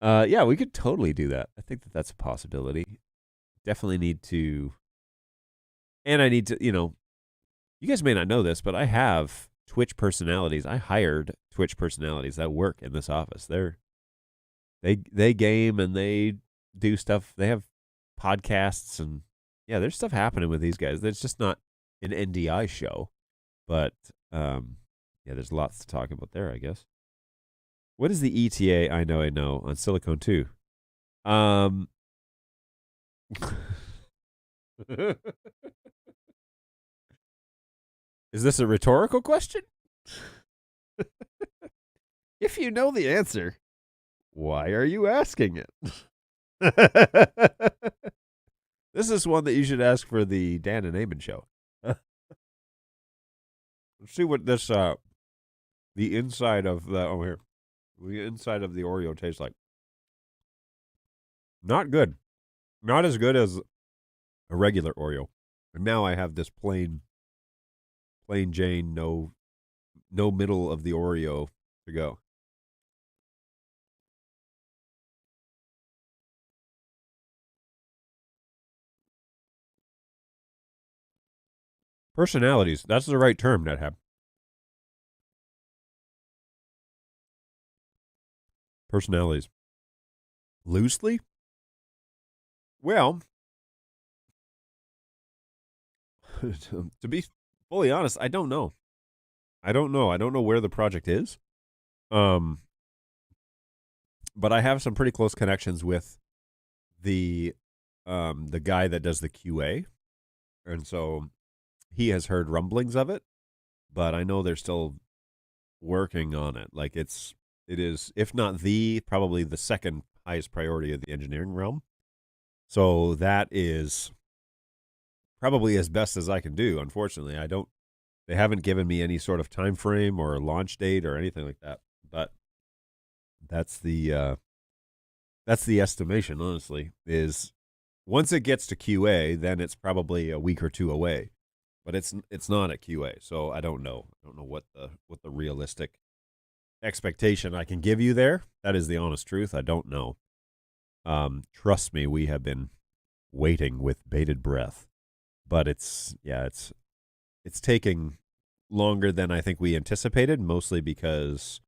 we could totally do that. I think that's a possibility. Definitely need to, and I need to, you guys may not know this, but I have Twitch personalities. I hired Twitch personalities that work in this office. They game and they do stuff. They have podcasts, and there's stuff happening with these guys. It's just not an NDI show. But yeah, there's lots to talk about there, I guess. What is the ETA? I know on Silicon 2. Is this a rhetorical question? If you know the answer, why are you asking it? This is one that you should ask for the Dan and Eamon show. Let's see what this the inside of the the inside of the Oreo tastes like. Not good. Not as good as a regular Oreo. And now I have this plain Jane, no middle of the Oreo to go. Personalities. That's the right term, NetHab. Personalities. Loosely? Well, to be fully honest, I don't know. I don't know where the project is. But I have some pretty close connections with the guy that does the QA. And so he has heard rumblings of it, but I know they're still working on it. Like it is, if not probably the second highest priority of the engineering realm. So that is probably as best as I can do. Unfortunately, they haven't given me any sort of time frame or launch date or anything like that. But that's the estimation, honestly, is once it gets to QA, then it's probably a week or two away. But it's not at QA, so I don't know. I don't know what the realistic expectation I can give you there. That is the honest truth. I don't know. Trust me, we have been waiting with bated breath. But it's taking longer than I think we anticipated, mostly because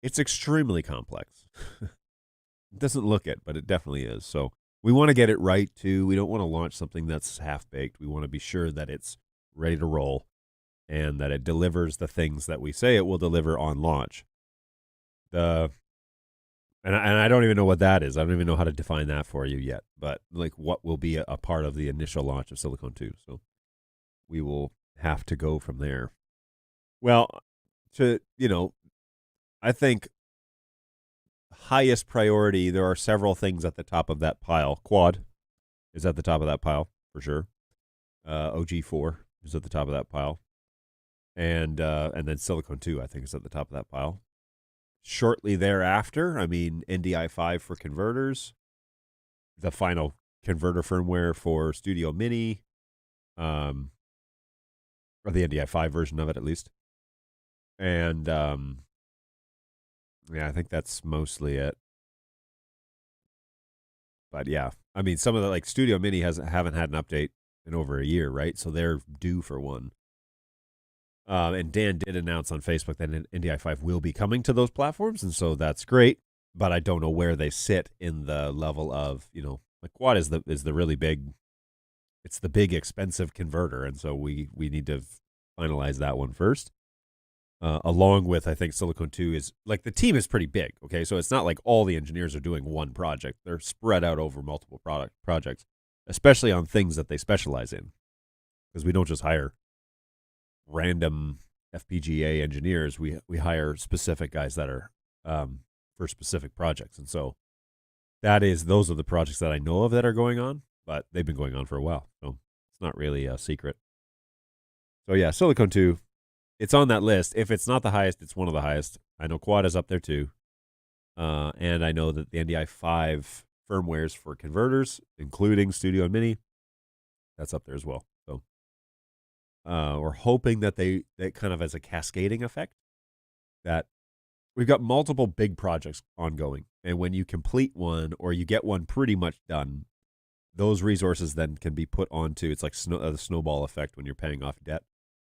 it's extremely complex. It doesn't look it, but it definitely is. So we want to get it right, too. We don't want to launch something that's half-baked. We want to be sure that it's ready to roll and that it delivers the things that we say it will deliver on launch. And I don't even know what that is. I don't even know how to define that for you yet. But like, what will be a part of the initial launch of Silicon 2? So we will have to go from there. Well, I think highest priority, there are several things at the top of that pile. Quad is at the top of that pile for sure. OG4 is at the top of that pile, and then Silicon 2 I think is at the top of that pile. Shortly thereafter, NDI 5 for converters, the final converter firmware for Studio Mini, or the NDI 5 version of it at least. And I think that's mostly it. But yeah, some of the Studio Mini haven't had an update in over a year, right? So they're due for one. And Dan did announce on Facebook that NDI 5 will be coming to those platforms, and so that's great. But I don't know where they sit in the level of, Quad is the really big, it's the big expensive converter, and so we need to finalize that one first. Along with, I think Silicon 2 is the team is pretty big. Okay, so it's not like all the engineers are doing one project; they're spread out over multiple projects, especially on things that they specialize in, because we don't just hire random FPGA engineers. We hire specific guys that are for specific projects, and so those are the projects that I know of that are going on, but they've been going on for a while, so it's not really a secret. So yeah, Silicon 2, it's on that list. If it's not the highest, it's one of the highest. I know Quad is up there too, and I know that the NDI 5 firmwares for converters, including Studio Mini, that's up there as well. So we're hoping that that kind of as a cascading effect, that we've got multiple big projects ongoing. And when you complete one or you get one pretty much done, those resources then can be put onto, it's like the snowball effect when you're paying off debt.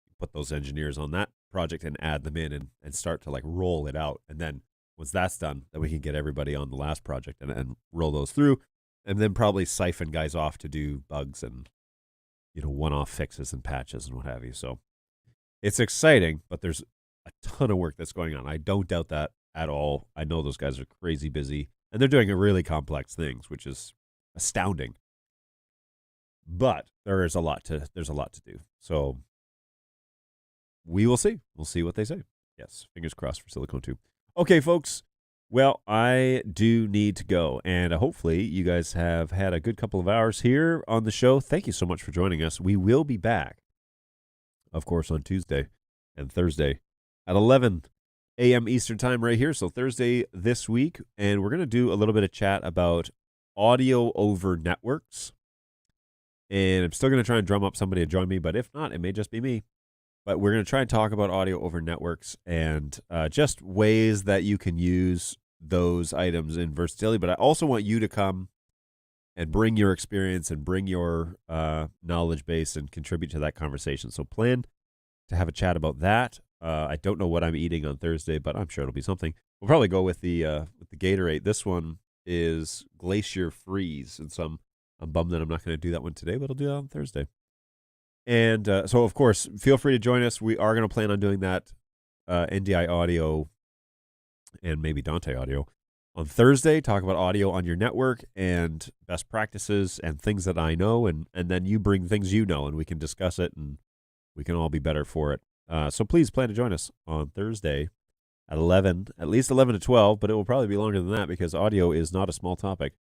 You put those engineers on that project and add them in and start to roll it out. And then once that's done, then we can get everybody on the last project and roll those through, and then probably siphon guys off to do bugs and one-off fixes and patches and what have you. So it's exciting, but there's a ton of work that's going on. I don't doubt that at all. I know those guys are crazy busy, and they're doing really complex things, which is astounding. But there's a lot to do. So we will see. We'll see what they say. Yes, fingers crossed for Silicon 2. Okay, folks. Well, I do need to go, and hopefully you guys have had a good couple of hours here on the show. Thank you so much for joining us. We will be back, of course, on Tuesday and Thursday at 11 a.m. Eastern Time right here. So Thursday this week, and we're going to do a little bit of chat about audio over networks. And I'm still going to try and drum up somebody to join me, but if not, it may just be me. But we're going to try and talk about audio over networks and just ways that you can use those items in versatility. But I also want you to come and bring your experience and bring your knowledge base and contribute to that conversation. So plan to have a chat about that. I don't know what I'm eating on Thursday, but I'm sure it'll be something. We'll probably go with the Gatorade. This one is Glacier Freeze, and so I'm bummed that I'm not going to do that one today, but I'll do that on Thursday. And so, of course, feel free to join us. We are going to plan on doing that NDI audio and maybe Dante audio on Thursday. Talk about audio on your network and best practices and things that I know. And then you bring things you know, and we can discuss it, and we can all be better for it. So please plan to join us on Thursday at 11, at least 11 to 12, but it will probably be longer than that because audio is not a small topic.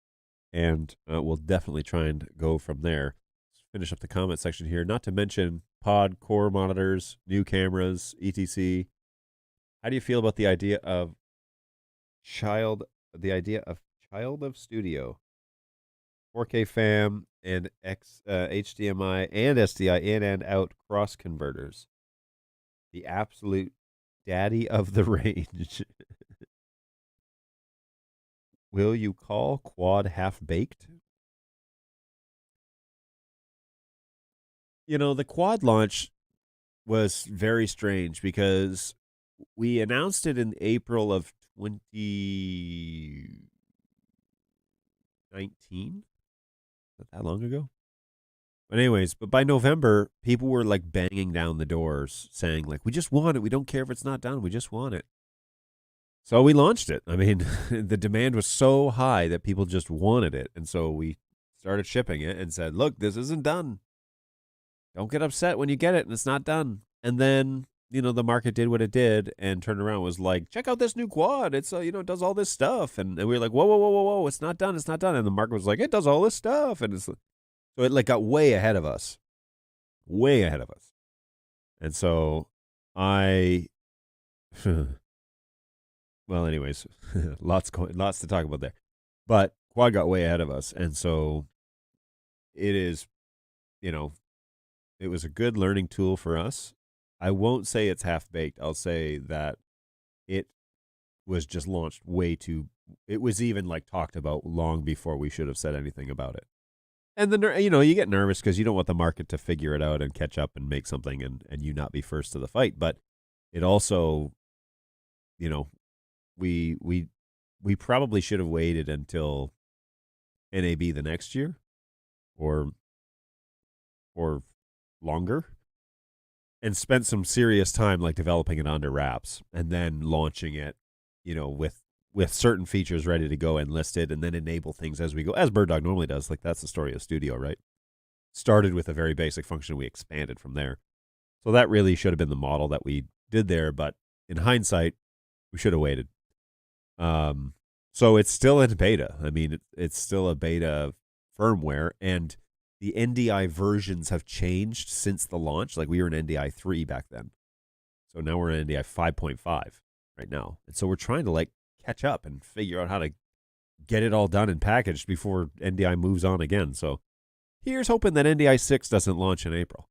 And we'll definitely try and go from there. Finish up the comment section here. Not to mention pod, core monitors, new cameras, etc. How do you feel about the idea of child of studio, 4K fam and HDMI and SDI in and out cross converters? The absolute daddy of the range. Will you call quad half baked? The quad launch was very strange because we announced it in April of 2019. Not that long ago. But anyways, but by November, people were like banging down the doors saying like, we just want it. We don't care if it's not done. We just want it. So we launched it. I mean, the demand was so high that people just wanted it. And so we started shipping it and said, look, this isn't done. Don't get upset when you get it and it's not done. And then, the market did what it did and turned around and was like, check out this new quad. It's, it does all this stuff. And we were like, whoa, whoa, whoa, whoa, whoa. It's not done. It's not done. And the market was like, it does all this stuff. And so it like got way ahead of us. Way ahead of us. And so well, anyways, lots to talk about there. But quad got way ahead of us. And so it is, it was a good learning tool for us. I won't say it's half-baked. I'll say that it was just launched it was even like talked about long before we should have said anything about it. And then, you get nervous because you don't want the market to figure it out and catch up and make something and you not be first to the fight. But it also, we probably should have waited until NAB the next year or longer and spent some serious time like developing it under wraps and then launching it, with certain features ready to go and listed and then enable things as we go, as Bird Dog normally does. Like that's the story of Studio, right? Started with a very basic function. We expanded from there. So that really should have been the model that we did there. But in hindsight, we should have waited. So it's still in beta. I mean, it's still a beta firmware, and the NDI versions have changed since the launch. Like we were in NDI 3 back then. So now we're in NDI 5.5 right now. And so we're trying to like catch up and figure out how to get it all done and packaged before NDI moves on again. So here's hoping that NDI 6 doesn't launch in April.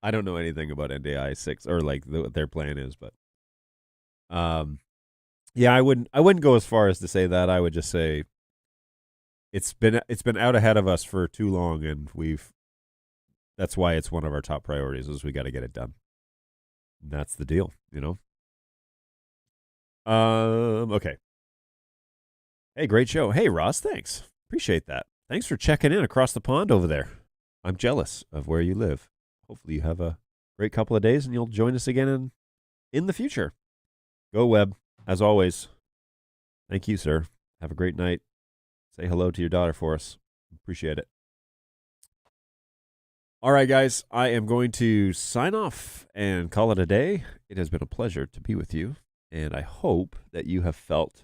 I don't know anything about NDI 6 or like what their plan is, but yeah, I wouldn't go as far as to say that. I would just say it's been out ahead of us for too long, and that's why it's one of our top priorities is we got to get it done. And that's the deal, Okay. Hey, great show. Hey, Ross, thanks. Appreciate that. thanks for checking in across the pond over there. I'm jealous of where you live. Hopefully you have a great couple of days and you'll join us again in the future. Go Webb, as always. Thank you, sir. Have a great night. Say hello to your daughter for us. Appreciate it. All right, guys, I am going to sign off and call it a day. It has been a pleasure to be with you, and I hope that you have felt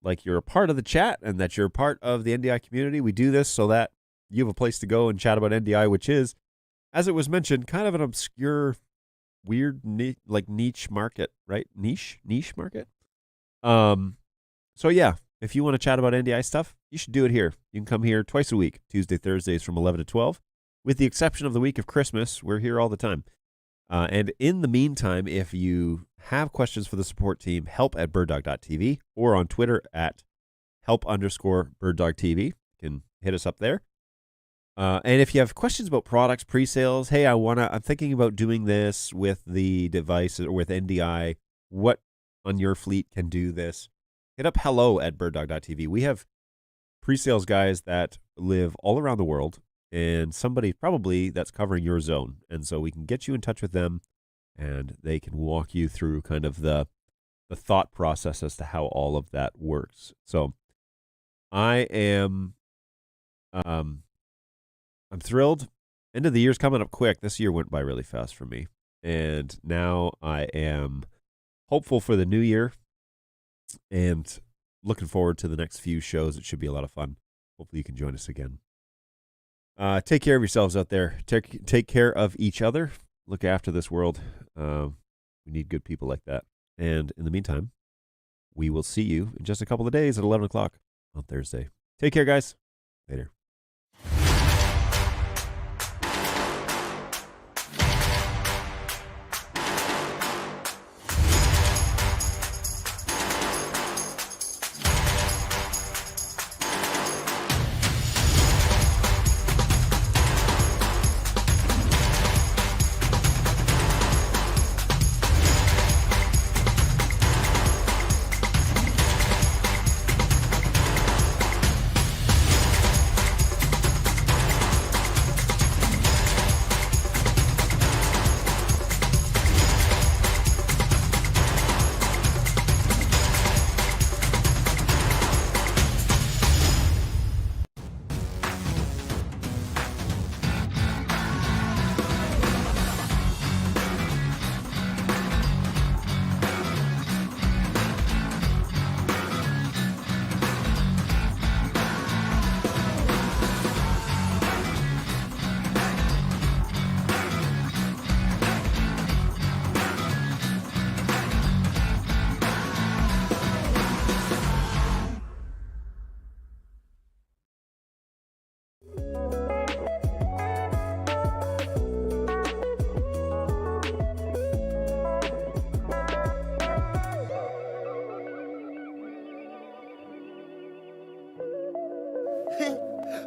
like you're a part of the chat and that you're a part of the NDI community. We do this so that you have a place to go and chat about NDI, which is, as it was mentioned, kind of an obscure, weird, niche market, right? Niche market. So yeah, if you want to chat about NDI stuff, you should do it here. You can come here twice a week, Tuesday, Thursdays from 11 to 12. With the exception of the week of Christmas, we're here all the time. And in the meantime, if you have questions for the support team, help@birddog.tv or on Twitter at help_birddogtv. You can hit us up there. And if you have questions about products, pre-sales, hey, I'm thinking about doing this with the device or with NDI. What on your fleet can do this? Hit up hello@birddog.tv. We have pre-sales guys that live all around the world, and somebody probably that's covering your zone. And so we can get you in touch with them, and they can walk you through kind of the thought process as to how all of that works. So I am I'm thrilled. End of the year's coming up quick. This year went by really fast for me. And now I am hopeful for the new year and looking forward to the next few shows. It should be a lot of fun. Hopefully you can join us again. Take care of yourselves out there. Take care of each other. Look after this world. We need good people like that. And in the meantime, we will see you in just a couple of days at 11 o'clock on Thursday. Take care, guys. Later.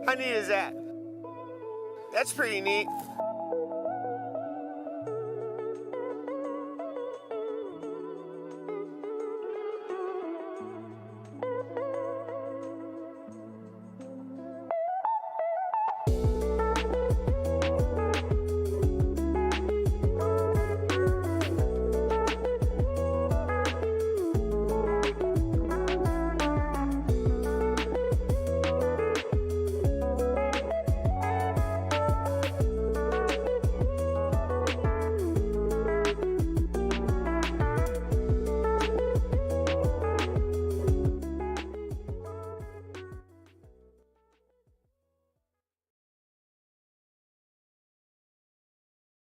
How neat is that? That's pretty neat.